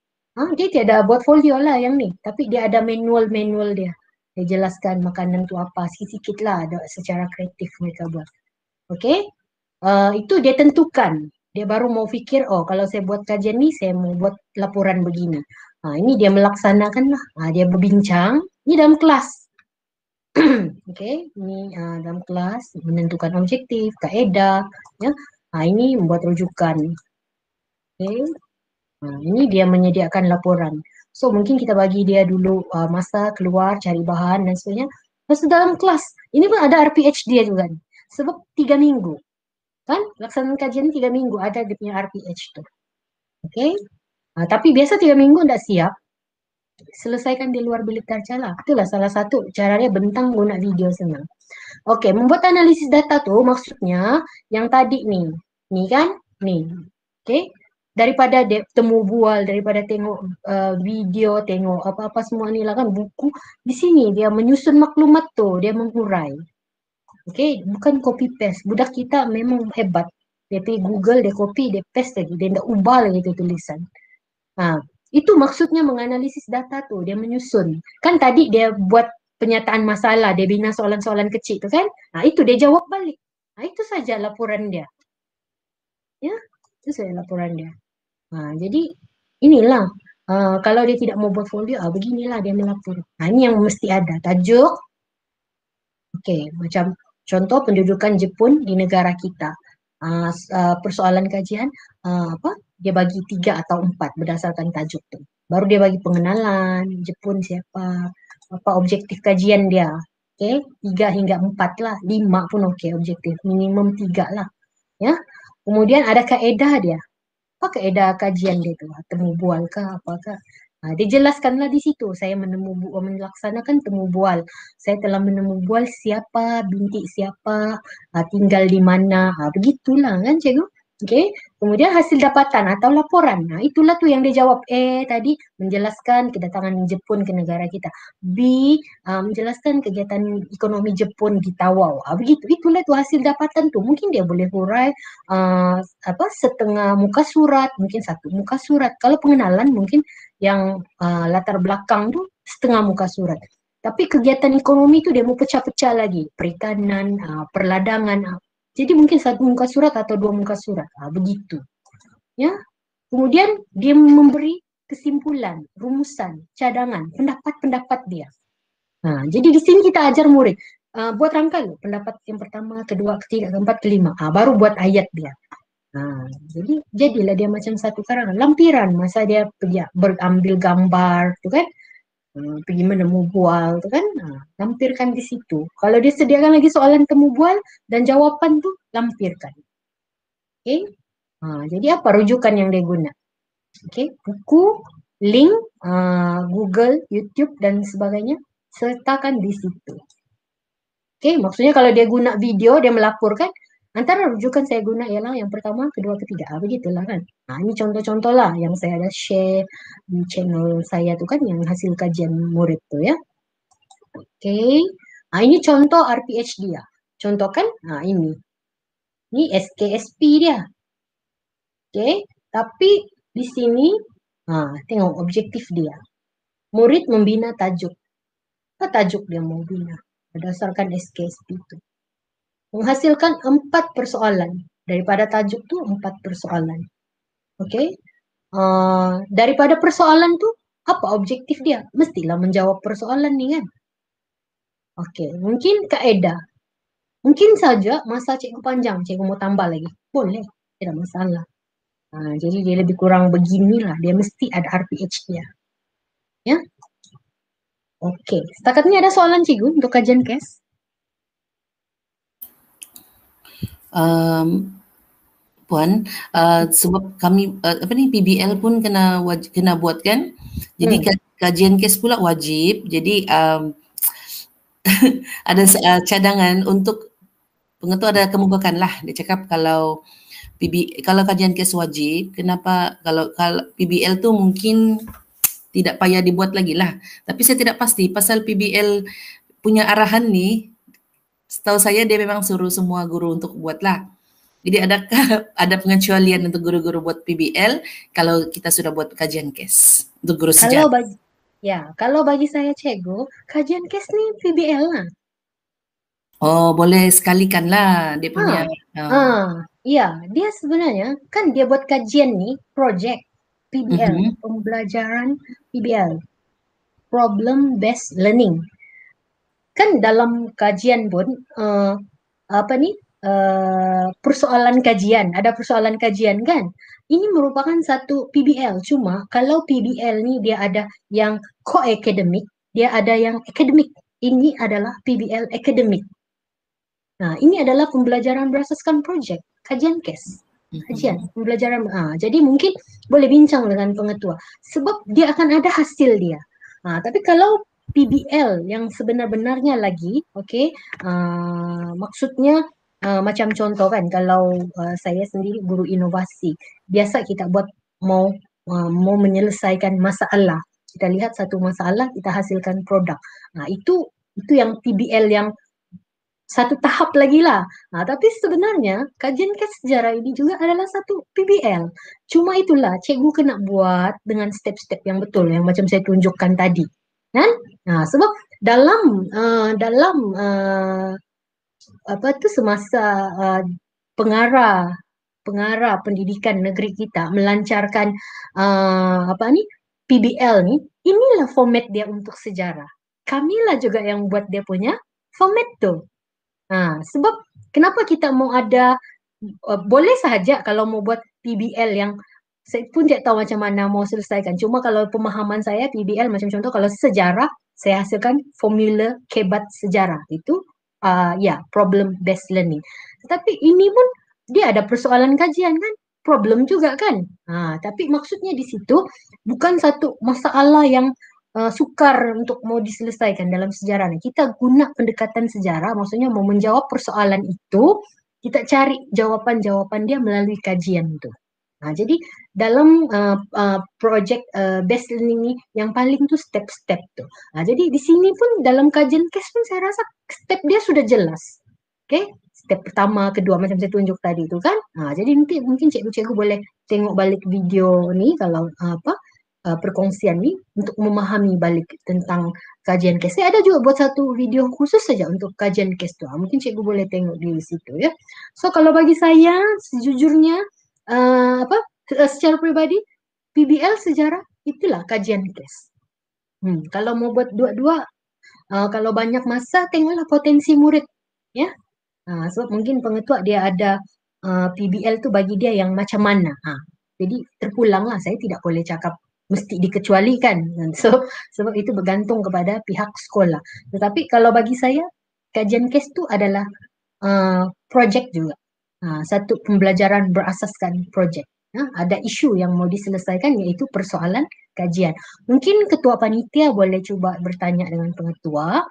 Dia tiada buat folio lah yang ni. Tapi dia ada manual dia. Dia jelaskan makanan tu apa. Sikit-sikit lah secara kreatif mereka buat. Okay. Itu dia tentukan. Dia baru mau fikir, kalau saya buat kajian ni, saya mau buat laporan begini. Ini dia melaksanakan lah. Dia berbincang. Ini dalam kelas. Okay, ini dalam kelas menentukan objektif, kaedah. Ya. Ini membuat rujukan. Okay. Ini dia menyediakan laporan. So mungkin kita bagi dia dulu masa keluar, cari bahan dan sebagainya. Lepas dalam kelas, ini pun ada RPH dia juga. Sebab 3 minggu. Kan laksanaan kajian 3 minggu ada dia punya RPH tu. Okay. Tapi biasa 3 minggu tidak siap, selesaikan di luar bilik darjah lah. Itulah salah satu caranya bentang guna video senang. Okay, membuat analisis data tu maksudnya yang tadi ni kan, ni. Okay, daripada temu bual, daripada tengok video, tengok apa-apa semua ni lah kan, buku. Di sini dia menyusun maklumat tu, dia mengurai. Okay, bukan copy paste. Budak kita memang hebat. Dia pergi Google, dia copy, dia paste lagi. Dia tidak ubah lagi tu tulisan. Itu maksudnya menganalisis data tu. Dia menyusun. Kan tadi dia buat penyataan masalah. Dia bina soalan-soalan kecil tu kan. Itu dia jawab balik. Itu saja laporan dia. Ya, itu saja laporan dia. Jadi inilah Kalau dia tidak mau buat folio, beginilah dia melapor. Nah, ini yang mesti ada. Tajuk, oke, macam contoh pendudukan Jepun di negara kita. Persoalan kajian, apa? Dia bagi 3 atau 4 berdasarkan tajuk tu. Baru dia bagi pengenalan Jepun siapa, apa objektif kajian dia. Oke, 3 hingga 4 lah, 5 pun oke objektif, minimum 3 lah. Ya, kemudian ada kaedah dia. Apa kaedah kajian dia tu? Temu bual kah, apakah? Dia jelaskanlah di situ. Saya melaksanakan temu bual. Saya telah menemu bual siapa, bintik siapa, tinggal di mana. Begitulah kan cikgu. Okey. Kemudian hasil dapatan atau laporan. Itulah tu yang dia jawab. Tadi menjelaskan kedatangan Jepun ke negara kita. B, menjelaskan kegiatan ekonomi Jepun di Tawau. Begitu. Itulah tu hasil dapatan tu. Mungkin dia boleh hurai setengah muka surat, mungkin 1 muka surat. Kalau pengenalan mungkin yang latar belakang tu setengah muka surat. Tapi kegiatan ekonomi tu dia mau pecah-pecah lagi, perikanan, perladangan. Jadi mungkin 1 muka surat atau 2 muka surat, begitu. Ya, kemudian dia memberi kesimpulan, rumusan, cadangan, pendapat-pendapat dia. Jadi di sini kita ajar murid buat rangkaian pendapat yang pertama, kedua, ketiga, keempat, kelima. Baru buat ayat dia. Jadi jadilah dia macam satu karangan lampiran masa dia pergi berambil gambar tu kan, pergi menemu bual tu kan, lampirkan di situ. Kalau dia sediakan lagi soalan temu bual dan jawapan tu lampirkan. Okey, jadi apa rujukan yang dia guna? Okey, buku, link, Google, YouTube dan sebagainya sertakan di situ. Okey, maksudnya kalau dia guna video, dia melaporkan, antara rujukan saya guna ialah yang pertama, kedua, ketiga. Begitulah kan. Ini contoh-contoh lah yang saya ada share di channel saya tu kan, yang hasil kajian murid tu ya. Okey, ini contoh RPH dia. Contoh kan, ini. Ini SKSP dia. Okey, tapi di sini, tengok objektif dia. Murid membina tajuk. Apa tajuk dia mau bina? Berdasarkan SKSP itu. Menghasilkan 4 persoalan. Daripada tajuk tu 4 persoalan. Okey. Daripada persoalan tu, apa objektif dia? Mestilah menjawab persoalan ni kan. Okey, mungkin kaedah. Mungkin saja masa cikgu panjang, cikgu mau tambah lagi. Boleh, tidak masalah. Jadi dia lebih kurang beginilah. Dia mesti ada RPH dia. Ya. Okey, setakat ni ada soalan cikgu untuk kajian kes? Puan, sebab kami PBL pun kena buat kan. Jadi kajian kes pula wajib. Jadi ada cadangan untuk pengetua ada kemukakan lah. Dia cakap kalau kajian kes wajib, kenapa kalau PBL tu mungkin tidak payah dibuat lagi lah. Tapi saya tidak pasti pasal PBL punya arahan ni, setahu saya dia memang suruh semua guru untuk buat lah. Jadi adakah ada pengecualian untuk guru-guru buat PBL kalau kita sudah buat kajian kes untuk guru sejarah? Kalau bagi saya cikgu, kajian kes ni PBL lah. Oh, boleh sekalikan lah dia punya. Dia sebenarnya kan dia buat kajian ni project PBL, pembelajaran PBL, problem based learning. Kan dalam kajian pun persoalan kajian, ada persoalan kajian kan. Ini merupakan satu PBL, cuma kalau PBL ni dia ada yang co-academic, dia ada yang akademik. Ini adalah PBL akademik. Ini adalah pembelajaran berasaskan projek, kajian kes. Kajian, pembelajaran. Jadi mungkin boleh bincang dengan pengetua sebab dia akan ada hasil dia. Tapi kalau PBL yang sebenar-benarnya lagi, maksudnya macam contoh kan, kalau saya sendiri guru inovasi, biasa kita buat mau menyelesaikan masalah. Kita lihat satu masalah, kita hasilkan produk. Itu yang PBL yang satu tahap lagi lah. Tapi sebenarnya kajian kes sejarah ini juga adalah satu PBL. Cuma itulah cikgu kena buat dengan step-step yang betul, yang macam saya tunjukkan tadi. Kan? Sebab dalam semasa pengarah pendidikan negeri kita melancarkan PBL nih, inilah format dia untuk sejarah. Kamilah juga yang buat dia punya format tuh. Nah, sebab kenapa kita mau ada, boleh saja kalau mau buat PBL yang saya pun tidak tahu macam mana mau selesaikan. Cuma kalau pemahaman saya PBL macam contoh kalau sejarah, saya hasilkan formula kebat sejarah. Itu ya problem based learning. Tetapi ini pun dia ada persoalan kajian kan, problem juga kan. Tapi maksudnya di situ bukan satu masalah yang sukar untuk mau diselesaikan dalam sejarah. Kita guna pendekatan sejarah, maksudnya mau menjawab persoalan itu, kita cari jawaban-jawaban dia melalui kajian itu. Jadi dalam project based learning ini yang paling tuh step-step tuh. Jadi di sini pun dalam kajian case pun saya rasa step dia sudah jelas. Oke, step pertama, kedua macam saya tunjuk tadi itu kan. Jadi nanti mungkin cikgu-cikgu boleh tengok balik video ni kalau perkongsian ni untuk memahami balik tentang kajian case. Saya ada juga buat satu video khusus saja untuk kajian case tu. Mungkin cikgu boleh tengok di situ ya. So kalau bagi saya sejujurnya secara pribadi PBL sejarah itulah kajian case. Kalau mau buat dua-dua, kalau banyak masa tengoklah potensi murid ya. Sebab mungkin pengetua dia ada PBL tu bagi dia yang macam mana. Jadi terpulanglah, saya tidak boleh cakap mesti dikecualikan. So sebab itu bergantung kepada pihak sekolah. Tetapi kalau bagi saya kajian case tu adalah projek juga. Satu pembelajaran berasaskan projek. Ada isu yang mau diselesaikan iaitu persoalan kajian. Mungkin ketua panitia boleh cuba bertanya dengan pengetua,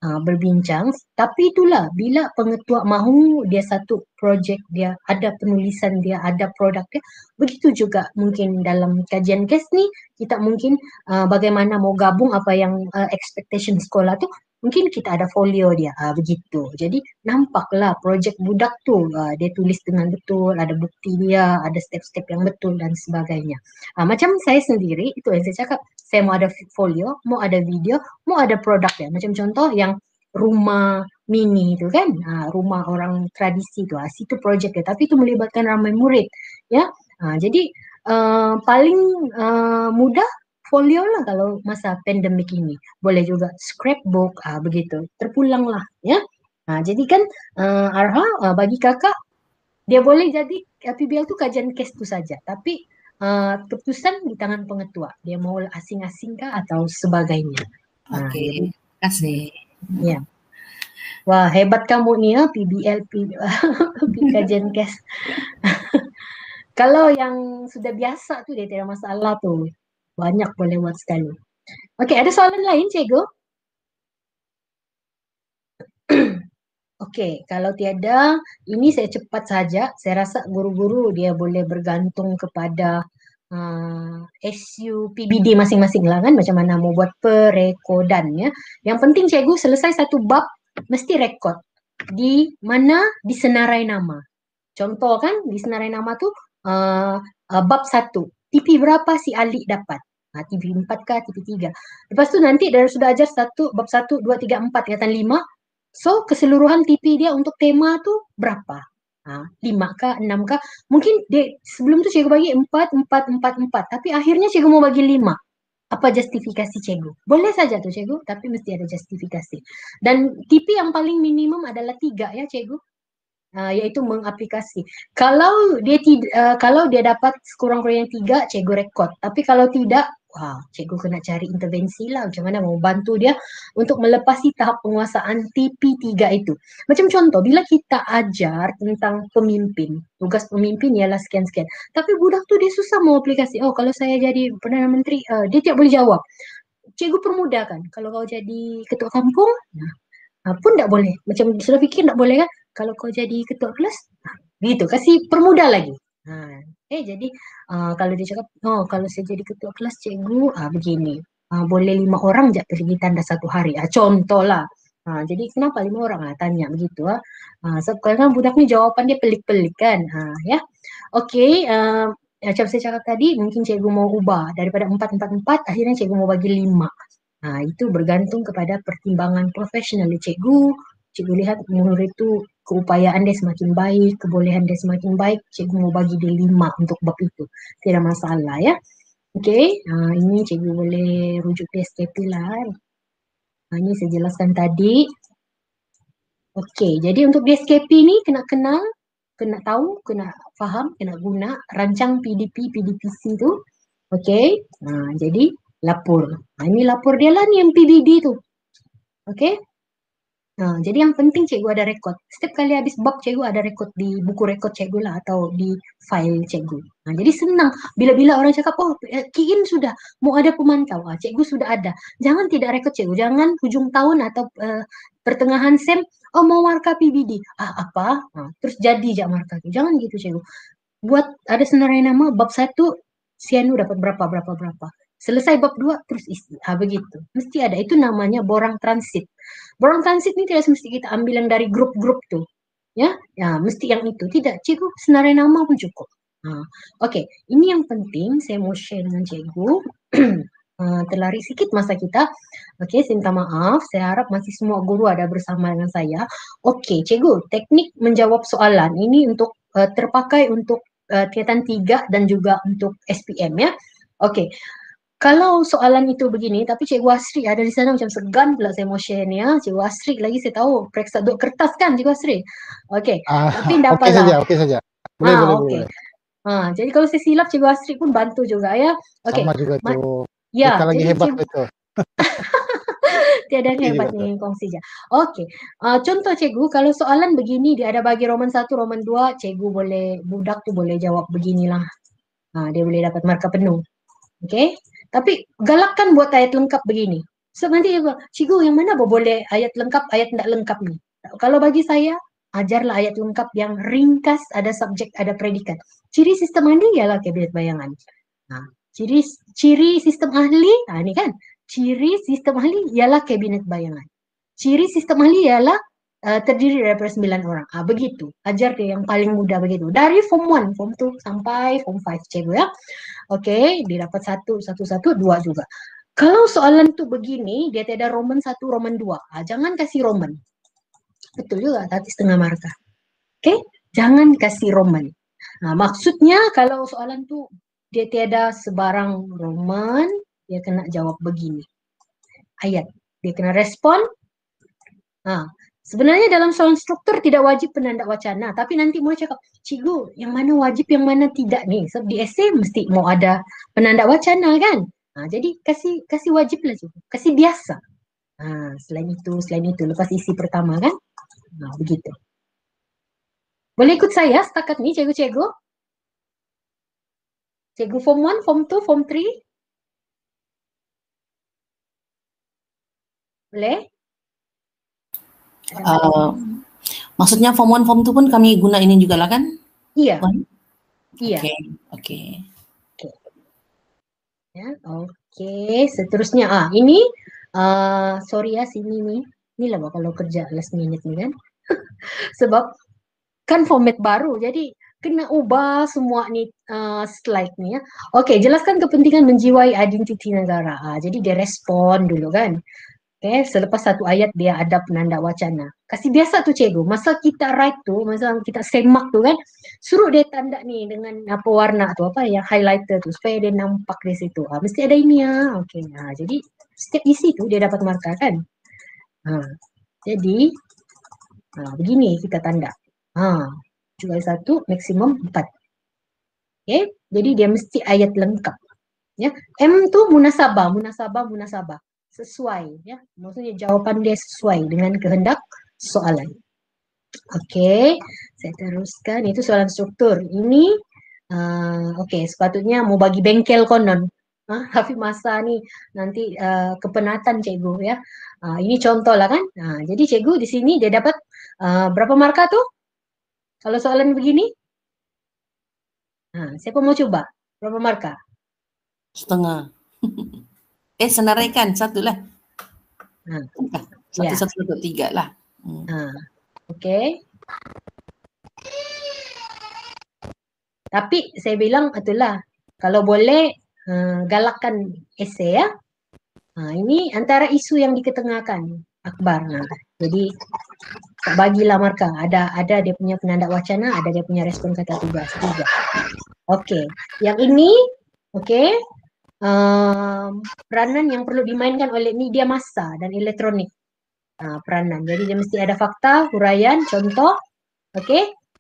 berbincang. Tapi itulah, bila pengetua mahu dia satu projek dia, ada penulisan dia, ada produk dia, begitu juga mungkin dalam kajian case ni, kita mungkin bagaimana mau gabung apa yang expectation sekolah tu, mungkin kita ada folio dia, begitu. Jadi nampaklah projek budak tu, dia tulis dengan betul, ada bukti dia, ada step-step yang betul dan sebagainya. Macam saya sendiri, itu yang saya cakap, saya mau ada folio, mau ada video, mau ada produk dia. Macam contoh yang rumah mini itu kan, rumah orang tradisi tu, situ projek dia. Tapi itu melibatkan ramai murid, ya. Jadi paling mudah folio lah kalau masa pandemik ini. Boleh juga scrapbook, begitu. Terpulang lah, ya. Jadi kan Arha, bagi kakak, dia boleh jadi PBL tu kajian case tu saja. Tapi keputusan di tangan pengetua. Dia mau asing-asing kah atau sebagainya. Okey, terima kasih. Ya. Wah, hebat kamu nih ya, PBL, kajian case. Kalau yang sudah biasa tuh dia tidak masalah tuh. Banyak boleh buat sekali. Okey, ada soalan lain, cikgu? Okey, kalau tiada, ini saya cepat saja. Saya rasa guru-guru dia boleh bergantung kepada SU PBD masing-masing lah kan, macam mana mau buat perekodan ya. Yang penting cikgu selesai satu bab, mesti rekod. Di mana disenarai nama. Contoh kan, disenarai nama tu bab 1. TP berapa si Ali dapat? TP 4 kah, TP 3. Lepas tu nanti dah sudah ajar bab 1, 2, 3, 4, kelihatan 5. So keseluruhan TP dia untuk tema tu berapa? 5 kah, 6 kah? Mungkin sebelum tu cikgu bagi 4, 4, 4, 4. Tapi akhirnya cikgu mau bagi 5. Apa justifikasi cikgu? Boleh saja tu cikgu, tapi mesti ada justifikasi. Dan TP yang paling minimum adalah 3 ya cikgu. Iaitu mengaplikasi. Kalau dia dapat kurang-kurangnya 3, cikgu rekod. Tapi kalau tidak, cikgu kena cari intervensi lah. Macam mana mau bantu dia untuk melepasi tahap penguasaan TP3 itu. Macam contoh, bila kita ajar tentang pemimpin, tugas pemimpin ialah sekian-sekian. Tapi budak tu dia susah mau aplikasi. Kalau saya jadi Perdana Menteri, dia tidak boleh jawab. Cikgu permudahkan. Kalau kau jadi ketua kampung, pun tak boleh. Macam sudah fikir tak boleh kan? Kalau kau jadi ketua kelas, gitu. Kasih permudah lagi. Jadi kalau dia cakap, kalau saya jadi ketua kelas cikgu, begini. Boleh 5 orang je pergi tanda satu hari. Contoh lah. Jadi kenapa 5 orang? Tanya begitu. Sebab kadang budak ni jawapan dia pelik-pelik kan. Ya. Okey. Macam saya cakap tadi, mungkin cikgu mau ubah. Daripada 4, 4, 4, akhirnya cikgu mau bagi 5. Itu bergantung kepada pertimbangan profesional cikgu. Cikgu lihat murid itu keupayaan dia semakin baik, kebolehan dia semakin baik, cikgu mau bagi dia 5 untuk bab itu. Tidak masalah ya. Okey, ini cikgu boleh rujuk PSKP lah. Ini saya jelaskan tadi. Okey, jadi untuk DSKP ni kena kenal, kena tahu, kena faham, kena guna, rancang PDP, PDPC tu. Okey, jadi lapor. Ini lapor dia lah ni yang PBD tu. Okey. Jadi yang penting cikgu ada rekod. Setiap kali habis bab cikgu ada rekod di buku rekod cikgu lah atau di file cikgu. Jadi senang. Bila-bila orang cakap, oh key in sudah, mau ada pemantau. Cikgu sudah ada. Jangan tidak rekod cikgu. Jangan hujung tahun atau pertengahan SEM, oh mau markah PBD. Apa? Terus jadi je markah tu. Jangan gitu cikgu. Buat ada senarai nama bab 1 Sianu dapat berapa. Selesai bab 2 terus isi. Begitu. Mesti ada. Itu namanya borang transit. Borang transit ni tidak mesti kita ambil yang dari grup-grup tu. Ya, mesti yang itu. Tidak, cikgu senarai nama pun cukup. Okey, ini yang penting saya mau share dengan cikgu. Terlari sikit masa kita. Okey, saya minta maaf. Saya harap masih semua guru ada bersama dengan saya. Okey, cikgu, teknik menjawab soalan ini untuk terpakai untuk tingkatan 3 dan juga untuk SPM ya. Okey. Kalau soalan itu begini, tapi Cikgu Asri ada di sana macam segan pula saya mau share ni ya. Cikgu Asri lagi saya tahu periksa duk kertas kan Cikgu Asri. Okey, tapi tak Okey apalah. saja. Boleh. Jadi kalau saya silap Cikgu Asri pun bantu juga ya. Okey. Sama juga tu. Ya, Kita lagi jadi hebat betul. tiada yang hebat ni kongsi je. Okey. Contoh cikgu, kalau soalan begini dia ada bagi Roman 1, Roman 2, cikgu boleh, budak tu boleh jawab beginilah. Dia boleh dapat markah penuh. Okey. Tapi galakkan buat ayat lengkap begini. So nanti cikgu yang mana boleh ayat lengkap, ayat tidak lengkap ni. Kalau bagi saya, ajarlah ayat lengkap yang ringkas, ada subjek, ada predikat. Ciri sistem ahli ialah kabinet bayangan. Ciri sistem ahli, ni kan. Ciri sistem ahli ialah kabinet bayangan. Ciri sistem ahli ialah terdiri daripada 9 orang. Begitu. Ajar dia yang paling mudah begitu. Dari form 1, form 2 sampai form 5 cikgu ya. Okey, dia dapat 1, 2 juga. Kalau soalan tu begini, dia tiada Roman 1, Roman 2. Jangan kasih Roman. Betul juga, tapi setengah markah. Okey, jangan kasih Roman. Maksudnya kalau soalan tu dia tiada sebarang Roman, dia kena jawab begini. Ayat. Dia kena respon. Sebenarnya dalam soalan struktur tidak wajib penanda wacana, tapi nanti mau cakap, cikgu, yang mana wajib, yang mana tidak nih. Sebab di esei mesti mau ada penanda wacana kan. Jadi kasih wajib lah cikgu, kasih biasa. Selain itu, lepas isi pertama kan. Begitu. Boleh ikut saya setakat ni cikgu-cikgu? Cikgu form 1, form 2, form 3? Boleh? Maksudnya form 1, form 2 pun kami guna ini juga lah kan? Iya. Iya. Okey. Ya, okey. Seterusnya, ini sorry ya sini nih. Inilah kalau kerja last minute nih kan. Sebab kan format baru, jadi kena ubah semua nih slide nih ya. Okey, jelaskan kepentingan menjiwai identiti negara. Jadi dia respon dulu kan. Okey, selepas satu ayat dia ada penanda wacana. Kasih biasa tu cikgu, masa kita write tu, masa kita semak tu kan, suruh dia tanda nih dengan apa warna tu, apa yang highlighter tu, supaya dia nampak di situ. Mesti ada ini ya. Okey, jadi setiap isi tu dia dapat markah kan. Jadi begini kita tanda. 7 kali 1 maksimum 4. Okey, jadi dia mesti ayat lengkap. Ya, M tu munasabah. Sesuai ya. Maksudnya jawapan dia sesuai dengan kehendak soalan. Okey, saya teruskan. Itu soalan struktur. Ini okey, sepatutnya mau bagi bengkel konon. Tapi masa ni nanti kepenatan cikgu ya. Ini contoh lah kan. Jadi cikgu di sini dia dapat berapa markah tu? Kalau soalan begini? Siapa mau coba? Berapa markah? Setengah. Senaraikan satu lah. Satu, 3 lah. Okey. Tapi saya bilang itulah, kalau boleh galakkan esei ya. Ini antara isu yang diketengahkan Akbar. Jadi bagilah markah. Ada dia punya penanda wacana, ada dia punya respon kata tugas. 3. Okey. Yang ini okey. peranan yang perlu dimainkan oleh media massa dan elektronik. Peranan. Jadi dia mesti ada fakta, huraian, contoh,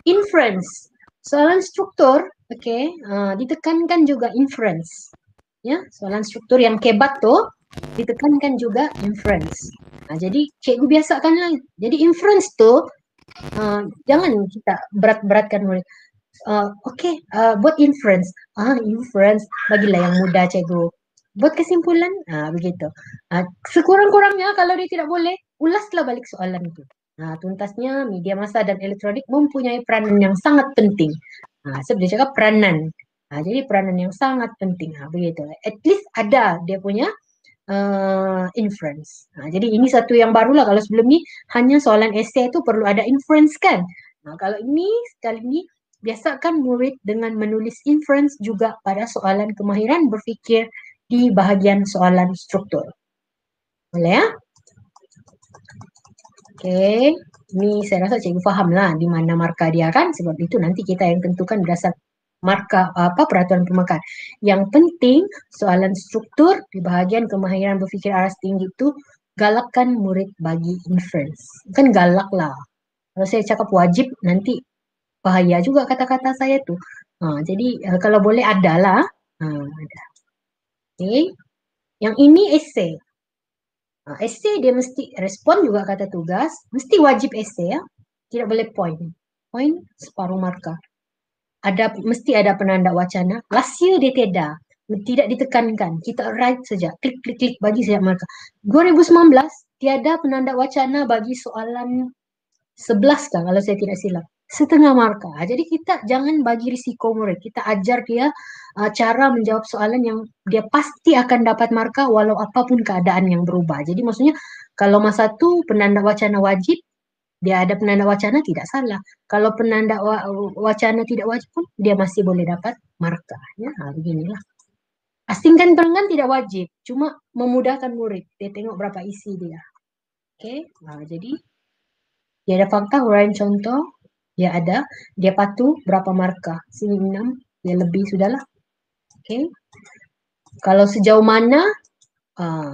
inference. Soalan struktur, ditekankan juga inference. Ya, soalan struktur yang kebat tuh ditekankan juga inference. Jadi cikgu biasakanlah. Jadi inference tuh jangan kita berat-beratkan murid. Buat inference. Inference bagilah yang mudah cikgu. Buat kesimpulan, begitu. Sekurang-kurangnya kalau dia tidak boleh, ulaslah balik soalan itu. Tuntasnya media massa dan elektronik mempunyai peranan yang sangat penting. Sebab dia cakap peranan. Jadi peranan yang sangat penting. Begitu. At least ada dia punya inference. Jadi ini satu yang barulah. Kalau sebelum ni hanya soalan esei itu perlu ada inference kan. Kalau ini sekali ini biasakan murid dengan menulis inference juga pada soalan kemahiran berfikir di bahagian soalan struktur. Boleh ya? Ini saya rasa cikgu faham lah di mana markah dia kan. Sebab itu nanti kita yang tentukan berdasar markah peraturan pemakan. Yang penting soalan struktur di bahagian kemahiran berfikir aras tinggi itu galakkan murid bagi inference. Kan galak lah. Kalau saya cakap wajib nanti bahaya juga kata-kata saya tu. Jadi kalau boleh ada lah. Ada. Yang ini esei. Esei dia mesti respon juga kata tugas. Mesti wajib esei ya. Tidak boleh point. Point separuh markah. Mesti ada penanda wacana. Last year dia tidak ditekankan. Kita write saja, klik bagi saja markah. 2019 tiada penanda wacana bagi soalan 11 kan kalau saya tidak silap. Setengah markah. Jadi kita jangan bagi risiko murid. Kita ajar dia cara menjawab soalan yang dia pasti akan dapat markah walau apapun keadaan yang berubah. Jadi maksudnya kalau masa itu penanda wacana wajib, dia ada penanda wacana tidak salah. Kalau penanda wacana tidak wajib pun dia masih boleh dapat markah. Ya, beginilah. Asingkan pelanggan tidak wajib, cuma memudahkan murid. Dia tengok berapa isi dia. Jadi dia ada fakta, huraian contoh, dia ada, dia patuh berapa markah. Sini 6, dia lebih sudahlah. Kalau sejauh mana,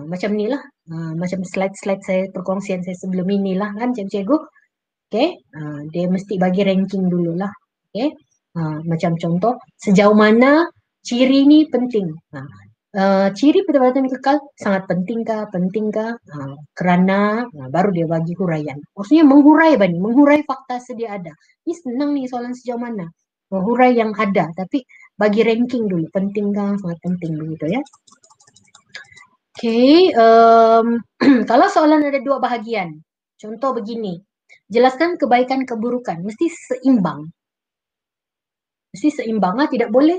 macam ni lah. Macam slide-slide saya, perkongsian saya sebelum inilah kan cikgu-cikgu. Dia mesti bagi ranking dulu lah. Macam contoh, sejauh mana ciri ni penting. Ciri perdebatan kekal sangat pentingkah? Kerana baru dia bagi huraian. Maksudnya menghurai fakta sedia ada. Ini senang nih soalan sejauh mana. Menghurai yang ada, tapi bagi ranking dulu. Pentingkah? Sangat penting begitu ya. Kalau soalan ada dua bahagian. Contoh begini. Jelaskan kebaikan keburukan. Mesti seimbang. Tidak boleh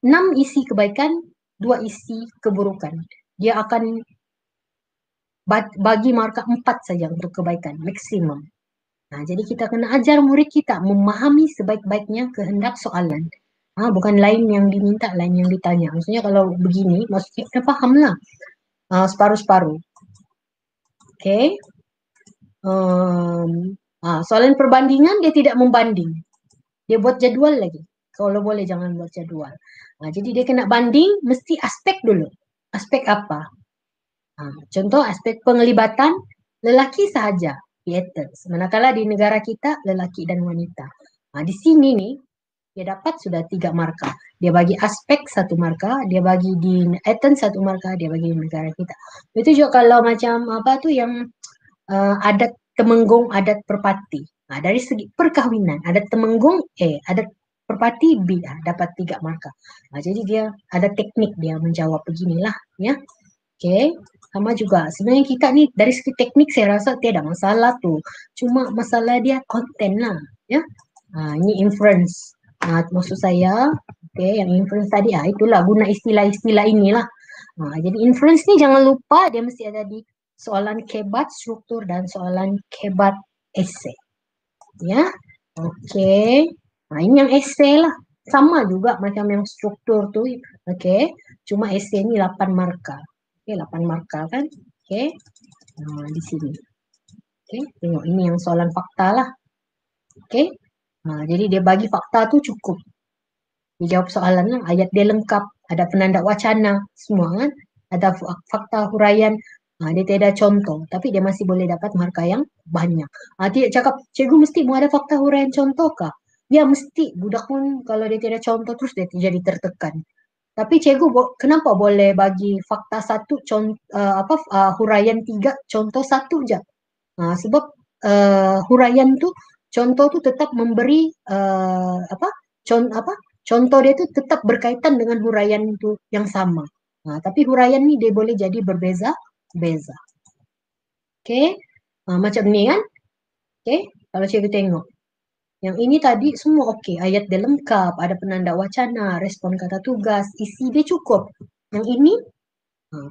6 isi kebaikan, 2 isi keburukan. Dia akan bagi markah 4 saja untuk kebaikan, maksimum. Jadi kita kena ajar murid kita memahami sebaik-baiknya kehendak soalan. Bukan lain yang diminta, lain yang ditanya. Maksudnya kalau begini, maksudnya kita fahamlah. Separuh-separuh. Soalan perbandingan dia tidak membanding. Dia buat jadual lagi. Kalau boleh jangan buat jadual. Jadi dia kena banding mesti aspek dulu. Aspek apa? Contoh aspek penglibatan lelaki sahaja, theaters. Manakala di negara kita lelaki dan wanita. Di sini nih dia dapat sudah 3 markah. Dia bagi aspek 1 markah, dia bagi di Athens 1 markah, dia bagi di negara kita. Itu juga kalau macam apa tuh yang adat Temenggung, adat Perpati. Dari segi perkahwinan, adat Temenggung A, adat Perpati B, dapat 3 markah. Jadi dia ada teknik dia menjawab beginilah ya. Sama juga. Sebenarnya kita ni dari segi teknik saya rasa tiada masalah tu. Cuma masalah dia konten lah ya. Ini inference. Maksud saya, yang inference tadi, itulah guna istilah-istilah inilah. Jadi inference ni jangan lupa dia mesti ada di soalan kebat struktur dan soalan kebat esei. Ya, ini yang esei lah. Sama juga macam yang struktur tu. Cuma esei ni 8 markah. 8 markah kan. Di sini. Tengok ini yang soalan fakta lah. Jadi dia bagi fakta tu cukup. Dia jawab soalannya, ayat dia lengkap, ada penanda wacana, semua kan. Ada fakta huraian, dia tiada contoh, tapi dia masih boleh dapat markah yang banyak. Dia cakap, cikgu mesti mau ada fakta huraian contoh kah? Ya mesti, budak pun kalau dia tiada contoh terus dia jadi tertekan. Tapi cikgu kenapa boleh bagi fakta satu huraian tiga contoh satu je? Sebab huraian tu contoh tu tetap memberi contoh dia tu tetap berkaitan dengan huraian tu yang sama. Tapi huraian ni dia boleh jadi berbeza-beza. Okey, macam ni kan? Okey, kalau cikgu tengok. Yang ini tadi semua okey, ayat dia lengkap, ada penanda wacana, respon kata tugas, isi dia cukup. Yang ini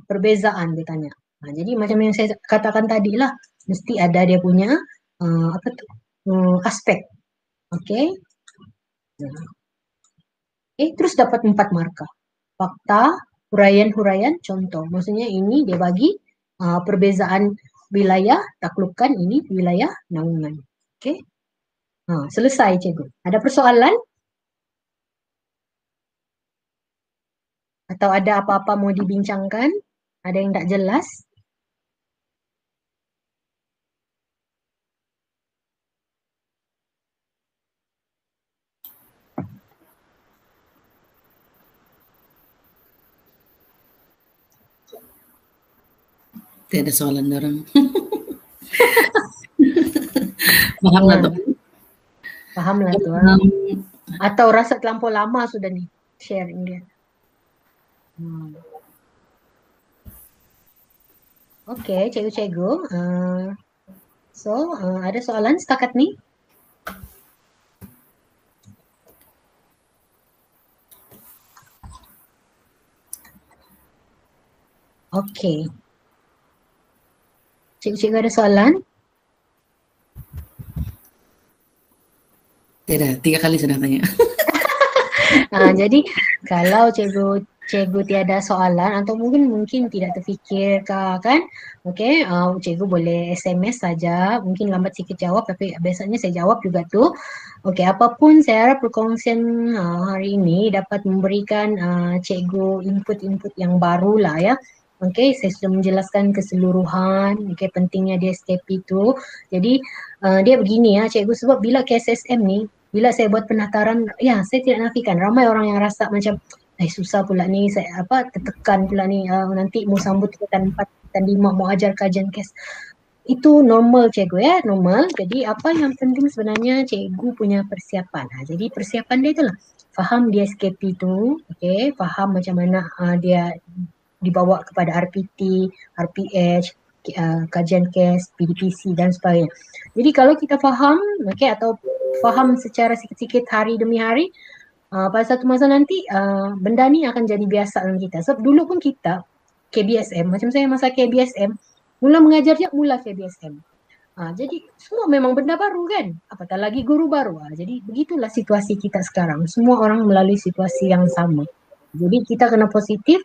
perbezaan dia tanya. Jadi macam yang saya katakan tadi lah, mesti ada dia punya aspek. Okey. Terus dapat 4 markah. Fakta, huraian-huraian, contoh. Maksudnya ini dia bagi perbezaan wilayah taklukan, ini wilayah naungan. Okey. Selesai cikgu. Ada persoalan? Atau ada apa-apa mau dibincangkan? Ada yang tak jelas? Tiada soalan orang. Fahamlah tu. Fahamlah tu. Atau rasa terlampau lama sudah nih sharing dia. Okey, cikgu-cikgu. Ada soalan setakat ni? Okey. Cikgu-cikgu ada soalan? Tidak, 3 kali sudah tanya. Jadi kalau cikgu tiada soalan atau mungkin tidak terfikir kan, okey, cikgu boleh SMS saja, mungkin lambat sikit jawab tapi biasanya saya jawab juga tu. Okey, apapun saya harap perkongsian hari ini dapat memberikan cikgu input-input yang baru lah ya. Okey, saya sudah menjelaskan keseluruhan, pentingnya DSKP itu. Jadi dia begini ya cikgu, sebab bila KSSM ni, bila saya buat pendaftaran, ya saya tidak nafikan ramai orang yang rasa macam susah pula ni, saya tertekan pula ni, nanti mau sambut tingkatan 4, tingkatan 5, mau ajar kajian KES. Itu normal cikgu ya, normal. Jadi apa yang penting sebenarnya cikgu punya persiapan. Jadi persiapan dia itulah, faham DSKP itu, okey, faham macam mana dia dibawa kepada RPT, RPH, kajian KES, PDPC dan sebagainya. Jadi kalau kita faham, atau faham secara sikit-sikit hari demi hari, pada satu masa nanti benda ni akan jadi biasa dengan kita. Sebab dulu pun kita KBSM, macam saya masa KBSM, mula mengajarnya mula KBSM. Jadi semua memang benda baru kan, apatah lagi guru baru. Jadi begitulah situasi kita sekarang. Semua orang melalui situasi yang sama. Jadi kita kena positif,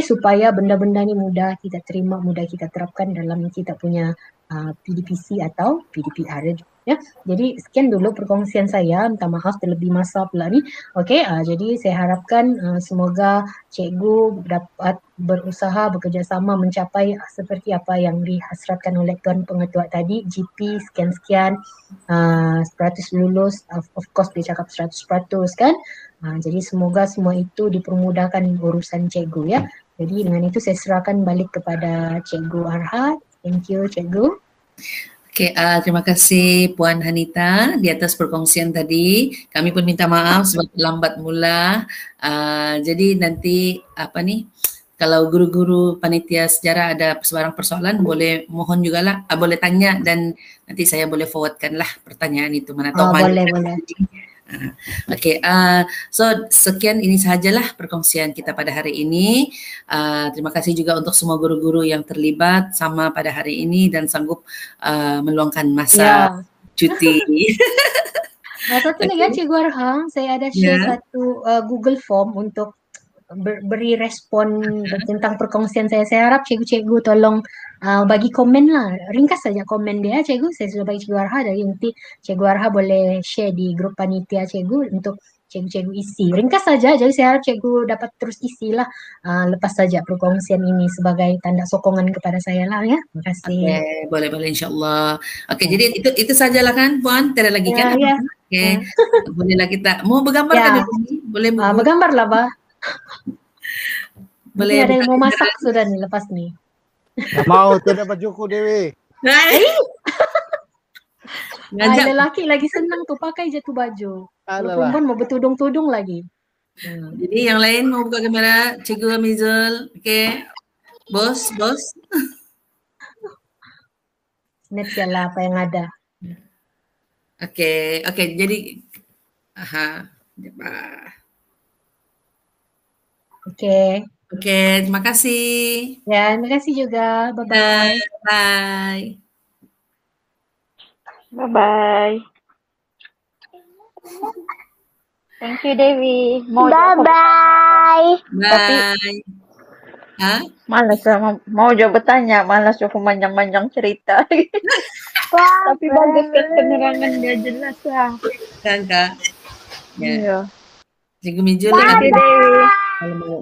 supaya benda-benda ni mudah kita terima, mudah kita terapkan dalam kita punya PDPC atau PDPR. Ya, jadi sekian dulu perkongsian saya. Minta maaf terlebih masa pula ni. Jadi saya harapkan semoga cikgu dapat berusaha bekerjasama mencapai seperti apa yang dihasratkan oleh Tuan Pengetua tadi, GP sekian-sekian, 100 lulus, of course dia cakap 100% kan. Jadi semoga semua itu dipermudahkan urusan cikgu ya. Jadi dengan itu saya serahkan balik kepada Cikgu Arhad. Thank you cikgu. Okey, terima kasih Puan Hanita di atas perkongsian tadi. Kami pun minta maaf sebab lambat mula. Jadi nanti kalau guru-guru panitia sejarah ada sebarang persoalan boleh mohon jugalah, boleh tanya dan nanti saya boleh forwardkanlah pertanyaan itu, mana tahu boleh. Okey, so sekian ini sahajalah perkongsian kita pada hari ini. Terima kasih juga untuk semua guru-guru yang terlibat sama pada hari ini dan sanggup meluangkan masa cuti. Satu lagi Cikgu Arhang, saya ada share satu Google Form untuk beri respon tentang perkongsian saya. Saya harap cikgu-cikgu tolong bagi komen lah, ringkas saja komen dia cikgu. Saya sudah bagi Cikgu Arha, jadi nanti Cikgu Arha boleh share di grup panitia cikgu untuk cikgu-cikgu isi. Ringkas saja, jadi saya harap cikgu dapat terus isilah lepas saja perkongsian ini sebagai tanda sokongan kepada saya lah ya. Terima kasih. Oke, boleh insyaallah. Oke, jadi itu sajalah kan Puan, tidak lagi kan? Ya. Oke, bolehlah kita mau bergambar Ya. kan ini? Boleh Bergambar lah, Bah. boleh Ada yang mau buka masak kamera. sudah nih lepas nih. Nggak mau, tidak bajuku Dewi. Ngajak. Lelaki lagi senang tuh pakai jatuh baju. Kalau Alah. perempuan mau bertudung-tudung lagi. Jadi yang lain mau buka kamera, Cikgu Amizul, oke. Bos. Net sialah apa yang ada. Oke, jadi Oke. Oke, terima kasih. Ya, terima kasih juga. Bye-bye. Bye. Bye-bye. Thank you, Dewi. Bye-bye. Bye. Hah? Malas mau jawab bertanya, malas aku manjang-manjang cerita. Tapi bagus kan penerangan dia jelas lah. Kan, Kak? Ya. Iya. Cikgu Mijul Thank you, Dewi.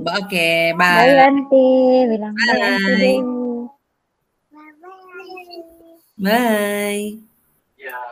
Oke, Bye, bye. Aunty. Bilang bye, Aunty Bye. Dewi. Bye. Yeah.